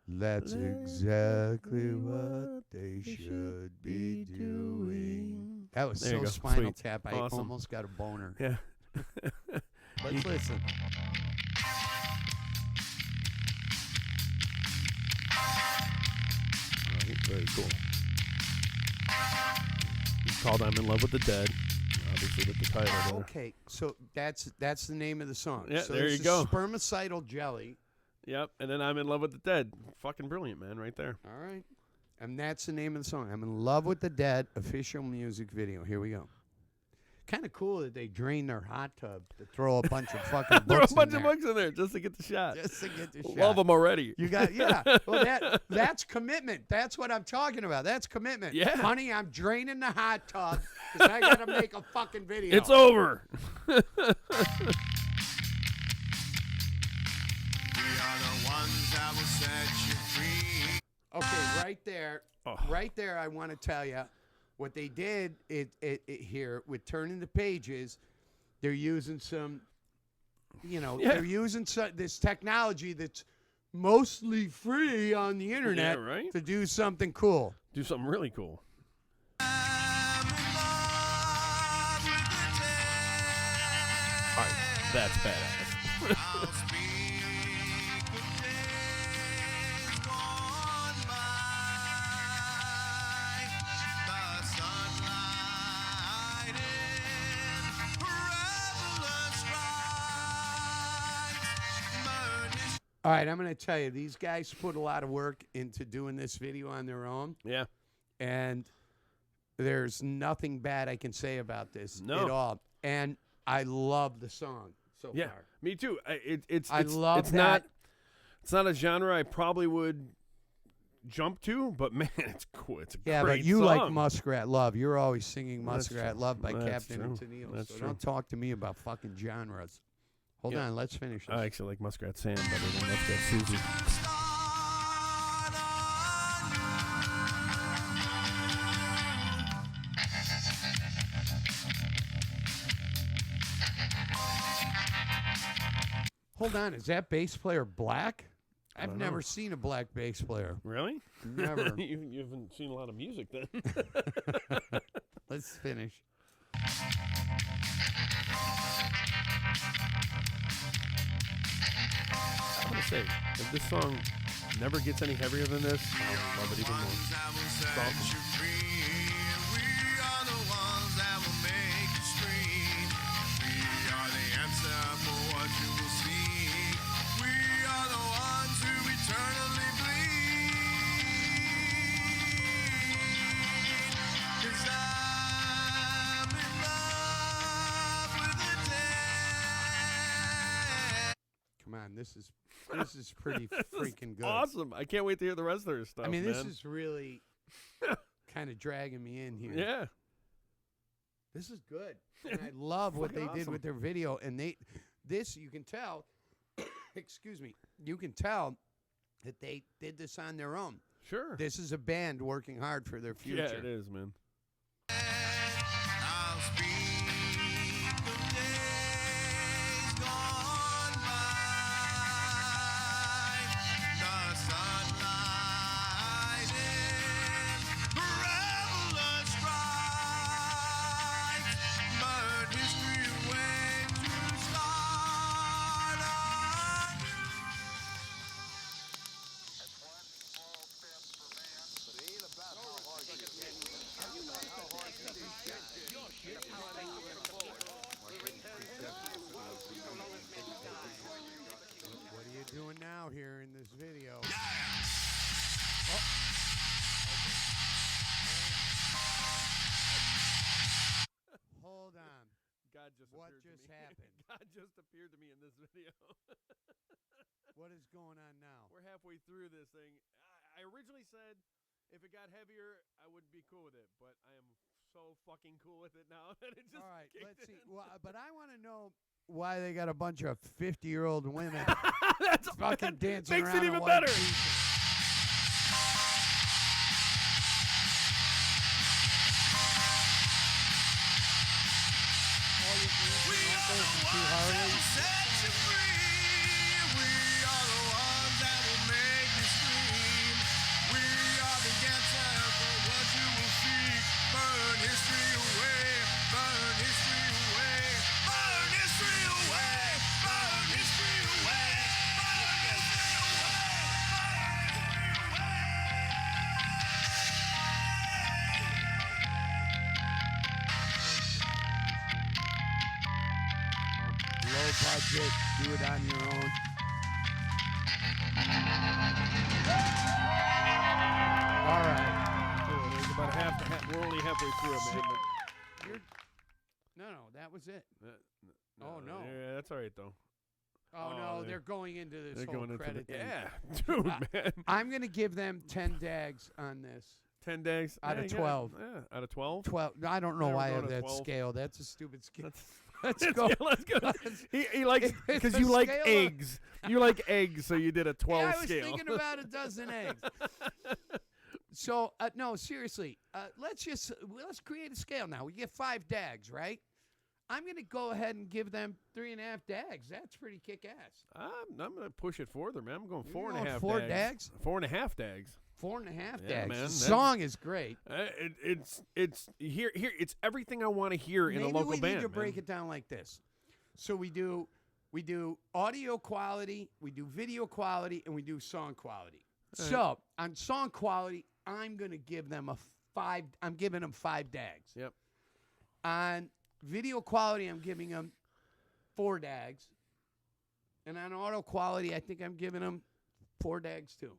That's exactly what they should be doing. That was There you so go. Spinal Sweet. Tap. I Awesome. almost got a boner. Yeah. Let's listen. Very cool. It's called "I'm in Love with the Dead." Obviously, with the title there. Okay, so that's the name of the song. Yeah, so there this you is go. Spermicidal Jelly. Yep, and then "I'm in Love with the Dead." Fucking brilliant, man, right there. All right. And that's the name of the song. I'm in Love with the Dead official music video. Here we go. Kind of cool that they drain their hot tub to throw a bunch of fucking Throw a books bunch in of there. books in there just to get the shot. Just to get the shot. Love them already. You got Well, that's commitment. That's what I'm talking about. That's commitment. Yeah. Honey, I'm draining the hot tub because I got to make a fucking video. It's over. Okay, right there. Oh. Right there, I want to tell you what they did it here with turning the pages. They're using some, Yeah. they're using this technology that's mostly free on the internet right? to do something cool. Do something really cool. All right, that's badass. All right, I'm going to tell you, these guys put a lot of work into doing this video on their own, Yeah. and there's nothing bad I can say about this No. at all. And I love the song so Yeah. far. Me too. It's I love it's that. not it's not a genre I probably would jump to, but man, it's cool. It's a Yeah, great but you song. like Muskrat Love. You're always singing That's Muskrat true. Love by That's Captain true. and Tennille. That's So true. don't talk to me about fucking genres. Hold Yeah. on, let's finish this. I actually like Muskrat Sam better than Muskrat Susie. Hold on, is that bass player black? I've never seen a black bass player. Really? Never. you haven't seen a lot of music then. Let's finish. I'm gonna say, if this song never gets any heavier than this, I'll love it even more. It's awesome. Come on, this is pretty freaking good. Awesome. I can't wait to hear the rest of their stuff. I mean, this man. is really kind of dragging me in here. Yeah. This is good. And I love what they did with their video. And this you can tell, excuse me, you can tell that they did this on their own. Sure. This is a band working hard for their future. Yeah, it is, man. What are you doing now here in this video? Hold on. God just What appeared just to me. happened? God just appeared to me in this video. What is going on now? We're halfway through this thing. I originally said if it got heavier, I would be cool with it, but I am so fucking cool with it now that it just All right, kicked let's see. in. Well, but I want to know why they got a bunch of 50-year-old women That's fucking that dancing makes around it in even white better. t-shirts. All your dancing uncles and two Harleys. Low budget, do it on your own. All right. Cool. There's about we're only halfway through it, man. but- You're, no, that was it. Oh, no. Yeah, that's all right though. Oh, Oh, no, they- they're going into this They're whole going into credit the, thing. yeah, dude, man. I'm going to give them 10 dags on this. 10 days Out of yeah, 12. Yeah, out of 12. 12. I don't know Never why I go have to that 12. scale. That's a stupid scale. Let's Let's go. Let's go. He likes It's because a you like scale of- eggs. You like eggs, so you did a 12 Yeah, I was scale. thinking about a dozen eggs. So no, seriously, let's create a scale now. We get 5 dags, right? I'm gonna go ahead and give them 3.5 dags. That's pretty kick ass. I'm gonna push it further, man. I'm going You're 4.5 going dags. 4 dags? 4.5 dags. 4.5 Yeah, dags. man, The that's- song is great. It's here. It's everything I want to hear in a Maybe local we band. need to man. break it down like this. So we do audio quality, we do video quality, and we do song quality. So on song quality, I'm gonna give them a 5. I'm giving them 5 dags. Yep. On video quality, I'm giving them 4 dags. And on auto quality, I think I'm giving them 4 dags too.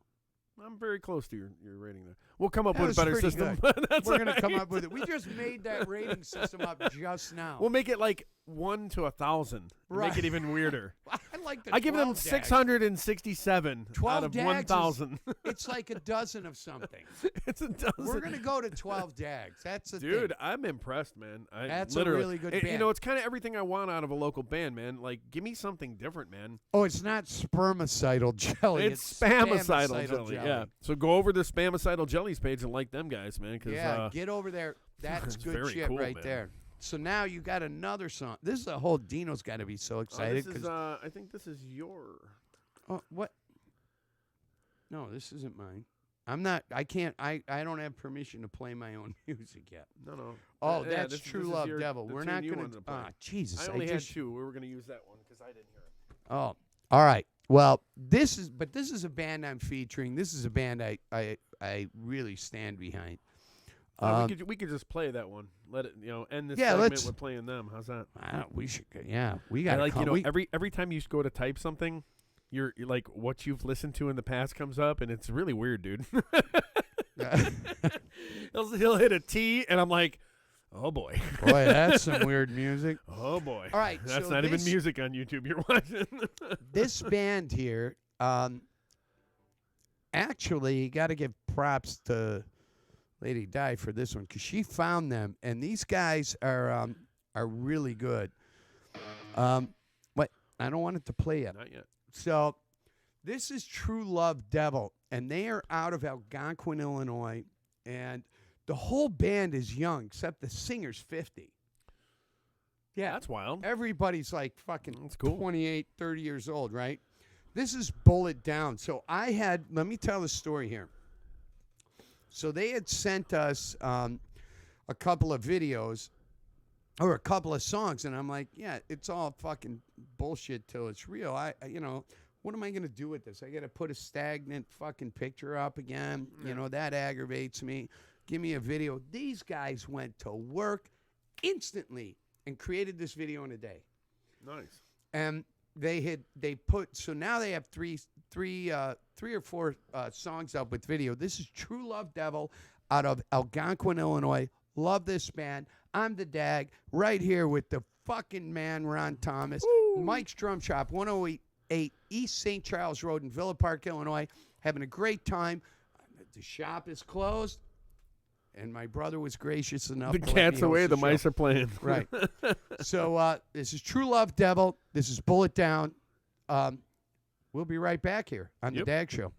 I'm very close to your rating there. We'll come up That with a was better pretty system. good. That's We're gonna all come right. up with it. We just made that rating system up just now. We'll make it like 1 to 1,000. Right. Make it even weirder. I like the I give them 12 dags. 667 12 out of dags 1,000. It's like a dozen of something. It's a dozen. We're gonna go to 12 dags. That's the Dude, thing. I'm impressed, man. That's a literally, really good You band. know, it's kind of everything I want out of a local band, man. Like, give me something different, man. Oh, it's not spermicidal jelly. It's spamicidal jelly. Yeah. So go over the spamicidal jellies page and like them guys, man. Cause, Yeah, get over there. That's it's good very shit cool, right man. there. So now you got another song. This is a whole. Dino's got to be so excited this is, I think this is your. what? No, this isn't mine. I'm not. I can't. I don't have permission to play my own music yet. No. Oh, Yeah, that's this True is Love your- Devil. the We're tune not you gonna. wanted to play. Jesus. I only just, had 2. We were going to use that one because I didn't hear it. Oh, all right. Well, this is a band I'm featuring. This is a band I really stand behind. We could just play that one. Let it, end this Yeah, segment let's- with playing them. How's that? We should. Yeah, we I got like come, we, every time you go to type something, you're like what you've listened to in the past comes up, and it's really weird, dude. he'll hit a T, and I'm like, oh boy, Boy, that's some weird music. oh boy. All right, that's so not even this- music on YouTube. You're watching. This band here, actually, got to give props to Lady Di for this one because she found them, and these guys are really good. But I don't want it to play yet. Not yet. So this is True Love Devil, and they are out of Algonquin, Illinois, and the whole band is young except the singer's 50. Yeah, That's wild. everybody's like fucking That's cool. 28, 30 years old, right? This is Bullet Down. So let me tell the story here. So they had sent us a couple of videos or a couple of songs, and I'm like, yeah, it's all fucking bullshit till it's real. What am I going to do with this? I got to put a stagnant fucking picture up again. That aggravates me. Give me a video. These guys went to work instantly and created this video in a day. Nice. And so now they have three or four songs up with video. This is True Love Devil out of Algonquin, Illinois. Love this band. I'm the Dag right here with the fucking man Ron Thomas. Mike's Drum Shop, 108 East St. Charles Road in Villa Park, Illinois. Having a great time. The shop is closed, and my brother was gracious enough. The to let cat's me away. host The show. mice are playing. Right. So this is True Love Devil. This is Bullet Down. We'll be right back here on the Yep. Dag Show.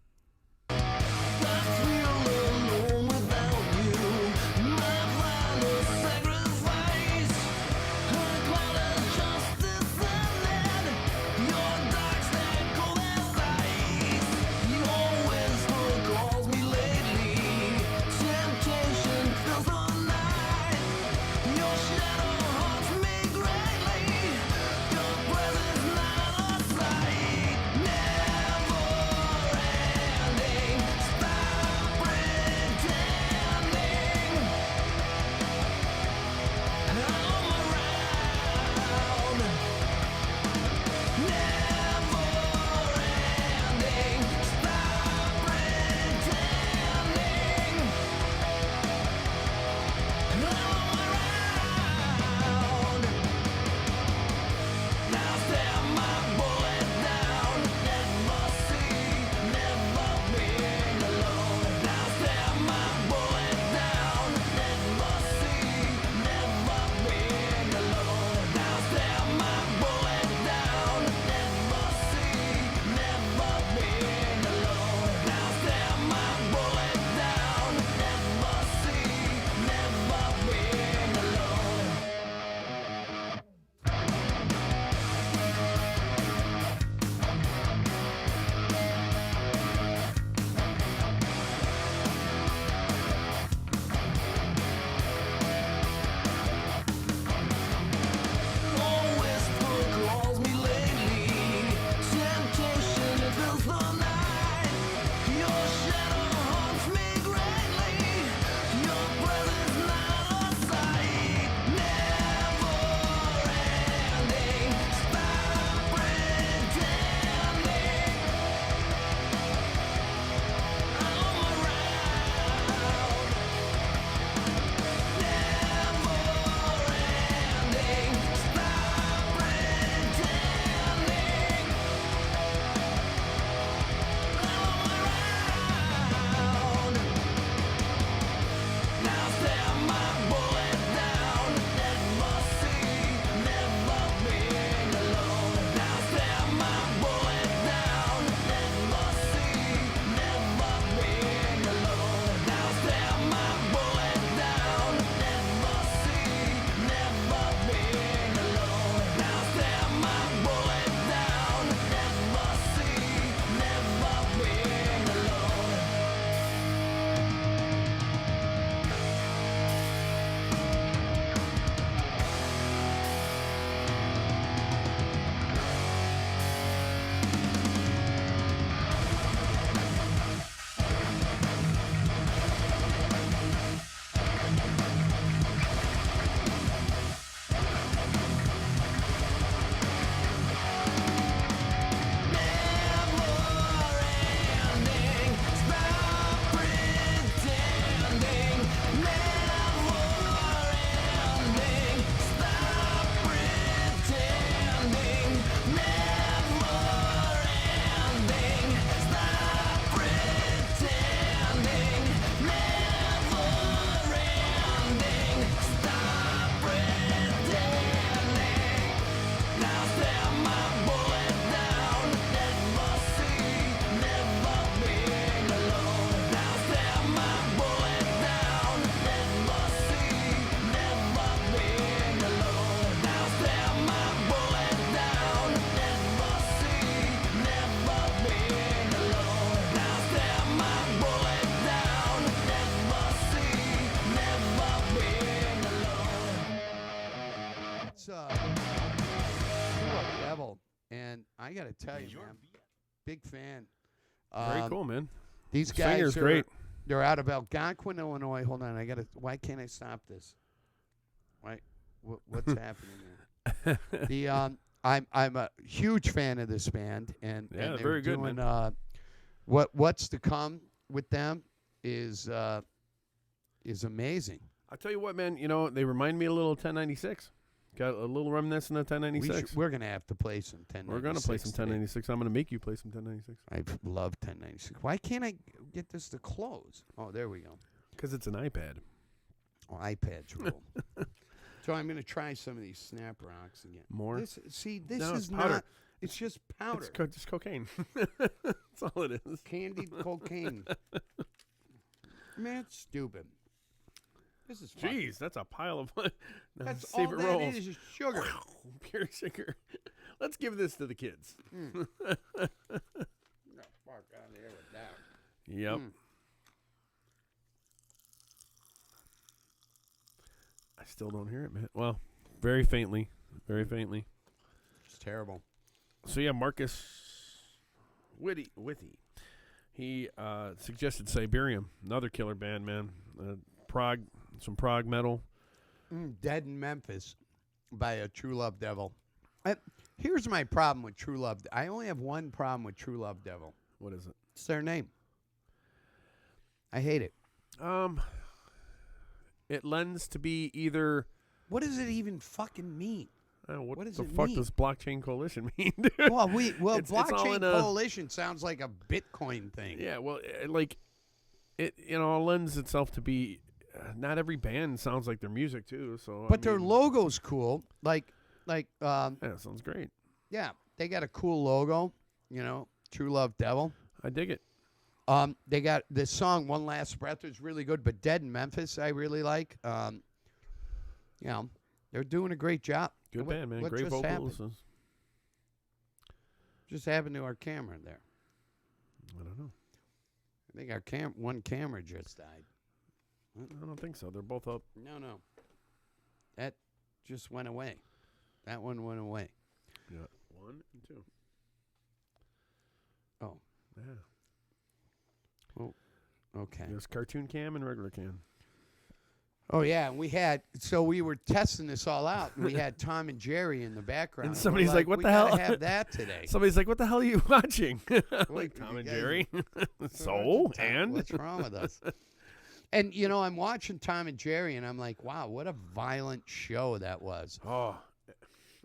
Love Devil, and I got to tell you, man, big fan. Very cool, man. These The guys singer's are great. They're out of Algonquin, Illinois. Hold on, I got to. Why can't I stop this? Why? What's happening here? I'm a huge fan of this band, and Yeah, and they're very good, doing, man. What's to come with them is amazing. I'll tell you what, man. They remind me a little of 1096. Got a little reminiscent of 1096. We're gonna have to play some 1096. We're gonna play some today. 1096. I'm gonna make you play some 1096 I love 1096. Why can't I get this to close? Oh, there we go. because it's an iPad. Oh, iPads rule. So I'm going to try some of these Snap Rocks again. More? This No, is it's powder. not. It's just powder. It's just cocaine. That's all it is. Candied cocaine. Man, it's stupid. This is fun. Jeez, that's a pile of That's all favorite that rolls. is sugar. Pure sugar. Let's give this to the kids. No, fuck out of here with that. Yep. Mm. I still don't hear it, man. Well, very faintly. Very faintly. It's terrible. So, yeah, Marcus Witty. He suggested Siberium, another killer band, man. Some prog metal. Dead in Memphis by a True Love Devil. Here's my problem with True Love. I only have one problem with True Love Devil. What is it? It's their name. I hate it. It lends to be either. What does it even fucking mean? What does the it fuck mean? does blockchain coalition mean, dude? Well, It's all blockchain in a- coalition sounds like a Bitcoin thing. Yeah, well, it lends itself to be. Not every band sounds like their music too, so. But their logo's cool. Yeah, Yeah, sounds great. they got a cool logo. True Love Devil. I dig it. They got this song "One Last Breath" is really good, but "Dead in Memphis" I really like. They're doing a great job. Good band, man. What Great just vocals. happened? Just happened to our camera there. I don't know. I think our one camera just died. I don't think so. They're both up. No. That just went away. That one went away. Yeah. 1 and 2. Oh. Yeah. Okay. There's cartoon cam and regular cam. Oh yeah, and we were testing this all out, and we had Tom and Jerry in the background. And we're somebody's like, "What we the hell?" gotta have that today. Somebody's like, "What the hell are you watching?" Like you Tom and guys- Jerry. So What's and what's wrong with us? And I'm watching Tom and Jerry, and I'm like, wow, what a violent show that was. oh,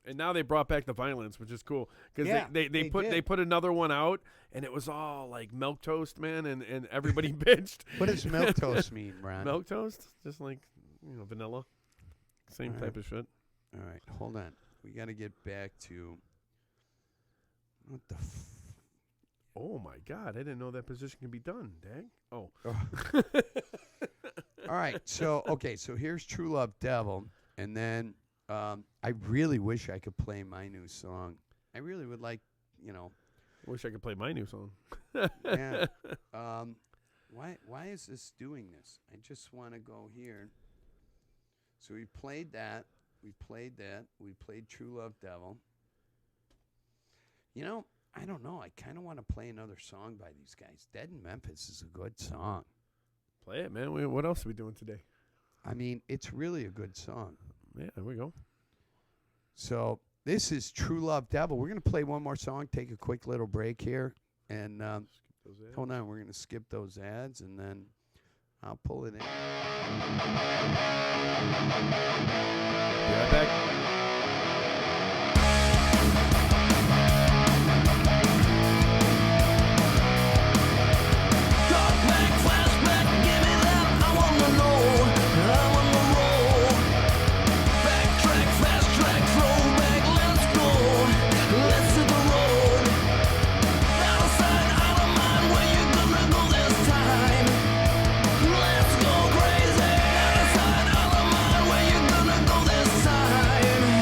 and now they brought back the violence, which is cool because Yeah, they they put did. another one out, and it was all like milk toast, man, and everybody bitched. What does milk toast mean, Ron? Milk toast, just like vanilla, same All type of shit. All right, hold on. We got to get back to what the. Oh my God, I didn't know that position can be done. Dang. Oh. All right, so here's True Love Devil, and then I really wish I could play my new song. I really would like, Wish I could play my new song. yeah. Why is this doing this? I just want to go here. So we played that. We played True Love Devil. I don't know. I kind of want to play another song by these guys. Dead in Memphis is a good song. Play it, man. What else are we doing today? I mean, it's really a good song. Yeah, there we go. So this is True Love Devil. We're going to play one more song, take a quick little break here. And hold on, we're going to skip those ads, and then I'll pull it in. Be right back. Let's go crazy. Out of sight, out of mind. Where you gonna go this time?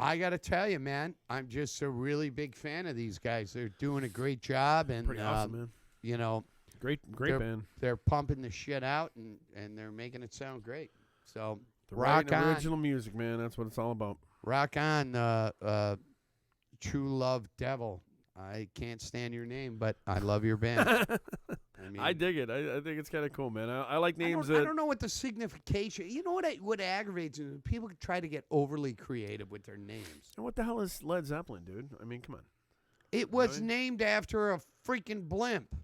I got to tell you, man, I'm just a really big fan of these guys. They're doing a great job, and Pretty awesome, man. you know, Great band. they're pumping the shit out, and they're making it sound great. So The rock writing on, original music, man. That's what it's all about. rock on, True Love Devil. I can't stand your name, but I love your band. I mean, I dig it. I think it's kind of cool, man. I like names I that. don't know what the signification. You know what aggravates me? People try to get overly creative with their names. And what the hell is Led Zeppelin, dude? I mean, come on. It was Really? named after a freaking blimp.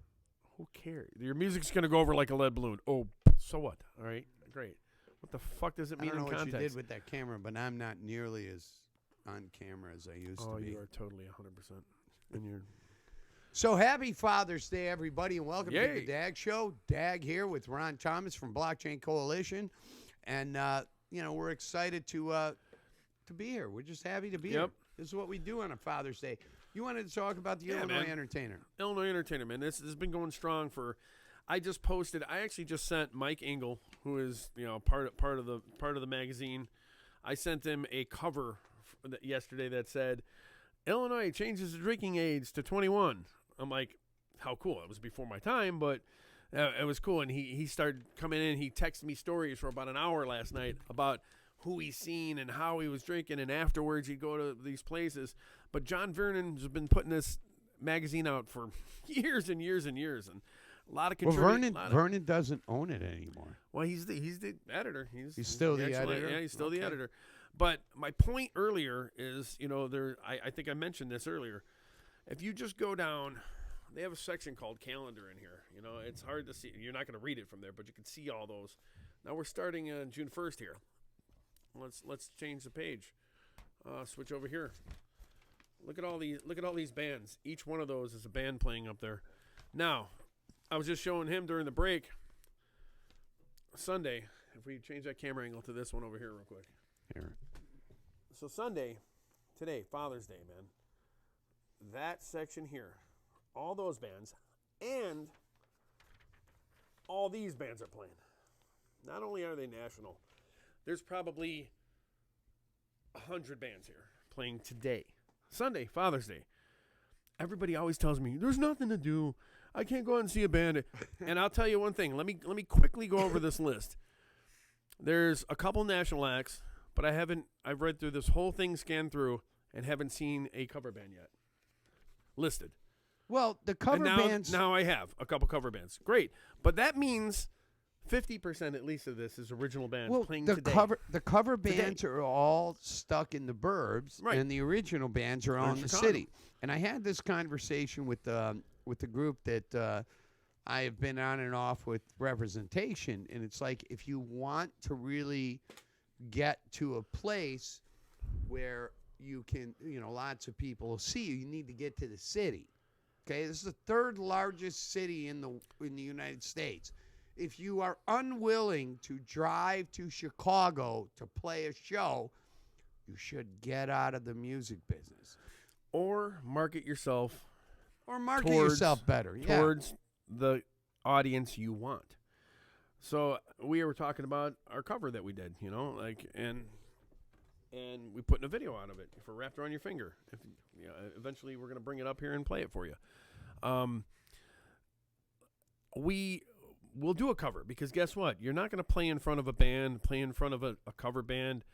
Who cares? Your music's gonna go over like a lead balloon. Oh, so what? All right, great. What the fuck does it I mean don't know in what context? you did with that camera, but I'm not nearly as on camera as I used Oh, to be. you are totally 100%. And you're So happy Father's Day, everybody, and welcome to Yay. the Dag Show. Dag here with Ron Thomas from Blockchain Coalition, and we're excited to be here. We're just happy to be here. Yep. This is what we do on a Father's Day. You wanted to talk about the Yeah, Illinois man. Entertainer. Illinois Entertainer, man. This has been going strong for. I actually just sent Mike Engel, who is part of the magazine. I sent him a cover yesterday that said, "Illinois changes the drinking age to 21." I'm like, how cool! It was before my time, but it was cool. And he started coming in. He texted me stories for about an hour last night about who he's seen and how he was drinking, and afterwards he'd go to these places. But John Vernon's been putting this magazine out for years and years and years, and a lot of Well, contributing. Vernon doesn't own it anymore. Well, he's the editor. He's still the actually- editor? Yeah, he's still the Okay. editor. But my point earlier is, I think I mentioned this earlier. If you just go down, they have a section called calendar in here. It's hard to see. You're not going to read it from there, but you can see all those. Now we're starting on June 1st here. Let's change the page. Switch over here. Look at all these bands. Each one of those is a band playing up there. Now, I was just showing him during the break. Sunday, if we change that camera angle to this one over here real quick. Here. So Sunday, today, Father's Day, man. That section here, all those bands, and all these bands are playing. Not only are they national, there's probably 100 bands here playing today. Sunday, Father's Day. Everybody always tells me, there's nothing to do. I can't go out and see a band. And I'll tell you one thing. Let me quickly go over this list. There's a couple national acts, but I've read through this whole thing, scanned through, and haven't seen a cover band yet listed. Well, the cover and bands. now I have a couple cover bands. Great. But that means 50% at least of this is original bands playing the today. cover bands are all stuck in the burbs, Right. and the original bands are They're all in in the Chicago. city. And I had this conversation with the group that I have been on and off with representation, and it's like if you want to really get to a place where you can, lots of people will see you, you need to get to the city. Okay, this is the third largest city in the United States. If you are unwilling to drive to Chicago to play a show, you should get out of the music business Or market yourself or market Towards- yourself better. Yeah. towards the audience you want. So we were talking about our cover that we did, and we put in a video out of it for Wrapped Around Your Finger. Eventually we're going to bring it up here and play it for you. We'll do a cover because guess what? You're not going to play in front of a band, play in front of a cover band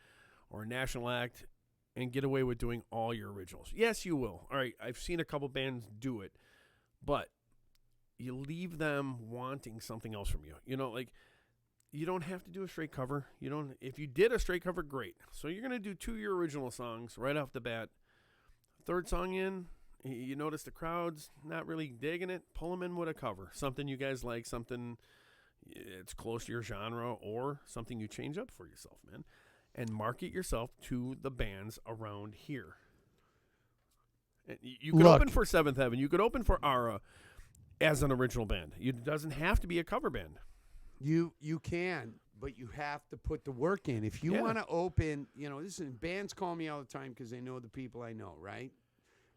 or a national act and get away with doing all your originals. Yes, you will. All right, I've seen a couple bands do it, but you leave them wanting something else from you. You don't have to do a straight cover. If you did a straight cover, great. So you're going to do 2 of your original songs right off the bat. Third song in, you notice the crowd's not really digging it, pull them in with a cover. Something you guys like, something it's close to your genre, or something you change up for yourself, man. And market yourself to the bands around here. And you could Look. open for Seventh Heaven. You could open for Ara as an original band. It doesn't have to be a cover band. You can, but you have to put the work in. If you Yeah. want to open, listen, bands call me all the time because they know the people I know, right?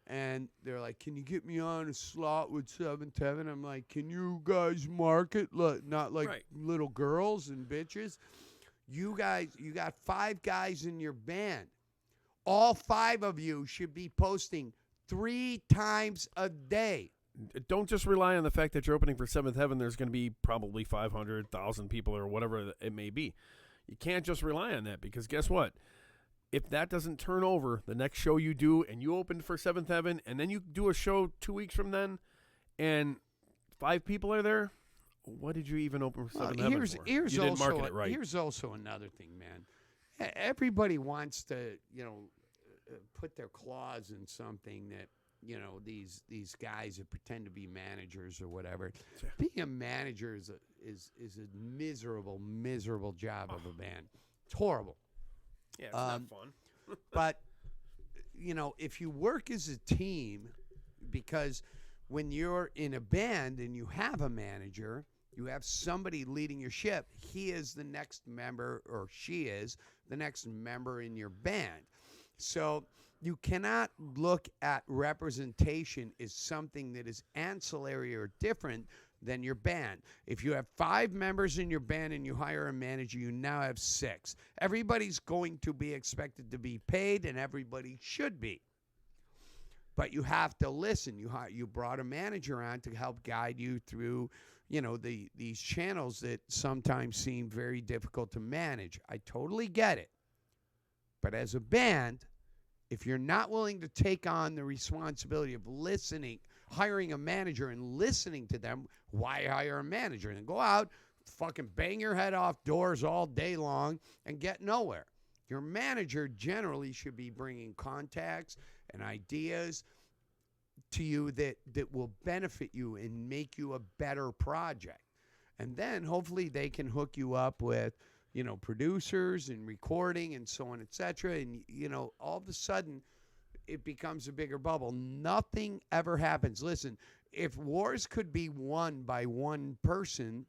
And they're like, can you get me on a slot with Seventh Heaven? I'm like, can you guys market? Not like Right. little girls and bitches. You got 5 guys in your band. All 5 of you should be posting 3 times a day. Don't just rely on the fact that you're opening for Seventh Heaven. There's going to be probably 500,000 people or whatever it may be. You can't just rely on that, because guess what? If that doesn't turn over the next show you do, and you opened for Seventh Heaven, and then you do a show 2 weeks from then, and 5 people are there, what did you even open for Seventh Heaven for? You didn't market it right. Here's also another thing, man. Everybody wants to, put their claws in something that, these guys that pretend to be managers or whatever. Being a manager is a miserable job of a band. It's horrible. Yeah, it's not fun. But, if you work as a team, because when you're in a band and you have a manager, you have somebody leading your ship, he is the next member, or she is the next member in your band. So you cannot look at representation as something that is ancillary or different than your band. If you have 5 members in your band and you hire a manager, you now have 6. Everybody's going to be expected to be paid, and everybody should be. But you have to listen. You brought a manager on to help guide you through, these channels that sometimes seem very difficult to manage. I totally get it. But as a band, if you're not willing to take on the responsibility of listening, hiring a manager and listening to them, why hire a manager? And go out, fucking bang your head off doors all day long and get nowhere. Your manager generally should be bringing contacts and ideas to you that will benefit you and make you a better project. And then hopefully they can hook you up with, producers and recording and so on, etc. And, all of a sudden it becomes a bigger bubble. Nothing ever happens. Listen, if wars could be won by one person,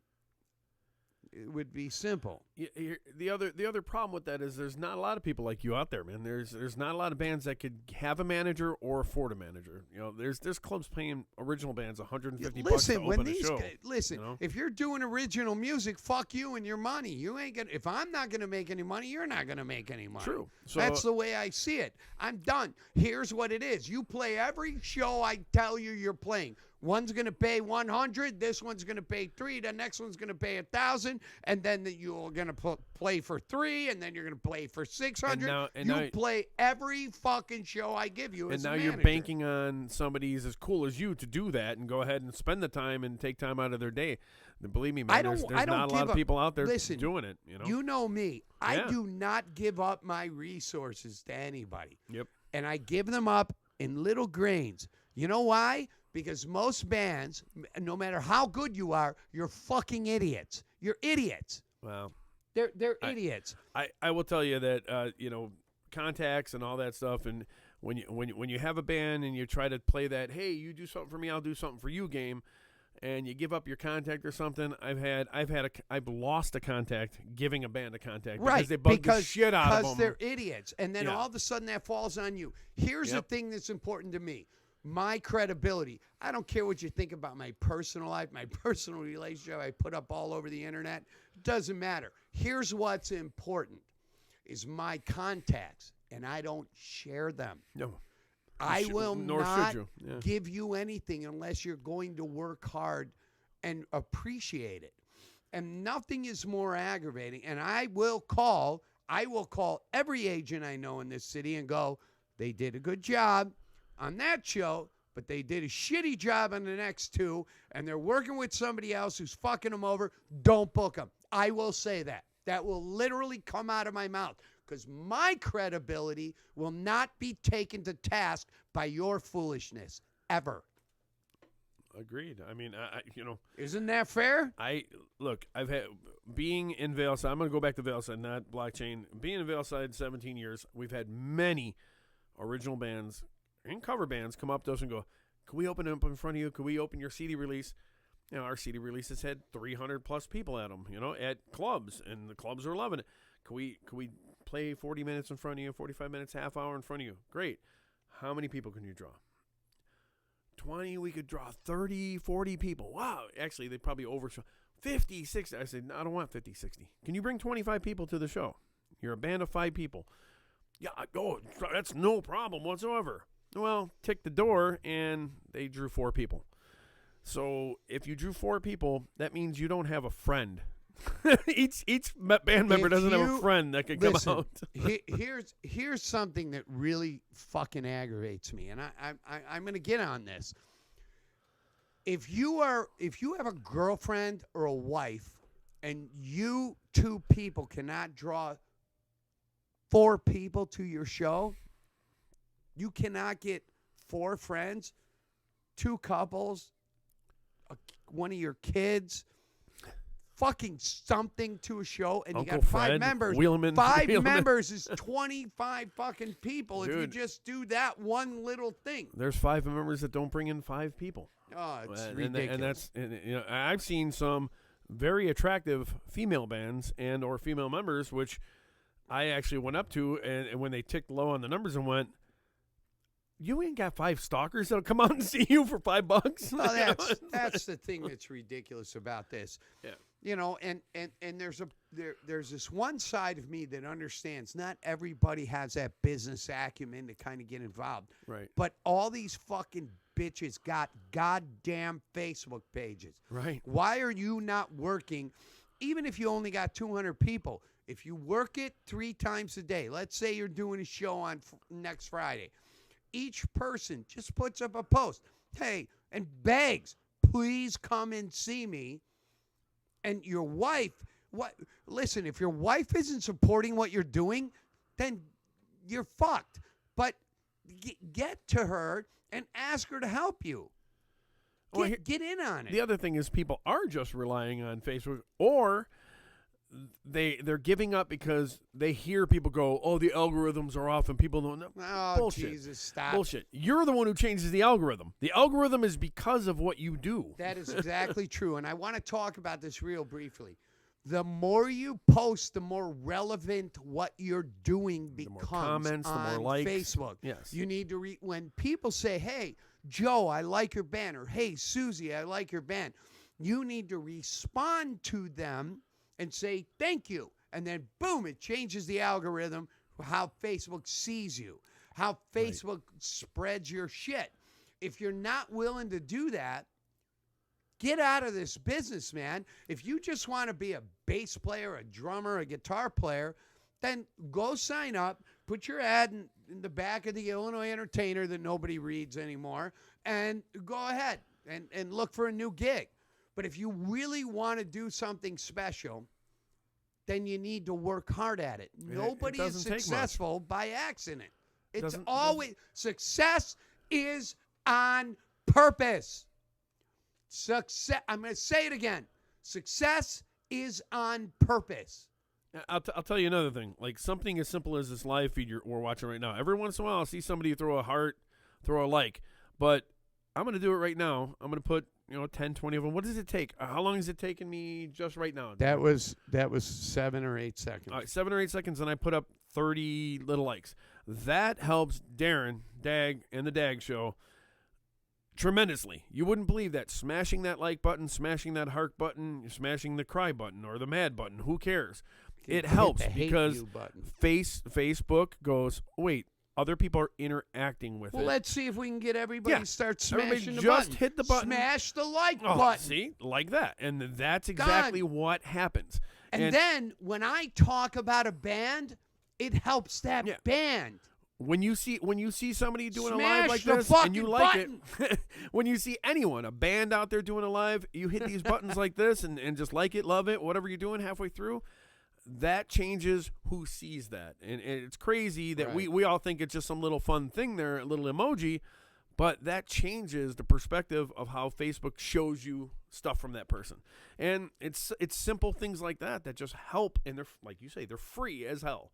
it would be simple. The other problem with that is there's not a lot of people like you out there, man. There's not a lot of bands that could have a manager or afford a manager. There's clubs paying original bands $150 to open a show. Listen, if you're doing original music, fuck you and your money. You ain't gonna. If I'm not gonna make any money, you're not gonna make any money. True. So, that's the way I see it. I'm done. Here's what it is. You play every show I tell you you're playing. One's going to pay 100, this one's going to pay 3, the next one's going to pay 1,000, and then you're going to play for 3, and then you're going to play for 600. You play every fucking show I give you as a manager. You're banking on somebody as cool as you to do that and go ahead and spend the time and take time out of their day. And believe me, man, there's not a lot of people out there doing it. You know me. I do not give up my resources to anybody. Yep. And I give them up in little grains. You know why? Because most bands, no matter how good you are, you're fucking idiots. You're idiots. Well, they're idiots. I will tell you that contacts and all that stuff, and when you have a band and you try to play that, hey, you do something for me, I'll do something for you game, and you give up your contact or something. I've lost a contact giving a band a contact because they bug the shit out of them. Because they're idiots, and then all of a sudden that falls on you. Here's the thing that's important to me. My credibility. I don't care what you think about my personal life, my personal relationship I put up all over the internet. It doesn't matter. Here's what's important is my contacts, and I don't share them. No. I will not give you anything unless you're going to work hard and appreciate it. And nothing is more aggravating. And I will call every agent I know in this city and go, they did a good job on that show, but they did a shitty job on the next 2, and they're working with somebody else who's fucking them over. Don't book them. I will say that. That will literally come out of my mouth because my credibility will not be taken to task by your foolishness ever. Agreed. I mean, isn't that fair? I've had being in Valeside. I'm going to go back to Valeside, not Blockchain. Being in Valeside 17 years, we've had many original bands and cover bands come up to us and go, can we open up in front of you? Can we open your CD release? Our CD releases had 300 plus people at them, at clubs, and the clubs are loving it. Can we play 40 minutes in front of you, 45 minutes, half hour in front of you? Great. How many people can you draw? 20, we could draw 30, 40 people. Wow. Actually, they probably overshow 50, 60. I said, no, I don't want 50, 60. Can you bring 25 people to the show? You're a band of 5 people. Yeah, that's no problem whatsoever. Well, tick the door, and they drew 4 people. So if you drew 4 people, that means you don't have a friend. each band member If doesn't have you- a friend that can Listen, come out. here's something that really fucking aggravates me, and I'm going to get on this. If you have a girlfriend or a wife, and you 2 people cannot draw 4 people to your show, you cannot get 4 friends, 2 couples, one of your kids, fucking something to a show, and Uncle you got 5 Fred, members. Wheelman- 5 Wheelman. members is 25 fucking people if you Dude. just do that one little thing. There's 5 members that don't bring in 5 people. Oh, it's And ridiculous. I've seen some very attractive female bands and or female members, which I actually went up to, and when they ticked low on the numbers and went, "You ain't got 5 stalkers that'll come out and see you for $5." Well, that's the thing that's ridiculous about this. Yeah. You know, and there's this one side of me that understands not everybody has that business acumen to kind of get involved. Right. But all these fucking bitches got goddamn Facebook pages. Right. Why are you not working, even if you only got 200 people? If you work it 3 times a day, let's say you're doing a show on next Friday, each person just puts up a post, hey, and begs, please come and see me. And your wife, listen, if your wife isn't supporting what you're doing, then you're fucked. But get to her and ask her to help you. Well, Get in on it. The other thing is people are just relying on Facebook, or they're giving up because they hear people go, "Oh, the algorithms are off," and people don't know. Oh, Bullshit. Jesus, stop. Bullshit. You're the one who changes the algorithm. The algorithm is because of what you do. That is exactly true. And I want to talk about this real briefly. The more you post, the more relevant what you're doing becomes more comments, the on more likes. Facebook. Yes. You need to when people say, hey, Joe, I like your band, or hey, Susie, I like your band, you need to respond to them and say thank you. And then, boom, it changes the algorithm, how Facebook sees you, how Facebook spreads your shit. If you're not willing to do that, get out of this business, man. If you just want to be a bass player, a drummer, a guitar player, then go sign up, put your ad in the back of the Illinois Entertainer that nobody reads anymore, and go ahead and look for a new gig. But if you really want to do something special, then you need to work hard at it. Nobody is doesn't take much. successful by accident. It's Doesn't- always success is on purpose. Success. I'm going to say it again. Success is on purpose. I'll tell you another thing. Like something as simple as this live feed we're watching right now. Every once in a while, I'll see somebody throw a heart, throw a like. But I'm going to do it right now. I'm going to put 10, 20 of them. What does it take? How long has it taken me just right now? That was 7 or 8 seconds. All right, 7 or 8 seconds, and I put up 30 little likes. That helps Darren, Dag, and the Dag Show tremendously. You wouldn't believe that. Smashing that like button, smashing that heart button, smashing the cry button or the mad button. Who cares? It Hit helps the hate because you button. Facebook goes, wait, other people are interacting with Well, it. let's see if we can get everybody to start Everybody smashing the just button. hit the button. Smash the like Oh, button. see? Like that. And that's exactly what happens. And then when I talk about a band, it helps that band. When you see somebody doing a Smash live like the this and you fucking like button. it, when you see anyone, a band out there doing a live, you hit these buttons like this and just like it, love it, whatever you're doing halfway through, that changes who sees that. And it's crazy that Right. we all think it's just some little fun thing there, a little emoji, but that changes the perspective of how Facebook shows you stuff from that person. And it's simple things like that just help, and they're, like you say, they're free as hell.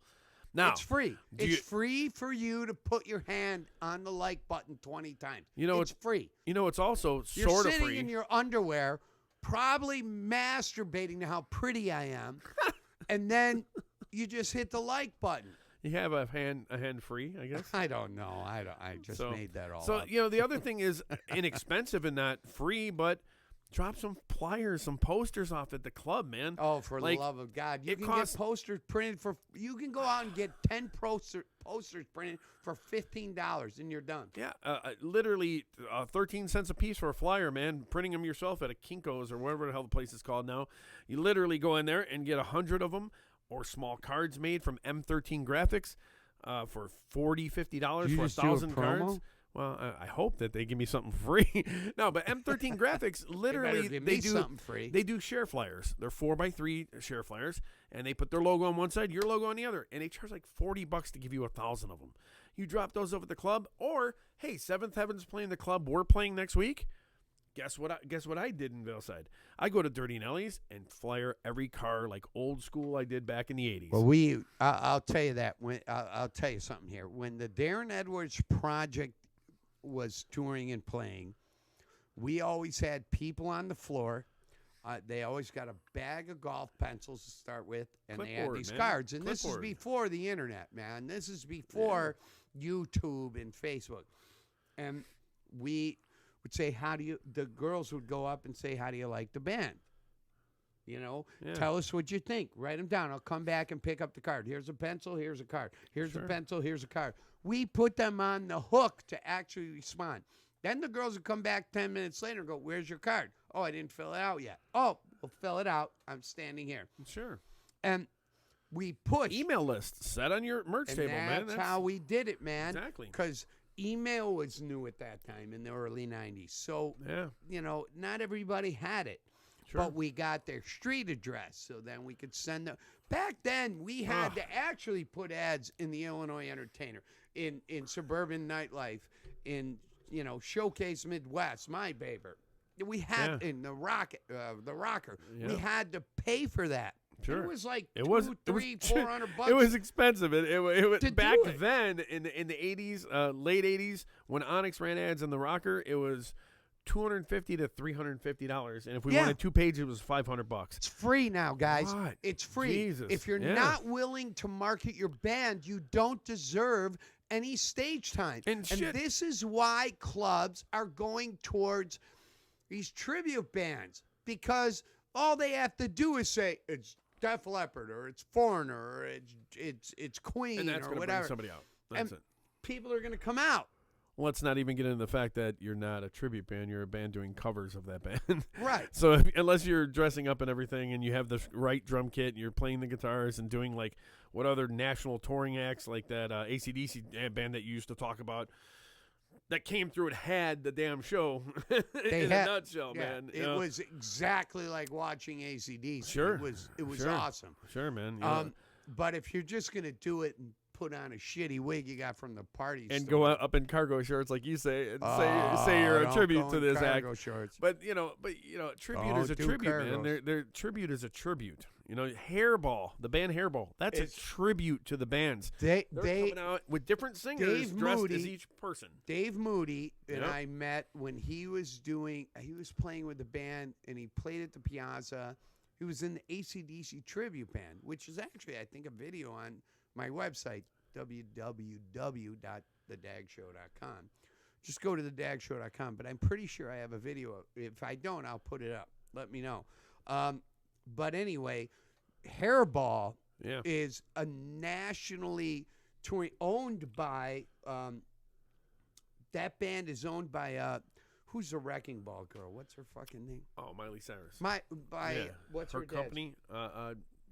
Now, It's free. do It's you- free for you to put your hand on the like button 20 times. It's free. it's also You're sort of sitting free. in your underwear, probably masturbating to how pretty I am, and then you just hit the like button. You have a hand free, I guess. I don't know. I just made that all So up. the other thing is inexpensive and not free, but drop some flyers, some posters off at the club, man. Oh, for Like, the love of God. You it can costs- get posters printed for, you can go out and get 10 posters printed for $15 and you're done. Yeah, literally 13 cents a piece for a flyer, man. Printing them yourself at a Kinko's or whatever the hell the place is called now. You literally go in there and get 100 of them, or small cards made from M13 Graphics for $40, $50 You for just do a 1,000 cards. promo? Well, I hope that they give me something free. No, but M13 Graphics, literally, give they me do something free. They do share flyers. They're 4x3 share flyers, and they put their logo on one side, your logo on the other, and they charge like $40 to give you 1,000 of them. You drop those over at the club, or hey, Seventh Heaven's playing the club. We're playing next week. Guess what I did in Valeside? I go to Dirty Nelly's and flyer every car like old school I did back in the 80s. Well, I'll tell you that. I'll tell you something here. When the Darren Edwards Project was touring and playing, we always had people on the floor. They always got a bag of golf pencils to start with, and they had Clipboard, these man. cards. And this is Clipboard. before the internet, man. This is before YouTube and Facebook. And we would say, the girls would go up and say, how do you like the band? You know, Yeah. tell us what you think. Write them down. I'll come back and pick up the card. Here's a pencil. Here's a card. Here's a pencil. Here's a card. We put them on the hook to actually respond. Then the girls would come back 10 minutes later and go, where's your card? Oh, I didn't fill it out yet. Oh, we'll fill it out. I'm standing here. Sure. And we push. Email list set on your merch And table, man. that's how we did it, man. Exactly. Because email was new at that time in the early 90s. So, Yeah. not everybody had it. Sure. But we got their street address, so then we could send them. Back then, we had to actually put ads in the Illinois Entertainer, in suburban nightlife, in Showcase Midwest, My Baber. We had in the Rocker. Yeah. We had to pay for that. Sure. It was like It was $400. It was expensive. It was To back do it. then in the 80s, late 80s, when Onyx ran ads in the Rocker, it was $250 to $350, and if we Yeah. wanted 2 pages, it was $500. It's free now, guys. What? It's free. Jesus. If you're Yeah. not willing to market your band, you don't deserve any stage time. And shit. this is why clubs are going towards these tribute bands, because all they have to do is say it's Def Leppard or it's Foreigner or it's Queen And that's or going to bring whatever. somebody out. That's And it. people are going to come out. Let's not even get into the fact that you're not a tribute band. You're a band doing covers of that band. Right. So unless you're dressing up and everything and you have the right drum kit and you're playing the guitars and doing like what other national touring acts like that AC/DC band that you used to talk about that came through and had the damn show in a nutshell, yeah, man. It was exactly like watching AC/DC. Sure. It was Sure. awesome. Sure, man. Yeah. But if you're just going to do it and put on a shitty wig you got from the party and store, go up in cargo shorts like you say, and say you're a don't tribute go to in this act. cargo shorts. But tribute is a Don't do tribute, man. cargos. Their tribute is a tribute. Hairball, the band Hairball, that's a tribute to the bands. They They're coming out with different singers Dave dressed Moody- as each person. Dave Moody and Yep. I met when he was playing with the band, and he played at the Piazza. He was in the AC/DC tribute band, which is actually, I think, a video on my website, www.thedagshow.com. Just go to thedagshow.com, but I'm pretty sure I have a video. If I don't, I'll put it up. Let me know. But anyway, Hairball Yeah. is a nationally touring, owned by that band is owned by who's the Wrecking Ball girl? What's her fucking name? Oh, Miley Cyrus. What's her her dad's- company?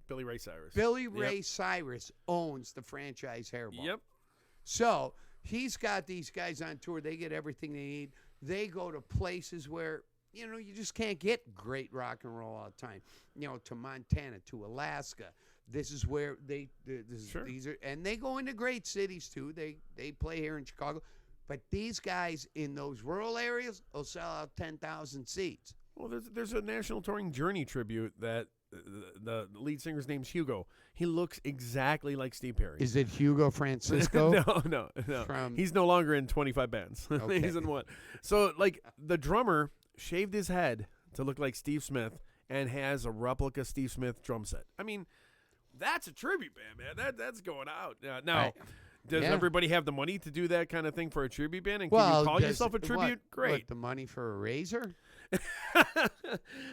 Billy Ray Cyrus. Billy Yep. Ray Cyrus owns the franchise Hairball. Yep. So he's got these guys on tour. They get everything they need. They go to places where you just can't get great rock and roll all the time. To Montana, to Alaska. This is where Sure. these are, and they go into great cities too. They play here in Chicago, but these guys in those rural areas will sell out 10,000 seats. Well, there's a national touring Journey tribute that the lead singer's name's Hugo. He looks exactly like Steve Perry. Is it Hugo Francisco? No. From- He's no longer in 25 bands. Okay. He's in one. So, the drummer shaved his head to look like Steve Smith and has a replica Steve Smith drum set. I mean, that's a tribute band, man. That's going out. Now, does yeah. everybody have the money to do that kind of thing for a tribute band? And can you call yourself a tribute? What, Great. the money for a razor?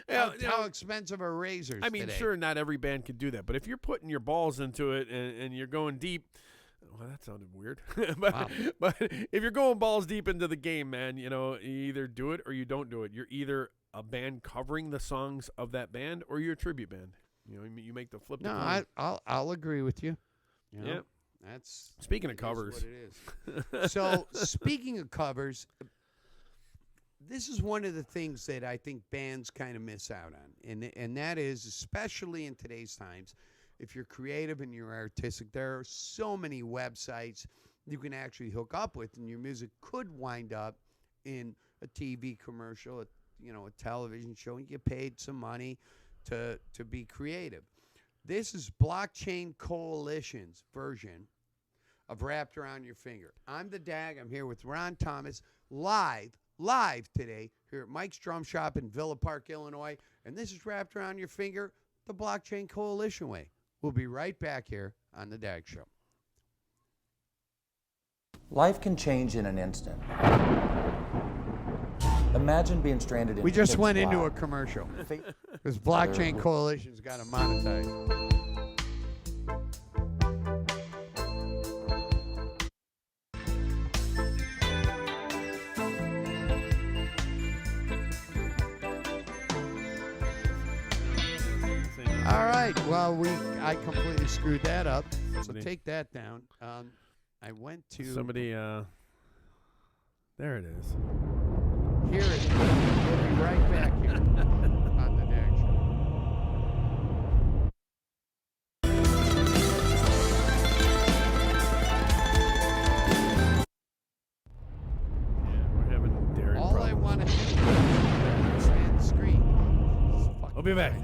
Yeah, How expensive are razors? I mean, today? sure, not every band can do that, but if you're putting your balls into it and you're going deep, well, that sounded weird. but if you're going balls deep into the game, man, you either do it or you don't do it. You're either a band covering the songs of that band or you're a tribute band. You make the flip. No, I'll agree with you. Yeah. That's Speaking of it is covers. what it is. So speaking of covers, this is one of the things that I think bands kind of miss out on, and that is, especially in today's times, if you're creative and you're artistic, there are so many websites you can actually hook up with, and your music could wind up in a TV commercial, a television show, and you get paid some money to be creative. This is Blockchain Coalition's version of Wrapped Around Your Finger. I'm the DAG. I'm here with Ron Thomas, live today here at Mike's Drum Shop in Villa Park, Illinois. And this is Wrapped Around Your Finger, the Blockchain Coalition way. We'll be right back here on the DAG Show. Life can change in an instant. Imagine being stranded in We just pitch went into a black. commercial Fa- because Blockchain Coalition's got to monetize. All right. Well, I completely screwed that up. So Somebody- take that down. I went to Somebody, there it is. Here it is. We'll be right back here on the DAG Show. Yeah, we're having Darren All I problems. want to do is expand the screen. I'll be back.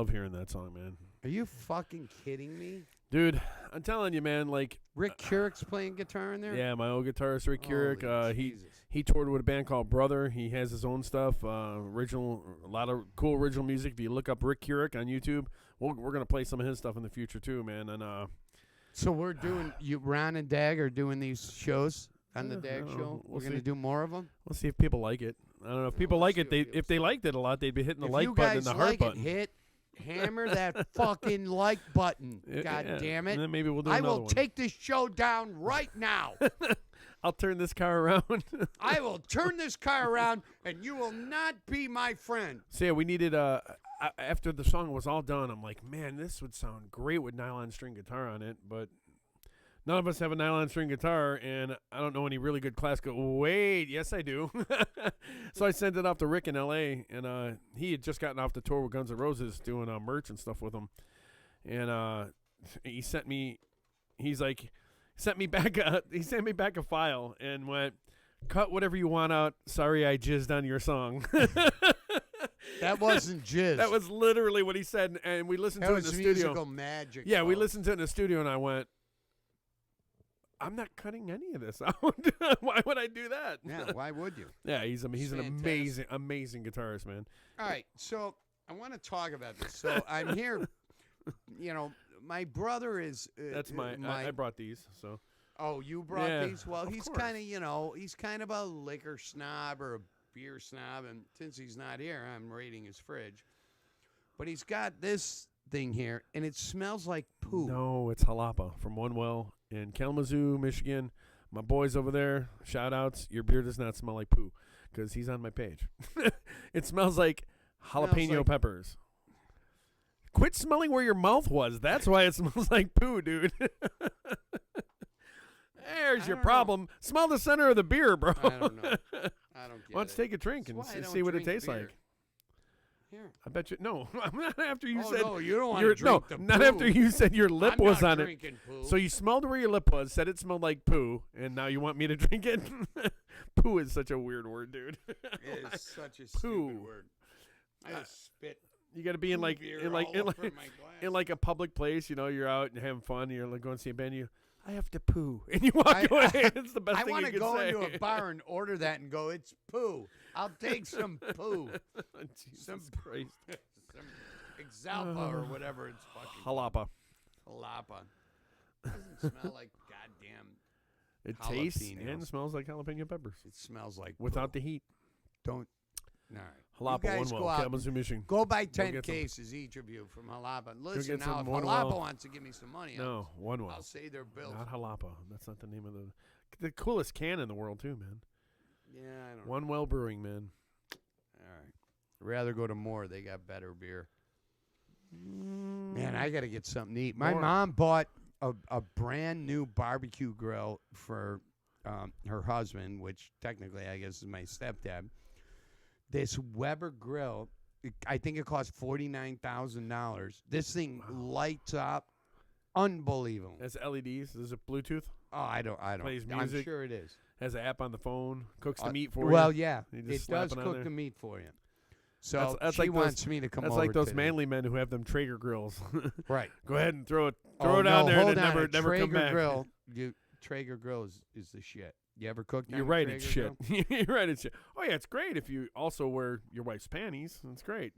love hearing that song, man. Are you fucking kidding me? Dude, I'm telling you, man. Like, Rick Curick's playing guitar in there? yeah, my old guitarist Rick Curick. Holy He Jesus. he toured with a band called Brother. He has his own stuff. A lot of cool original music. If you look up Rick Curick on YouTube, we're gonna play some of his stuff in the future too, man. And So we're doing, Ron and Dag are doing these shows on the Dag show. we'll We're going to see. do more of them. we'll see if people like it. I don't know if people like it. see what If they liked it a lot, they'd be hitting the If like you button guys and the heart like button. it, hammer that fucking like button. Yeah, God yeah. damn it. And then maybe we'll do I another will one. take this show down right now. I'll turn this car around. I will turn this car around, and you will not be my friend. So yeah, we needed after the song was all done, I'm like, man, this would sound great with nylon string guitar on it, but none of us have a nylon string guitar, and I don't know any really good classical. Wait, yes I do. So I sent it off to Rick in L.A., and he had just gotten off the tour with Guns N' Roses doing merch and stuff with them, and he sent me back a file and went, cut whatever you want out. Sorry, I jizzed on your song. That wasn't jizz. That was literally what he said, and we listened That to it in was the musical studio. magic. Yeah, we folks. listened to it in the studio, and I went, I'm not cutting any of this out. Why would I do that? Yeah, why would you? Yeah, he's an fantastic. amazing guitarist, man. All right, so I want to talk about this. So I'm here. My brother is. That's I brought these, so. Oh, you brought Yeah, these? Well, of he's course. kind of, he's kind of a liquor snob or a beer snob, and since he's not here, I'm raiding his fridge. But he's got this thing here, and it smells like poo. No, it's Jalapa from One Well in Kalamazoo, Michigan. My boys over there, shout outs. Your beer does not smell like poo, because he's on my page. It smells like jalapeno like- peppers. Quit smelling where your mouth was. That's why it smells like poo, dude. There's your don't know. problem. Smell the center of the beer, bro. I don't know. I don't get Let's it. take a drink and That's why I don't see what it drink tastes beer. like. Here. I bet you. No, I'm not after you Oh, said. no, you don't wanna your- drink no, the not poo. after you said your lip I'm was not on it. drinking poo. So you smelled where your lip was, said it smelled like poo, and now you want me to drink it? Poo is such a weird word, dude. It is such a Poo. stupid word. I just spit. You got to be in like beer in like all in over like, my in glass. like a public place. You're out and having fun. You're like going to see a band. I have to poo, and you walk I- away. It's the best I thing want you to can go say. into a bar and order that and go, it's poo. I'll take some poo. Jesus Some Christ. Some Exalpa or whatever it's fucking Jalapa. Jalapa. Doesn't smell like goddamn. It tastes Jalapenos. and smells like jalapeno peppers It smells like without poo. the heat. Don't. All right. Jalapa, You guys One go Well, out Kalamazoo, Michigan. Go buy 10 get some. cases each of you from Jalapa. Listen, get now some if One Jalapa Well. wants to give me some money, No, One Well. I'll say their bills. Not Jalapa. That's not the name of the coolest can in the world too, man. Yeah, I don't know. One Well Brewing, man. All right. Rather go to Moore. They got better beer. Man, I got to get something to eat. My Moore. mom bought a brand new barbecue grill for her husband, which technically I guess is my stepdad. This Weber grill, I think it cost $49,000. This thing lights up. Unbelievable. Has LEDs. Is it Bluetooth? Oh, I don't. Plays I'm music. sure it is. Has an app on the phone. Cooks the meat for you. Well, yeah, You it just slap does it on cook there. the meat for you. So That's she like those- wants me to come That's over like those today. manly men who have them Traeger grills. Right. Go ahead and throw it Oh, on no, there hold and then on. never A come Traeger back. grill. Traeger grill is the shit. You ever cooked? You're on a right, it's Traeger shit. grill? You're right, it's shit. Oh yeah, it's great if you also wear your wife's panties. That's great.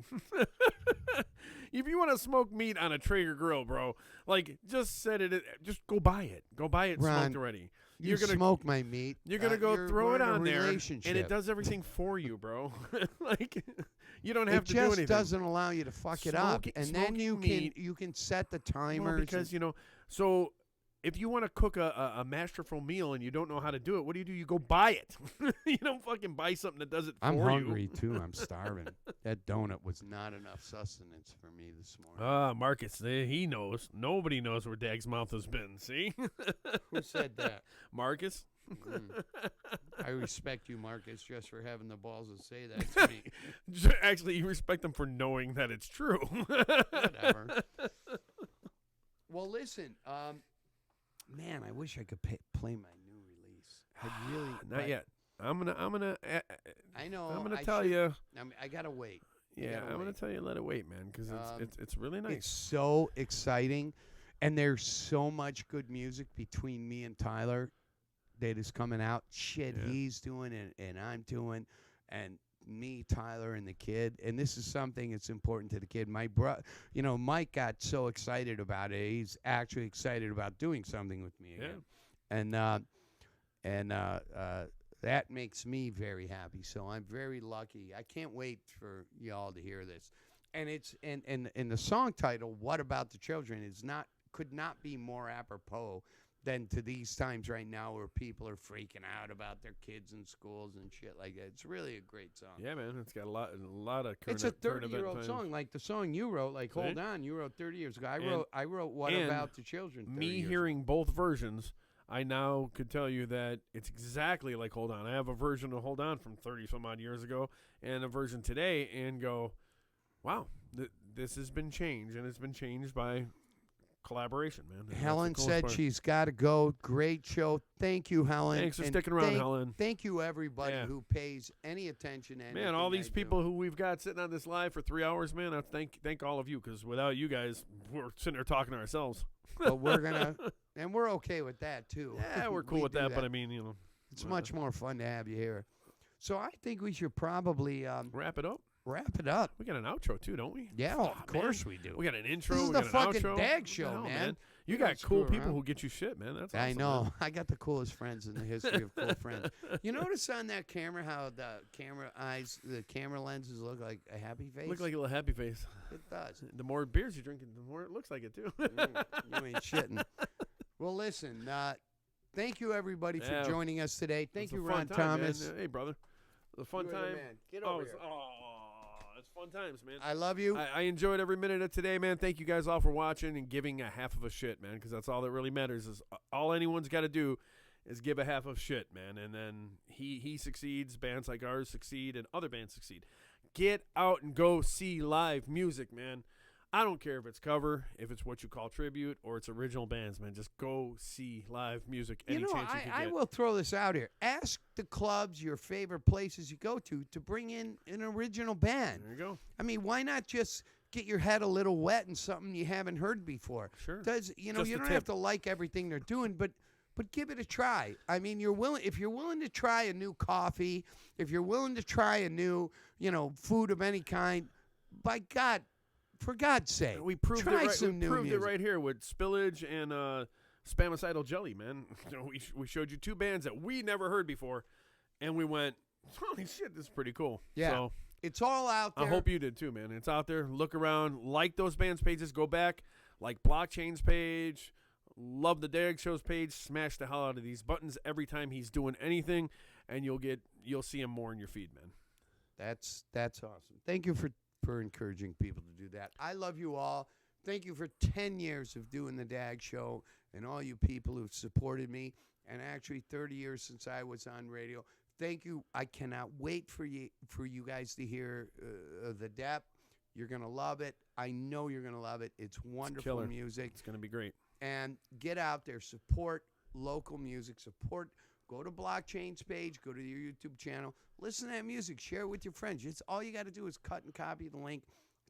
If you want to smoke meat on a Traeger grill, bro, like just set it. Just go buy it. Go buy it Ron, smoked already. You You're gonna smoke my meat. You're gonna go throw we're it in a on there, and relationship. it does everything for you, bro. Like you don't have It to do just anything. doesn't allow you to fuck it up, Smoking- and then you smoking can you can set the timers. Well, because so if you want to cook a masterful meal and you don't know how to do it, what do? You go buy it. You don't fucking buy something that does it I'm for hungry you. too. I'm starving. That donut was not enough sustenance for me this morning. Marcus, he knows. Nobody knows where Dag's mouth has been. See, Who said that? Marcus. I respect you, Marcus, just for having the balls to say that to me. Actually, you respect him for knowing that it's true. Whatever. Well, listen, man, I wish I could play my new release. I really Not yet. I'm gonna. I know. I'm gonna I tell should- you. I gotta wait. Yeah, gotta I'm gonna wait. tell you, let it wait, man, because it's really nice. It's so exciting, and there's so much good music between me and Tyler that is coming out. Shit, Yeah. he's doing and I'm doing, and me, Tyler, and the kid. And this is something that's important to the kid. My Mike got so excited about it. He's actually excited about doing something with me again. And that makes me very happy. So I'm very lucky. I can't wait for y'all to hear this. And it's and the song title, "What About the Children," could not be more apropos than to these times right now where people are freaking out about their kids in schools and shit like that. It's really a great song. Yeah, man, it's got a lot of current. It's a current event 30-year-old times. song, like the song you wrote. Like, hold on, you wrote 30 years ago. I wrote "What and About the Children." 30 Me years hearing both versions, I now could tell you that it's exactly like Hold On. I have a version of Hold On from 30 some odd years ago and a version today, and go, wow, this has been changed, and it's been changed by collaboration, man. And that's the Helen coolest said part. she's got to go. Great show. Thank you, Helen. Thanks for And sticking around, Helen. Thank you, everybody Yeah. who pays any attention to anything Man, all I these do. people who we've got sitting on this live for 3 hours, man, I thank all of you, because without you guys, we're sitting there talking to ourselves. But we're going to, and we're okay with that, too. Yeah, we're cool We with do that, but I mean, it's much more fun to have you here. So I think we should probably wrap it up. wrap it up. We got an outro too, don't we? Yeah, of course we do. We got an intro. This is we the got an fucking outro. Dag Show, Hell, man. You We got don't cool screw people around. who get you shit, man. That's I awesome, know. man. I got the coolest friends in the history of cool friends. You notice on that camera how the camera lenses look like a happy face? Look like a little happy face. It does. The more beers you drink, the more it looks like it too. You ain't shitting. Well, listen, thank you, everybody, for Yeah. joining us today. Thank It's you, a fun Ron time, Thomas. man. Hey, brother. The fun You are the time. man. Get over here. It's fun times, man. I love you. I enjoyed every minute of today, man. Thank you guys all for watching and giving a half of a shit, man, because that's all that really matters. Is all anyone's got to do is give a half of shit, man, and then he succeeds. Bands like ours succeed, and other bands succeed. Get out and go see live music, man. I don't care if it's cover, if it's what you call tribute, or it's original bands, man. Just go see live music any chance you can I get. will throw this out here. Ask the clubs, your favorite places you go to bring in an original band. There you go. I mean, why not just get your head a little wet in something you haven't heard before? Sure. Just Just you a don't tip. have to like everything they're doing, but give it a try. I mean, if you're willing to try a new coffee, if you're willing to try a new, food of any kind, by God, for God's sake, We proved it try right. some We new proved music. it right here with Spillage and Spamicidal Jelly, man. We showed you two bands that we never heard before, and we went, holy shit, this is pretty cool. Yeah. So It's all out there. I hope you did too, man. It's out there. Look around. Like those bands' pages. Go back. Like Blockchain's page. Love the Derek Show's page. Smash the hell out of these buttons every time he's doing anything, and you'll see him more in your feed, man. That's awesome. Thank you for encouraging people to do that. I love you all. Thank you for 10 years of doing the Dag Show and all you people who've supported me, and actually 30 years since I was on radio. Thank you. I cannot wait for you guys to hear the Dep. You're going to love it. I know you're going to love it. It's wonderful killer. music. It's going to be great. And get out there, support local music, go to Blockchain's page, go to your YouTube channel, listen to that music, share it with your friends. It's all you got to do is cut and copy the link,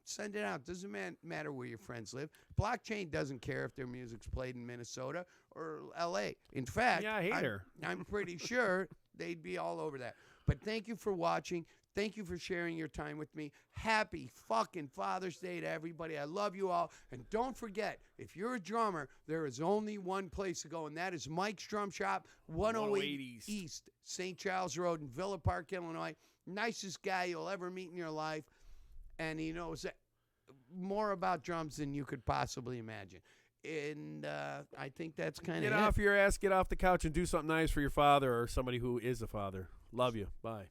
send it out. Doesn't matter where your friends live. Blockchain doesn't care if their music's played in Minnesota or L.A. In fact, Yeah, I hate her. I'm pretty sure they'd be all over that. But thank you for watching. Thank you for sharing your time with me. Happy fucking Father's Day to everybody. I love you all. And don't forget, if you're a drummer, there is only one place to go, and that is Mike's Drum Shop, 108 East St. Charles Road in Villa Park, Illinois. Nicest guy you'll ever meet in your life. And he knows more about drums than you could possibly imagine. And I think that's kind of Get off your ass, get off the couch, and do something nice for your father or somebody who is a father. Love you. Bye.